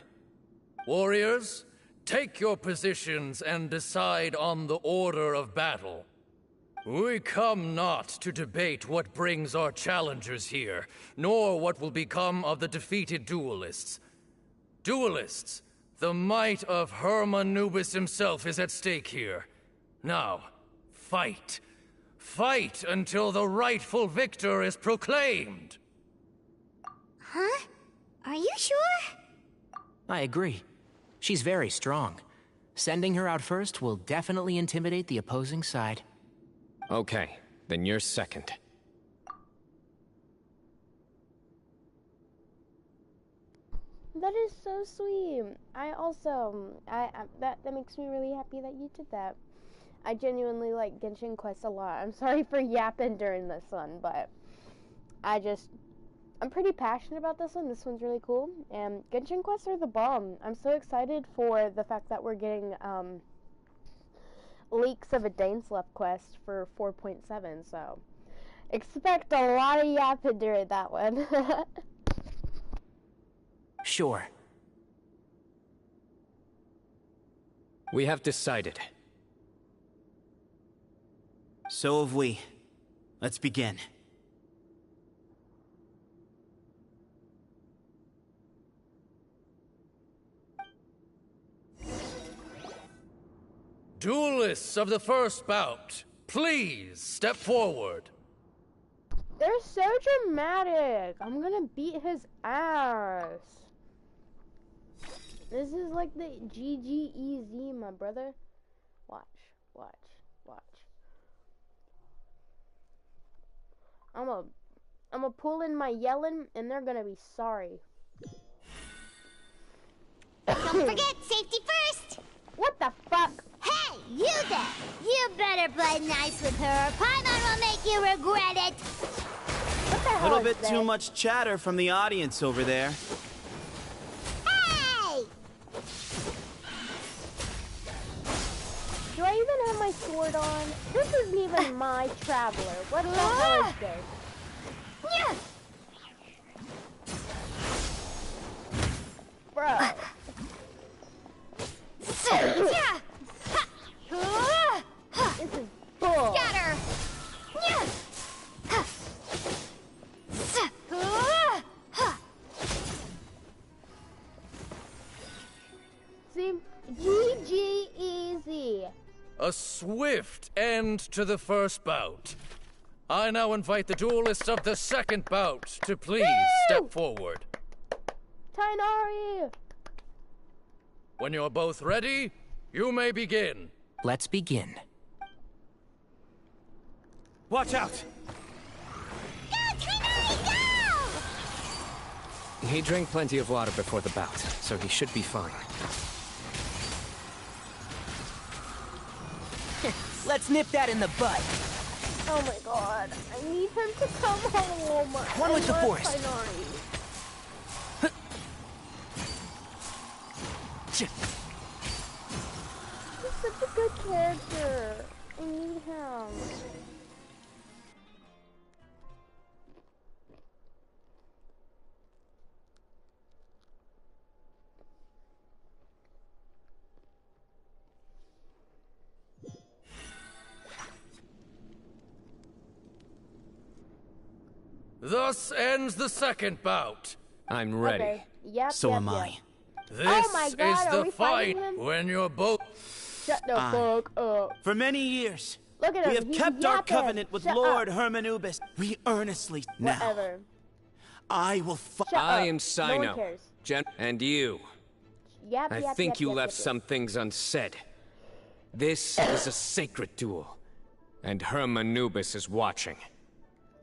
Warriors, take your positions and decide on the order of battle. We come not to debate what brings our challengers here, nor what will become of the defeated duelists. Duelists, the might of Hermanubis himself is at stake here. Now, fight. Fight until the rightful victor is proclaimed. Huh? Are you sure? I agree. She's very strong. Sending her out first will definitely intimidate the opposing side. Okay, then you're second. That is so sweet. I also, that makes me really happy that you did that. I genuinely like Genshin Quest a lot. I'm sorry for yapping during this one, but I'm pretty passionate about this one. This one's really cool. And Genshin Quests are the bomb. I'm so excited for the fact that we're getting leaks of a Dainsleif quest for 4.7, so expect a lot of yapping during that one. Sure. We have decided. So have we. Let's begin. Duelists of the first bout, please step forward. They're so dramatic. I'm gonna beat his ass. This is like the GGEZ, my brother. Watch. I'm gonna pull in my yelling, and they're gonna be sorry. Don't forget, safety first! What the fuck? Hey, you there! You better play nice with her, or Paimon will make you regret it! What the A hell little is bit this? too much chatter from the audience over there. Hey! Do I even have my sword on? This isn't even my traveler. What the hell is this? Bro. This is bull. Scatter! See? GGEZ. A swift end to the first bout. I now invite the duelists of the second bout to please step forward. Tighnari! When you're both ready, you may begin. Let's begin. Watch out! Go, Tighnari, go! He drank plenty of water before the bout, so he should be fine. Let's nip that in the bud. Oh my god. I need him to come home. One with the forest. Tighnari. He's such a good character. I need him. Thus ends the second bout. I'm ready. Okay. Yep, So yep, am yep. I. This Oh my God, is are the we fight fighting him? when you're both... Shut the fuck up. For many years, Look at him. we have He's kept our yapping. covenant with Shut Lord up. Hermanubis. We earnestly now. Whatever. I will fight. Shut I up. am No one Cyno. cares. And you. Yep, I yep, think yep, you yep, left yep, some things unsaid. This is a sacred duel, and Hermanubis is watching.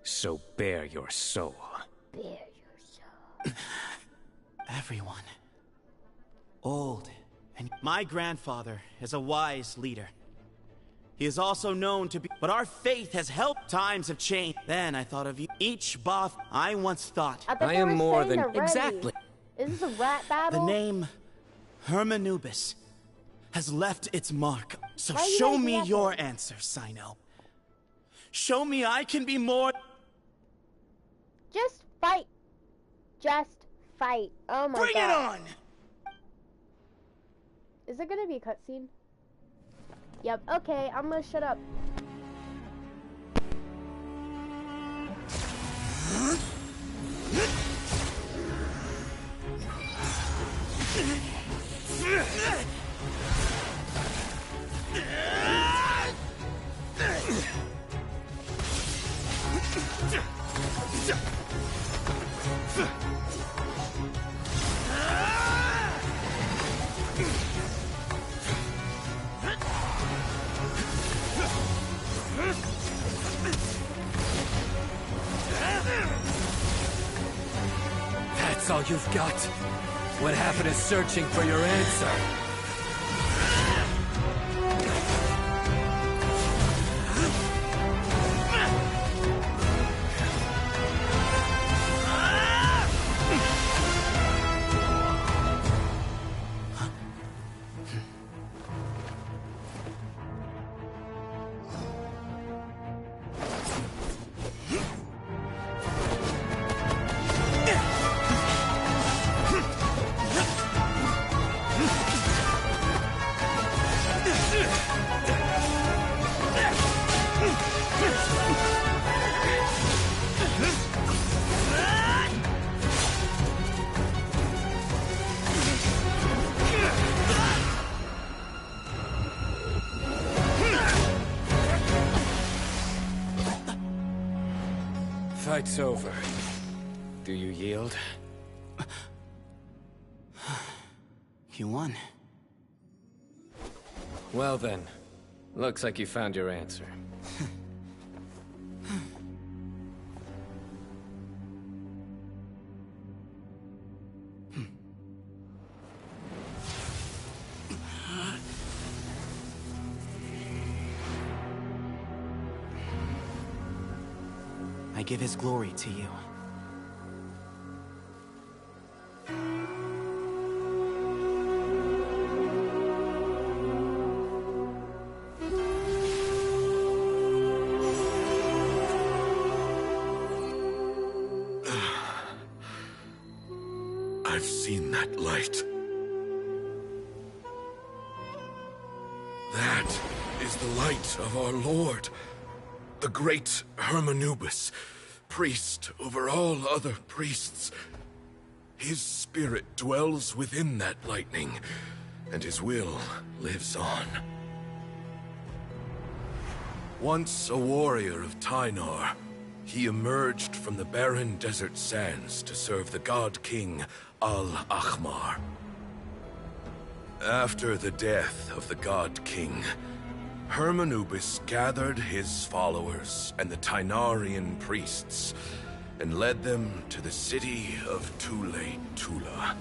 So bare your soul. Bare your soul. Everyone. Old. And my grandfather is a wise leader. He is also known to be... But our faith has helped. Times have changed. Then I thought of you. Each both I once thought. I I am more than... Exactly. Is this a rat battle? The name Hermanubis has left its mark. So Why you show guys me yapping? your answer, Cyno. Show me I can be more... Just fight. Just fight. Oh my Bring god. it on! Is it gonna be a cutscene? Yep. Okay, I'm gonna shut up. That's all you've got? What happened to searching for your answer? Fight's over. Do you yield? You won. Well then, looks like you found your answer. I give his glory to you. I've seen that light. That is the light of our Lord, the great Hermanubis, priest over all other priests. His spirit dwells within that lightning, and his will lives on. Once a warrior of Tynar, he emerged from the barren desert sands to serve the god king Al-Ahmar. After the death of the god king, Hermanubis gathered his followers and the Tynarian priests and led them to the city of Tule-Tula.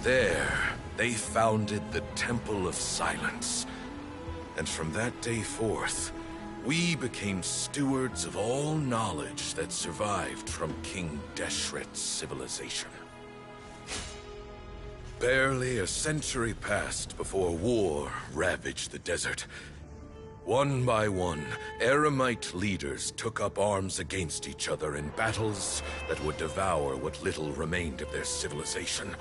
There, they founded the Temple of Silence, and from that day forth, we became stewards of all knowledge that survived from King Deshret's civilization. Barely a century passed before war ravaged the desert. One by one, Eremite leaders took up arms against each other in battles that would devour what little remained of their civilization.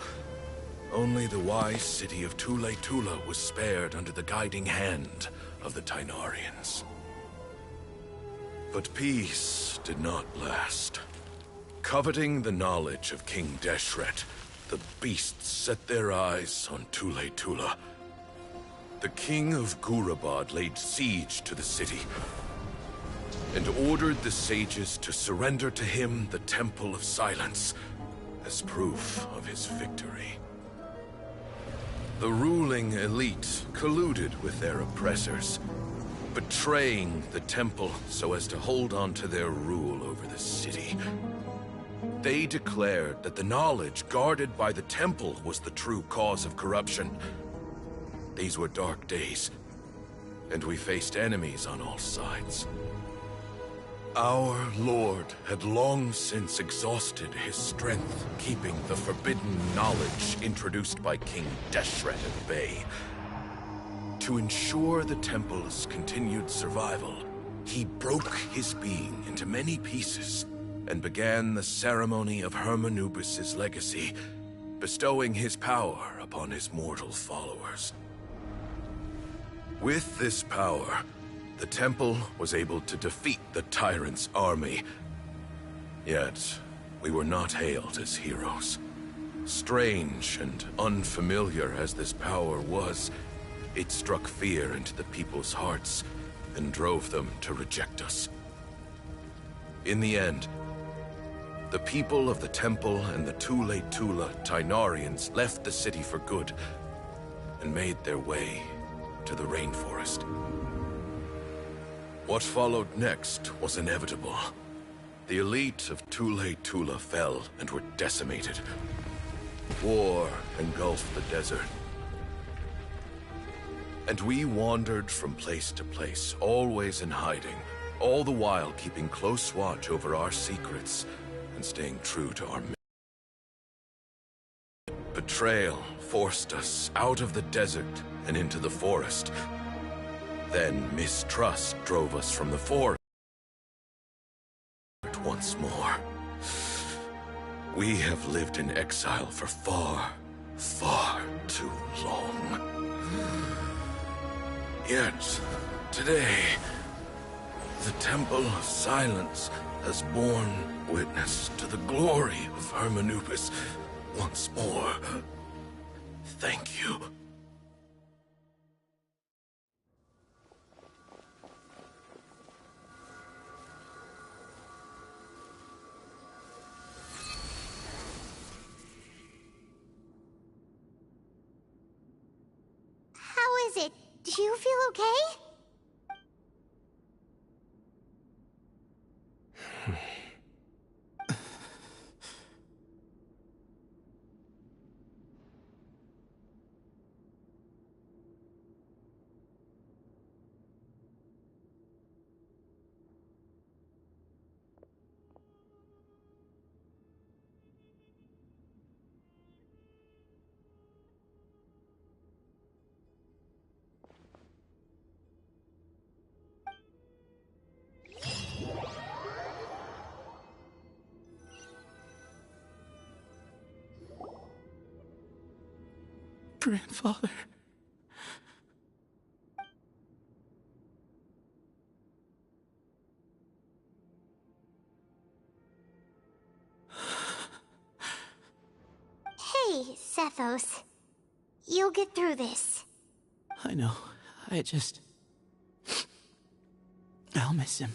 Only the wise city of Tule-Tula was spared under the guiding hand of the Tynarians. But peace did not last. Coveting the knowledge of King Deshret, the beasts set their eyes on Tule-Tula. The king of Gurabad laid siege to the city and ordered the sages to surrender to him the Temple of Silence as proof of his victory. The ruling elite colluded with their oppressors, betraying the temple so as to hold on to their rule over the city. They declared that the knowledge guarded by the temple was the true cause of corruption. These were dark days, and we faced enemies on all sides. Our Lord had long since exhausted his strength, keeping the forbidden knowledge introduced by King Deshret at bay. To ensure the temple's continued survival, he broke his being into many pieces and began the ceremony of Hermanubis' legacy, bestowing his power upon his mortal followers. With this power, the temple was able to defeat the tyrant's army. Yet, we were not hailed as heroes. Strange and unfamiliar as this power was, it struck fear into the people's hearts and drove them to reject us. In the end, the people of the temple and the Tule-Tula Tynarians left the city for good and made their way to the rainforest. What followed next was inevitable. The elite of Tule-Tula fell and were decimated. War engulfed the desert. And we wandered from place to place, always in hiding, all the while keeping close watch over our secrets and staying true to our mission. Betrayal forced us out of the desert and into the forest. Then mistrust drove us from the forest once more. We have lived in exile for far, far too long. Yet, today, the Temple of Silence has borne witness to the glory of Hermanubis once more. Thank you. How is it? Do you feel okay? Grandfather. Hey, Sethos. You'll get through this. I know. I'll miss him.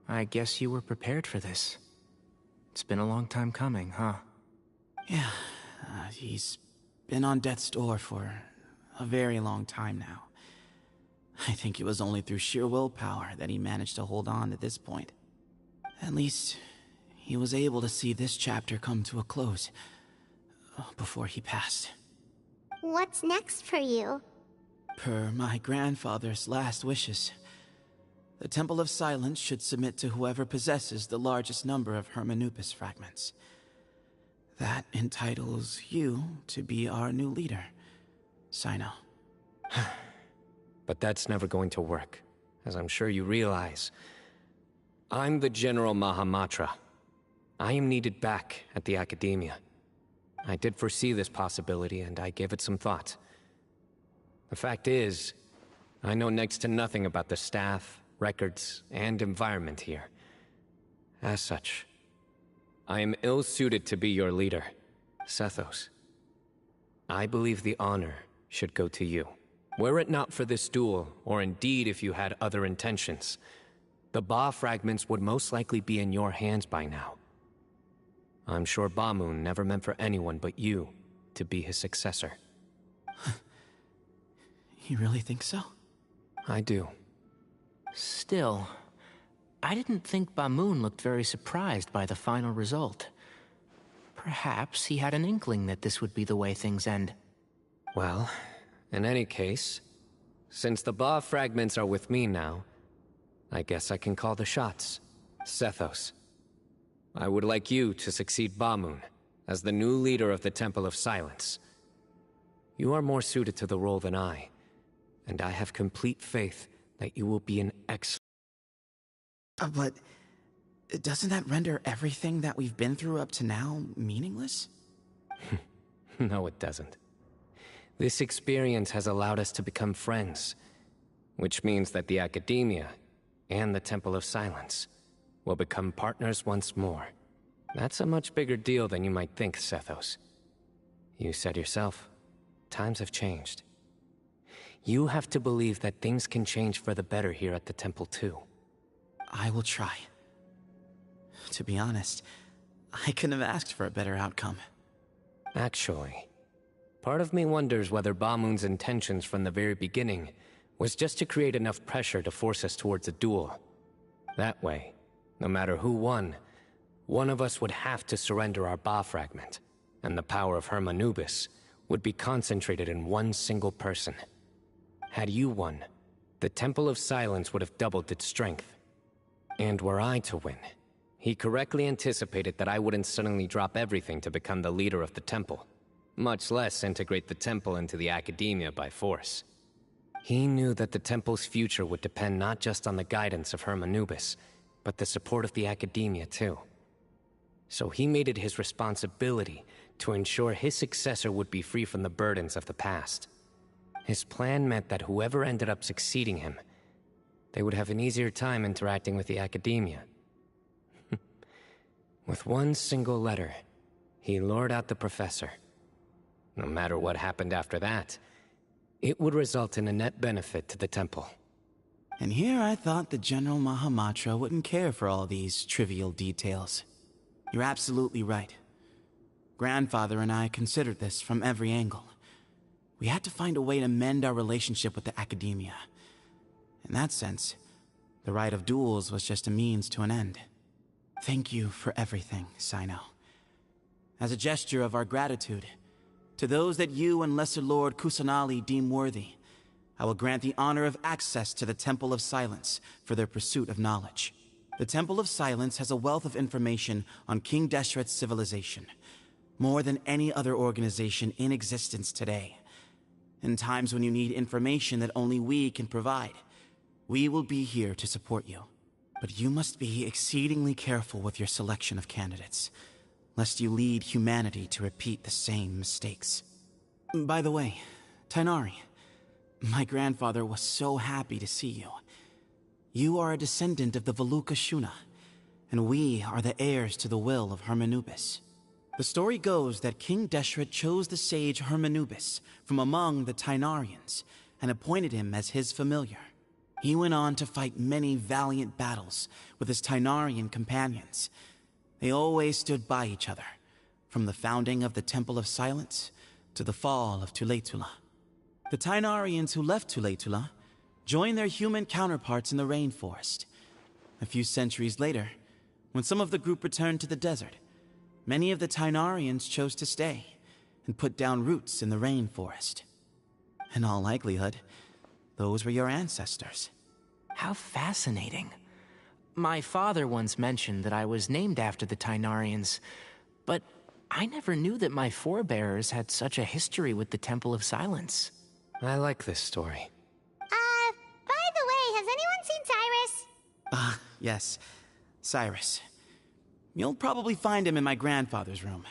I guess you were prepared for this. It's been a long time coming, huh? Yeah, he's been on death's door for a very long time now. I think it was only through sheer willpower that he managed to hold on to this point. At least, he was able to see this chapter come to a close before he passed. What's next for you? Per my grandfather's last wishes, the Temple of Silence should submit to whoever possesses the largest number of Hermanubis fragments. That entitles you to be our new leader, Cyno. But that's never going to work, as I'm sure you realize. I'm the General Mahamatra. I am needed back at the Academia. I did foresee this possibility, and I gave it some thought. The fact is, I know next to nothing about the staff, records, and environment here. As such, I am ill-suited to be your leader, Sethos. I believe the honor should go to you. Were it not for this duel, or indeed if you had other intentions, the Ba fragments would most likely be in your hands by now. I'm sure Bamoon never meant for anyone but you to be his successor. You really think so? I do. Still, I didn't think Bamoon looked very surprised by the final result. Perhaps he had an inkling that this would be the way things end. Well, in any case, since the Ba fragments are with me now, I guess I can call the shots. Sethos, I would like you to succeed Bamoon as the new leader of the Temple of Silence. You are more suited to the role than I, and I have complete faith that you will be an excellent... But doesn't that render everything that we've been through up to now meaningless? No, it doesn't. This experience has allowed us to become friends, which means that the Academia and the Temple of Silence will become partners once more. That's a much bigger deal than you might think, Sethos. You said yourself, times have changed. You have to believe that things can change for the better here at the Temple too. I will try. To be honest, I couldn't have asked for a better outcome. Actually, part of me wonders whether Bamoon's intentions from the very beginning was just to create enough pressure to force us towards a duel. That way, no matter who won, one of us would have to surrender our Ba fragment. and the power of Hermanubis would be concentrated in one single person. Had you won, the Temple of Silence would have doubled its strength. And were I to win, he correctly anticipated that I wouldn't suddenly drop everything to become the leader of the temple, much less integrate the temple into the academia by force. He knew that the temple's future would depend not just on the guidance of Hermanubis, but the support of the academia too. So he made it his responsibility to ensure his successor would be free from the burdens of the past. His plan meant that whoever ended up succeeding him, they would have an easier time interacting with the academia. With one single letter, he lured out the professor. No matter what happened after that, it would result in a net benefit to the temple. And here I thought the General Mahamatra wouldn't care for all these trivial details. You're absolutely right. Grandfather and I considered this from every angle. We had to find a way to mend our relationship with the academia. In that sense, the right of duels was just a means to an end. Thank you for everything, Cyno. As a gesture of our gratitude, to those that you and Lesser Lord Kusanali deem worthy, I will grant the honor of access to the Temple of Silence for their pursuit of knowledge. The Temple of Silence has a wealth of information on King Deshret's civilization, more than any other organization in existence today. In times when you need information that only we can provide, we will be here to support you. But you must be exceedingly careful with your selection of candidates, lest you lead humanity to repeat the same mistakes. By the way, Tighnari, my grandfather was so happy to see you. You are a descendant of the Veluca Shuna, and we are the heirs to the will of Hermanubis. The story goes that King Deshret chose the sage Hermanubis from among the Tighnarians and appointed him as his familiar. He went on to fight many valiant battles with his Tighnarian companions. They always stood by each other, from the founding of the Temple of Silence to the fall of Tuletula. The Tighnarians who left Tuletula joined their human counterparts in the rainforest. A few centuries later, when some of the group returned to the desert, many of the Tighnarians chose to stay and put down roots in the rainforest. In all likelihood, those were your ancestors. How fascinating. My father once mentioned that I was named after the Tighnarians, but I never knew that my forebears had such a history with the Temple of Silence. I like this story. By the way, has anyone seen Cyrus? Yes, Cyrus. You'll probably find him in my grandfather's room.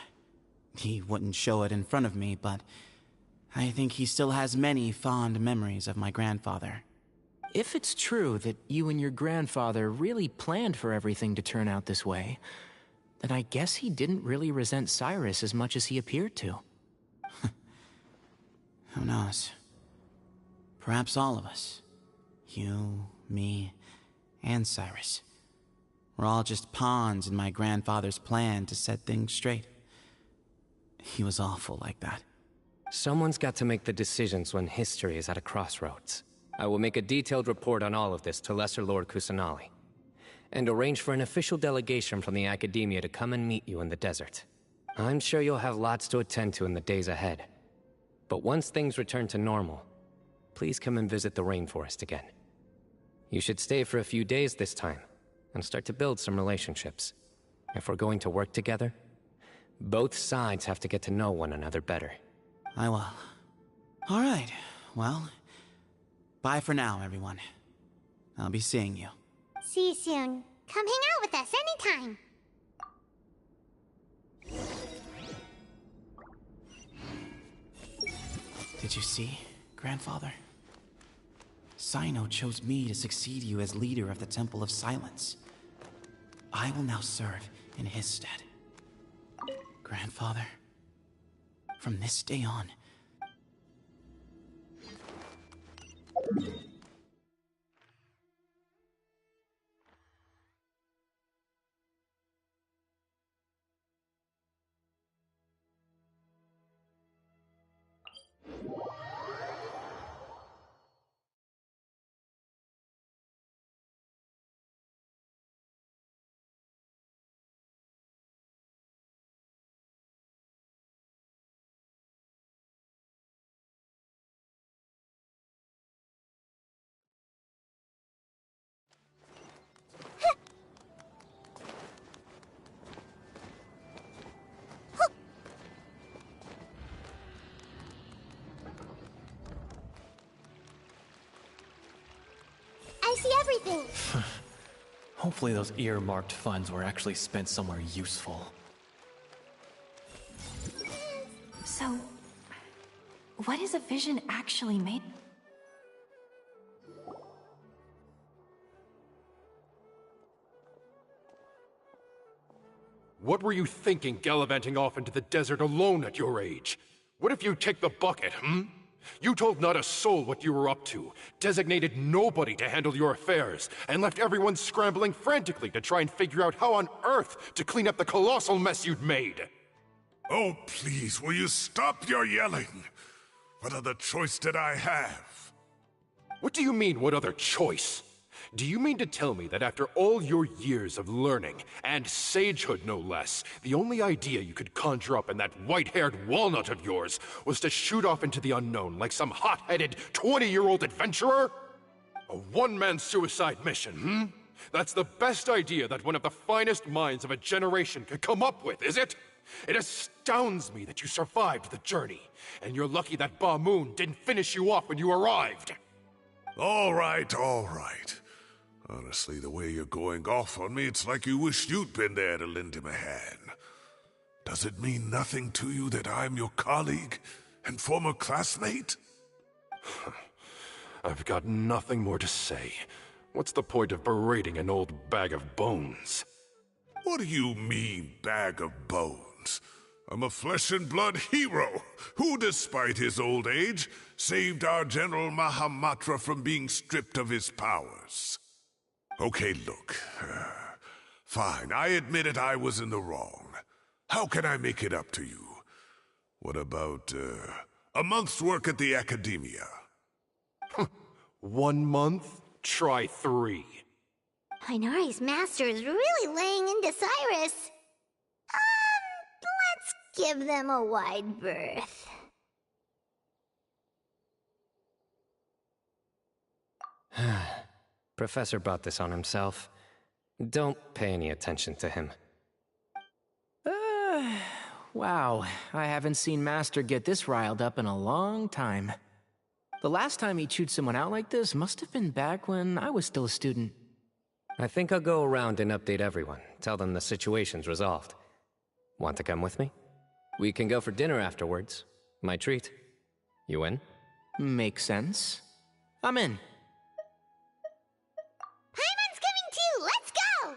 He wouldn't show it in front of me, but I think he still has many fond memories of my grandfather. If it's true that you and your grandfather really planned for everything to turn out this way, then I guess he didn't really resent Cyrus as much as he appeared to. Who knows? Perhaps all of us. You, me, and Cyrus. We're all just pawns in my grandfather's plan to set things straight. He was awful like that. Someone's got to make the decisions when history is at a crossroads. I will make a detailed report on all of this to Lesser Lord Kusanali, and arrange for an official delegation from the academia to come and meet you in the desert. I'm sure you'll have lots to attend to in the days ahead. But once things return to normal, please come and visit the rainforest again. You should stay for a few days this time, and start to build some relationships. If we're going to work together, both sides have to get to know one another better. I will. All right, well, bye for now, everyone. I'll be seeing you. See you soon. Come hang out with us anytime. Did you see, Grandfather? Cyno chose me to succeed you as leader of the Temple of Silence. I will now serve in his stead. Grandfather, from this day on, everything! Hopefully those earmarked funds were actually spent somewhere useful. So, what is a vision actually made? What were you thinking gallivanting off into the desert alone at your age? What if you take the bucket, You told not a soul what you were up to, designated nobody to handle your affairs, and left everyone scrambling frantically to try and figure out how on earth to clean up the colossal mess you'd made. Oh, please, will you stop your yelling? What other choice did I have? What do you mean, what other choice? Do you mean to tell me that after all your years of learning, and sagehood no less, the only idea you could conjure up in that white-haired walnut of yours was to shoot off into the unknown like some hot-headed 20-year-old adventurer? A one-man suicide mission, That's the best idea that one of the finest minds of a generation could come up with, is it? It astounds me that you survived the journey, and you're lucky that Ba Moon didn't finish you off when you arrived. All right, all right. Honestly, the way you're going off on me, it's like you wished you'd been there to lend him a hand. Does it mean nothing to you that I'm your colleague and former classmate? I've got nothing more to say. What's the point of berating an old bag of bones? What do you mean, bag of bones? I'm a flesh-and-blood hero who, despite his old age, saved our General Mahamatra from being stripped of his powers. Okay, look. Fine, I admit it, I was in the wrong. How can I make it up to you? What about, a month's work at the Academia? 1 month? Try 3. Inari's master is really laying into Cyrus. Let's give them a wide berth. Professor brought this on himself. Don't pay any attention to him. Wow, I haven't seen Master get this riled up in a long time. The last time he chewed someone out like this must have been back when I was still a student. I think I'll go around and update everyone, tell them the situation's resolved. Want to come with me? We can go for dinner afterwards. My treat. You in? Makes sense. I'm in. Paimon's coming too! Let's go!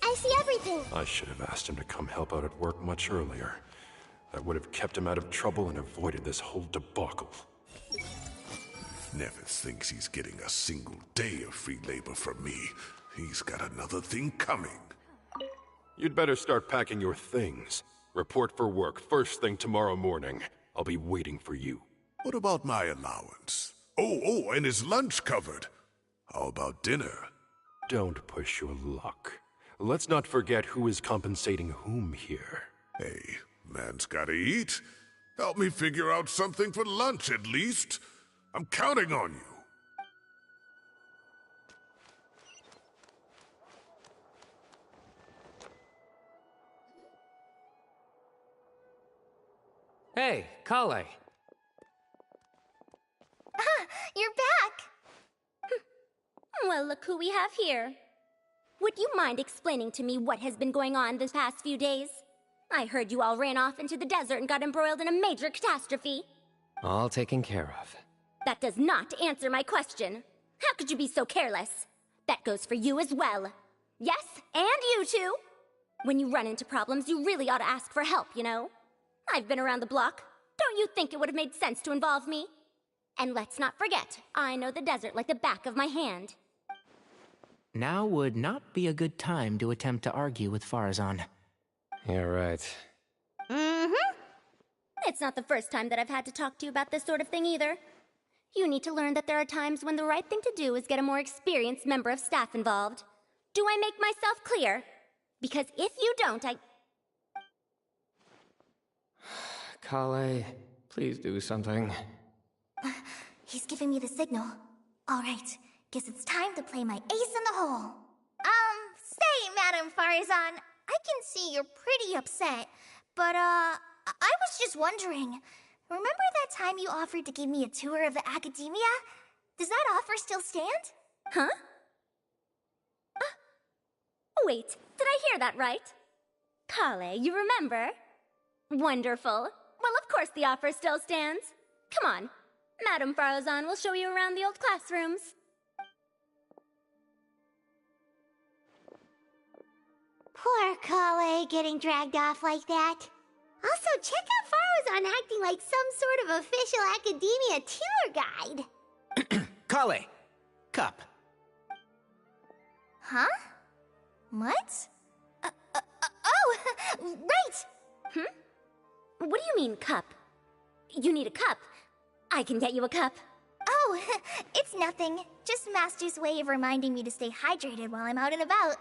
I see everything. I should have asked him to come help out at work much earlier. That would have kept him out of trouble and avoided this whole debacle. Nevis thinks he's getting a single day of free labor from me. He's got another thing coming. You'd better start packing your things. Report for work first thing tomorrow morning. I'll be waiting for you. What about my allowance? Oh, and his lunch covered. How about dinner? Don't push your luck. Let's not forget who is compensating whom here. Hey, man's gotta eat. Help me figure out something for lunch at least. I'm counting on you. Hey, Kale. You're back! Well, look who we have here. Would you mind explaining to me what has been going on this past few days? I heard you all ran off into the desert and got embroiled in a major catastrophe. All taken care of. That does not answer my question. How could you be so careless? That goes for you as well. Yes, and you too. When you run into problems, you really ought to ask for help, you know? I've been around the block. Don't you think it would have made sense to involve me? And let's not forget, I know the desert like the back of my hand. Now would not be a good time to attempt to argue with Farazan. You're right. It's not the first time that I've had to talk to you about this sort of thing either. You need to learn that there are times when the right thing to do is get a more experienced member of staff involved. Do I make myself clear? Because if you don't, Kale, please do something. He's giving me the signal. All right, guess it's time to play my ace in the hole. Say, Madam Farazan, I can see you're pretty upset, but, I was just wondering, Remember that time you offered to give me a tour of the academia? Does that offer still stand? Huh? Wait, did I hear that right? Kale, you remember? Wonderful. Well, of course the offer still stands. Come on. Madame Farozan will show you around the old classrooms. Poor Kale getting dragged off like that. Also, check out Farozan acting like some sort of official academia tour guide. Kale! Cup. Huh? What? Oh, right! What do you mean, cup? You need a cup. I can get you a cup. Oh, it's nothing. Just Master's way of reminding me to stay hydrated while I'm out and about.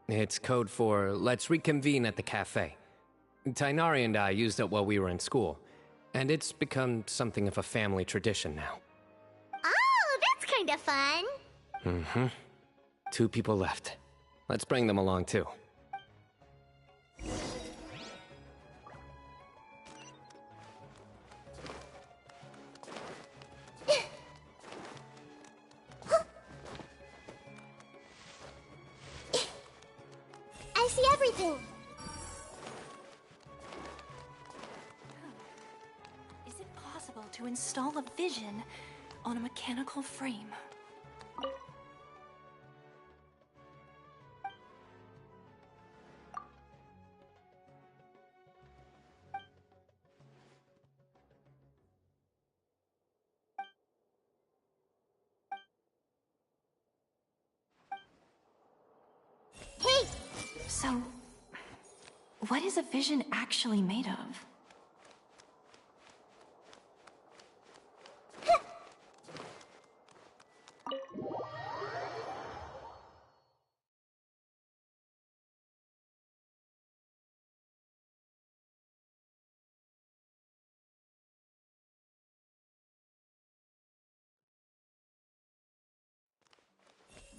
It's code for let's reconvene at the cafe. Tighnari and I used it while we were in school, and it's become something of a family tradition now. Oh, that's kind of fun. Mm-hmm. 2 people left. Let's bring them along, too. I see everything. Is it possible to install a vision on a mechanical frame? Hey! So, what is a vision actually made of?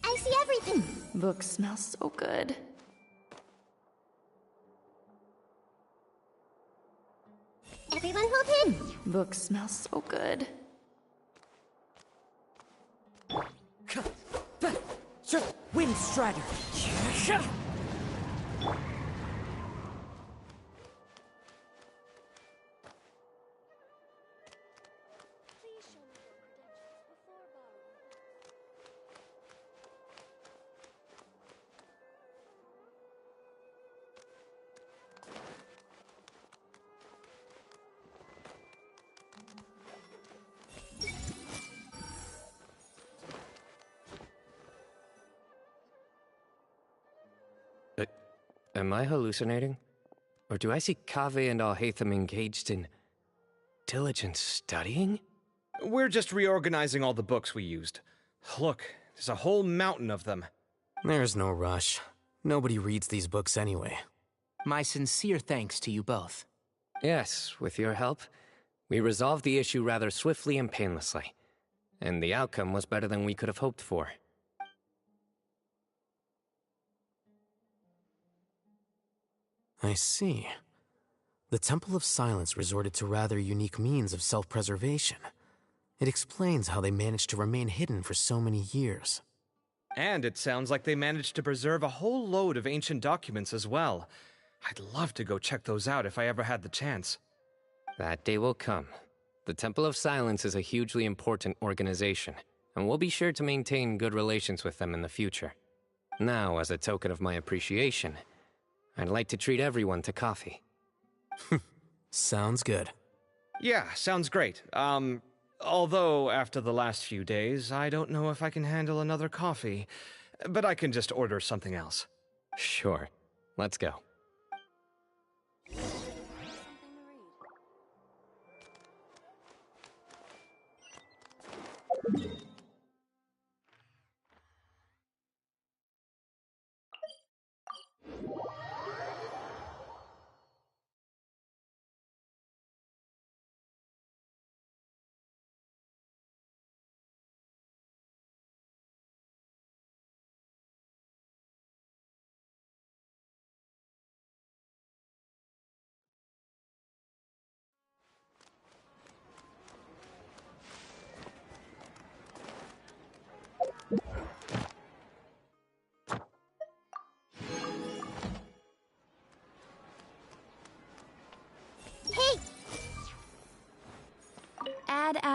I see everything. Book smells so good. Everyone hold in. Book smells so good. Wind Strider! Am I hallucinating? Or do I see Kaveh and Alhaitham engaged in diligent studying? We're just reorganizing all the books we used. Look, there's a whole mountain of them. There's no rush. Nobody reads these books anyway. My sincere thanks to you both. Yes, with your help, we resolved the issue rather swiftly and painlessly. And the outcome was better than we could have hoped for. I see. The Temple of Silence resorted to rather unique means of self-preservation. It explains how they managed to remain hidden for so many years. And it sounds like they managed to preserve a whole load of ancient documents as well. I'd love to go check those out if I ever had the chance. That day will come. The Temple of Silence is a hugely important organization, and we'll be sure to maintain good relations with them in the future. Now, as a token of my appreciation, I'd like to treat everyone to coffee. Sounds good. Yeah, sounds great. Although after the last few days, I don't know if I can handle another coffee. But I can just order something else. Sure. Let's go.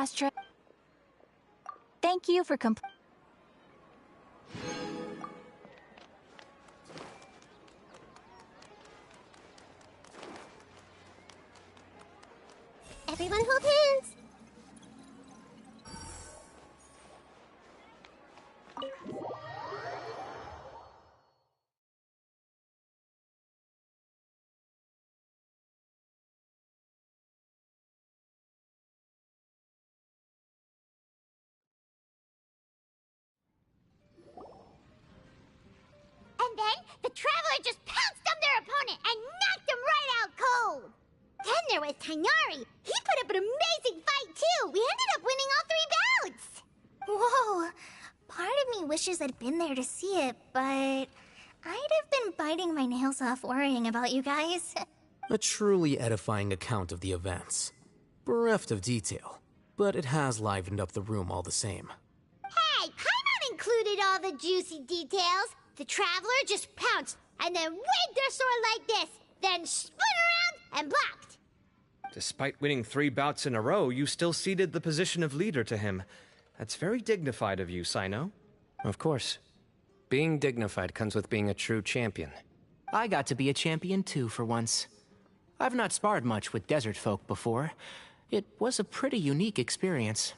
last trip. Thank you for Everyone hold hands. And then the Traveler just pounced on their opponent and knocked him right out cold. Then there was Tighnari. He put up an amazing fight too. We ended up winning all 3 bouts. Whoa. Part of me wishes I'd been there to see it, but I'd have been biting my nails off worrying about you guys. A truly edifying account of the events. Bereft of detail, but it has livened up the room all the same. Hey, Paimon included all the juicy details. The Traveler just pounced and then waved their sword like this, then spun around and blocked. Despite winning 3 bouts in a row, you still ceded the position of leader to him. That's very dignified of you, Cyno. Of course. Being dignified comes with being a true champion. I got to be a champion too for once. I've not sparred much with desert folk before. It was a pretty unique experience.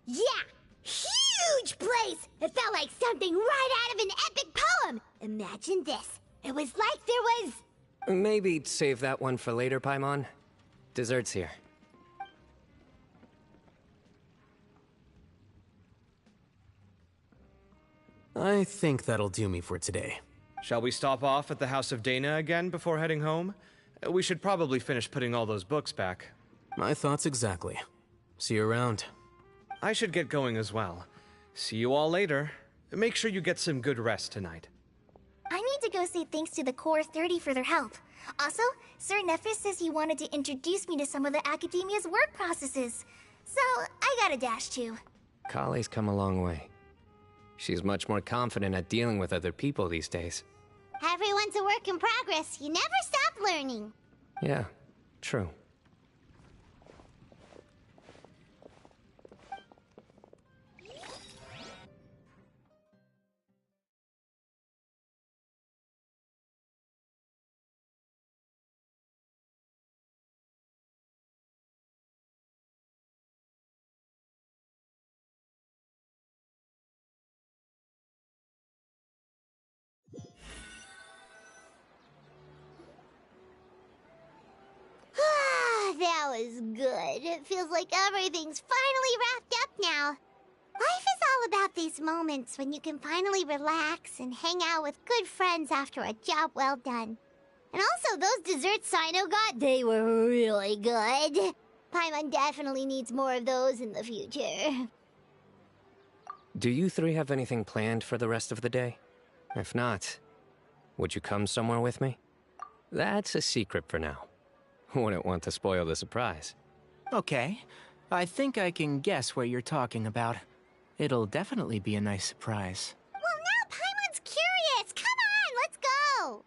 Yeah, huge place! It felt like something right out of an epic poem! Imagine this. It was like there was... Maybe save that one for later, Paimon. Dessert's here. I think that'll do me for today. Shall we stop off at the House of Dana again before heading home? We should probably finish putting all those books back. My thoughts exactly. See you around. I should get going as well. See you all later. Make sure you get some good rest tonight. I need to go say thanks to the Core 30 for their help. Also, Sir Nephis says he wanted to introduce me to some of the Academia's work processes. So, I gotta dash too. Kale's come a long way. She's much more confident at dealing with other people these days. Everyone's a work in progress. You never stop learning. Yeah, true. That was good. It feels like everything's finally wrapped up now. Life is all about these moments when you can finally relax and hang out with good friends after a job well done. And also, those desserts Cyno got, they were really good. Paimon definitely needs more of those in the future. Do you 3 have anything planned for the rest of the day? If not, would you come somewhere with me? That's a secret for now. Wouldn't want to spoil the surprise. Okay. I think I can guess where you're talking about. It'll definitely be a nice surprise. Well, now Paimon's curious. Come on, let's go.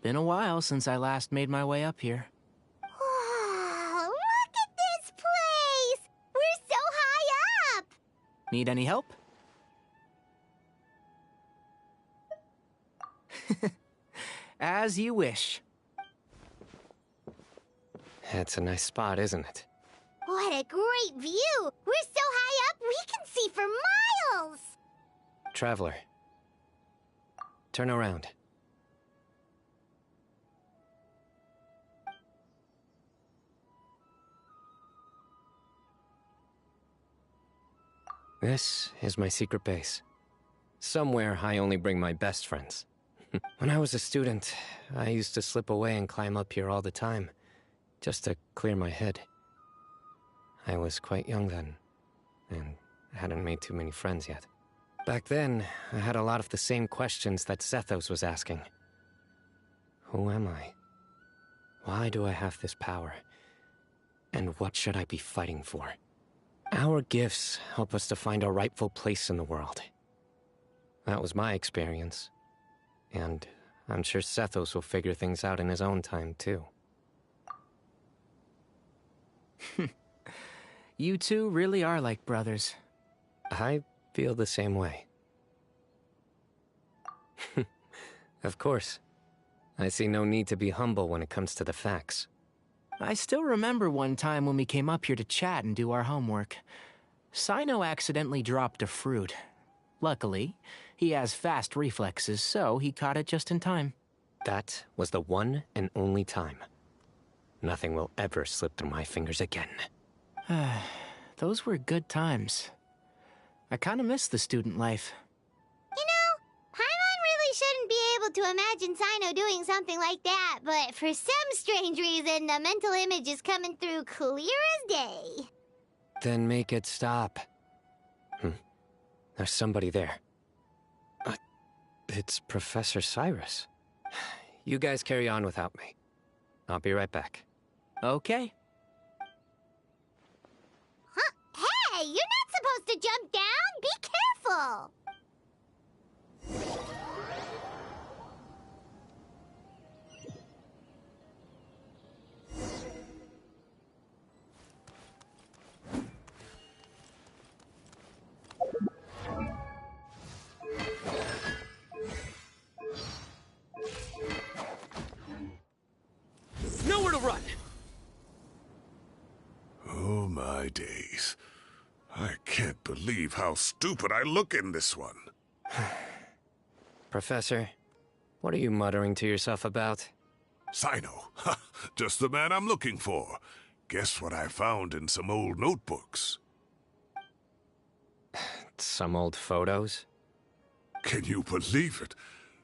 Been a while since I last made my way up here. Wow, look at this place! We're so high up! Need any help? As you wish. That's a nice spot, isn't it? What a great view! We're so high up, we can see for miles! Traveler. Turn around. This is my secret base. Somewhere I only bring my best friends. When I was a student, I used to slip away and climb up here all the time, just to clear my head. I was quite young then, and hadn't made too many friends yet. Back then, I had a lot of the same questions that Zethos was asking. Who am I? Why do I have this power? And what should I be fighting for? Our gifts help us to find our rightful place in the world. That was my experience. And I'm sure Zethos will figure things out in his own time, too. You two really are like brothers. I feel the same way. Of course. I see no need to be humble when it comes to the facts. I still remember one time when we came up here to chat and do our homework. Cyno accidentally dropped a fruit. Luckily, he has fast reflexes, so he caught it just in time. That was the one and only time. Nothing will ever slip through my fingers again. Those were good times. I kinda miss the student life. You know, Paimon really shouldn't be able to imagine Cyno doing something like that, but for some strange reason, the mental image is coming through clear as day. Then make it stop. There's somebody there. It's Professor Cyrus. You guys carry on without me. I'll be right back. Okay. Huh? Hey, you're not supposed to jump down! Be careful! Nowhere to run! Oh, my days. I can't believe how stupid I look in this one. Professor, what are you muttering to yourself about? Cyno. Just the man I'm looking for. Guess what I found in some old notebooks? Some old photos? Can you believe it?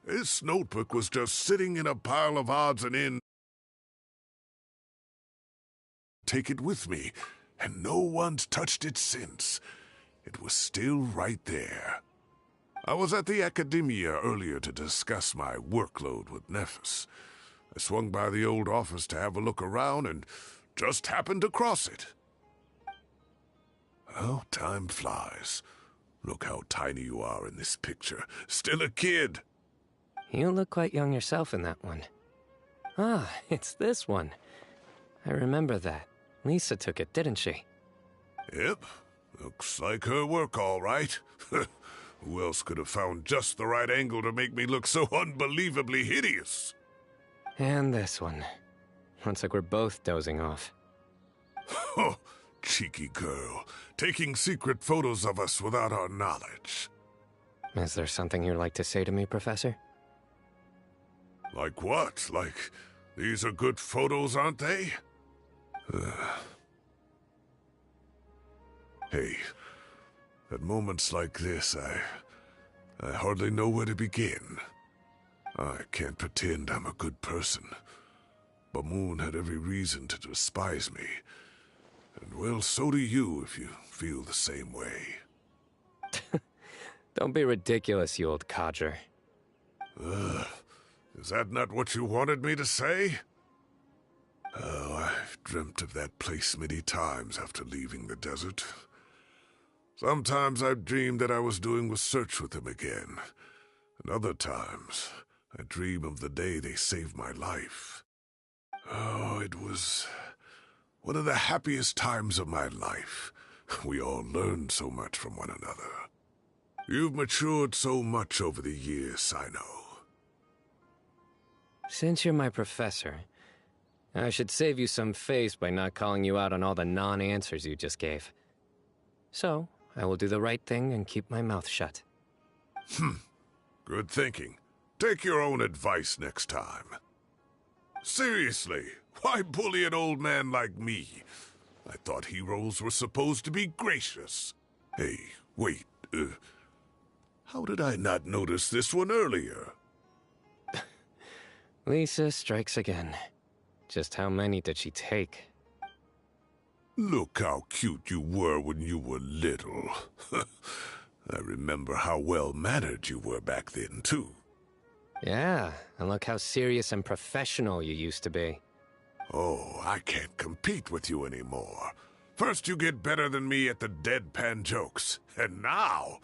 This notebook was just sitting in a pile of odds and ends. Take it with me, and no one's touched it since. It was still right there. I was at the Academia earlier to discuss my workload with Nephis. I swung by the old office to have a look around and just happened to cross it. Well, time flies. Look how tiny you are in this picture. Still a kid. You look quite young yourself in that one. Ah, it's this one. I remember that. Lisa took it, didn't she? Yep. Looks like her work, all right. Who else could have found just the right angle to make me look so unbelievably hideous? And this one. Looks like we're both dozing off. Oh, cheeky girl. Taking secret photos of us without our knowledge. Is there something you'd like to say to me, Professor? Like what? Like, these are good photos, aren't they? Hey, at moments like this, I hardly know where to begin. I can't pretend I'm a good person. Bamoon had every reason to despise me. And well, so do you if you feel the same way. Don't be ridiculous, you old codger. Is that not what you wanted me to say? Oh, I've dreamt of that place many times after leaving the desert. Sometimes I've dreamed that I was doing research with them again. And other times, I dream of the day they saved my life. Oh, it was one of the happiest times of my life. We all learned so much from one another. You've matured so much over the years, Cyno. Since you're my professor, I should save you some face by not calling you out on all the non-answers you just gave. So, I will do the right thing and keep my mouth shut. Good thinking. Take your own advice next time. Seriously, why bully an old man like me? I thought heroes were supposed to be gracious. Hey, wait, how did I not notice this one earlier? Lisa strikes again. Just how many did she take? Look how cute you were when you were little. I remember how well-mannered you were back then, too. Yeah, and look how serious and professional you used to be. Oh, I can't compete with you anymore. First you get better than me at the deadpan jokes, and now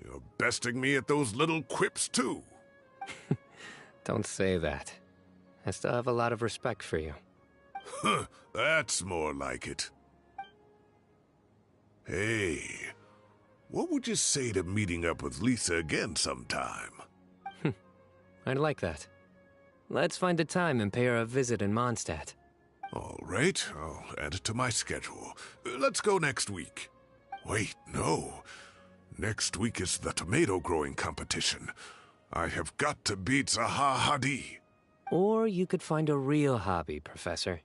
you're besting me at those little quips, too. Don't say that. I still have a lot of respect for you. Huh, that's more like it. Hey, what would you say to meeting up with Lisa again sometime? I'd like that. Let's find a time and pay her a visit in Mondstadt. All right, I'll add it to my schedule. Let's go next week. Wait, no. Next week is the tomato growing competition. I have got to beat Zaha Hadid. Or you could find a real hobby, Professor.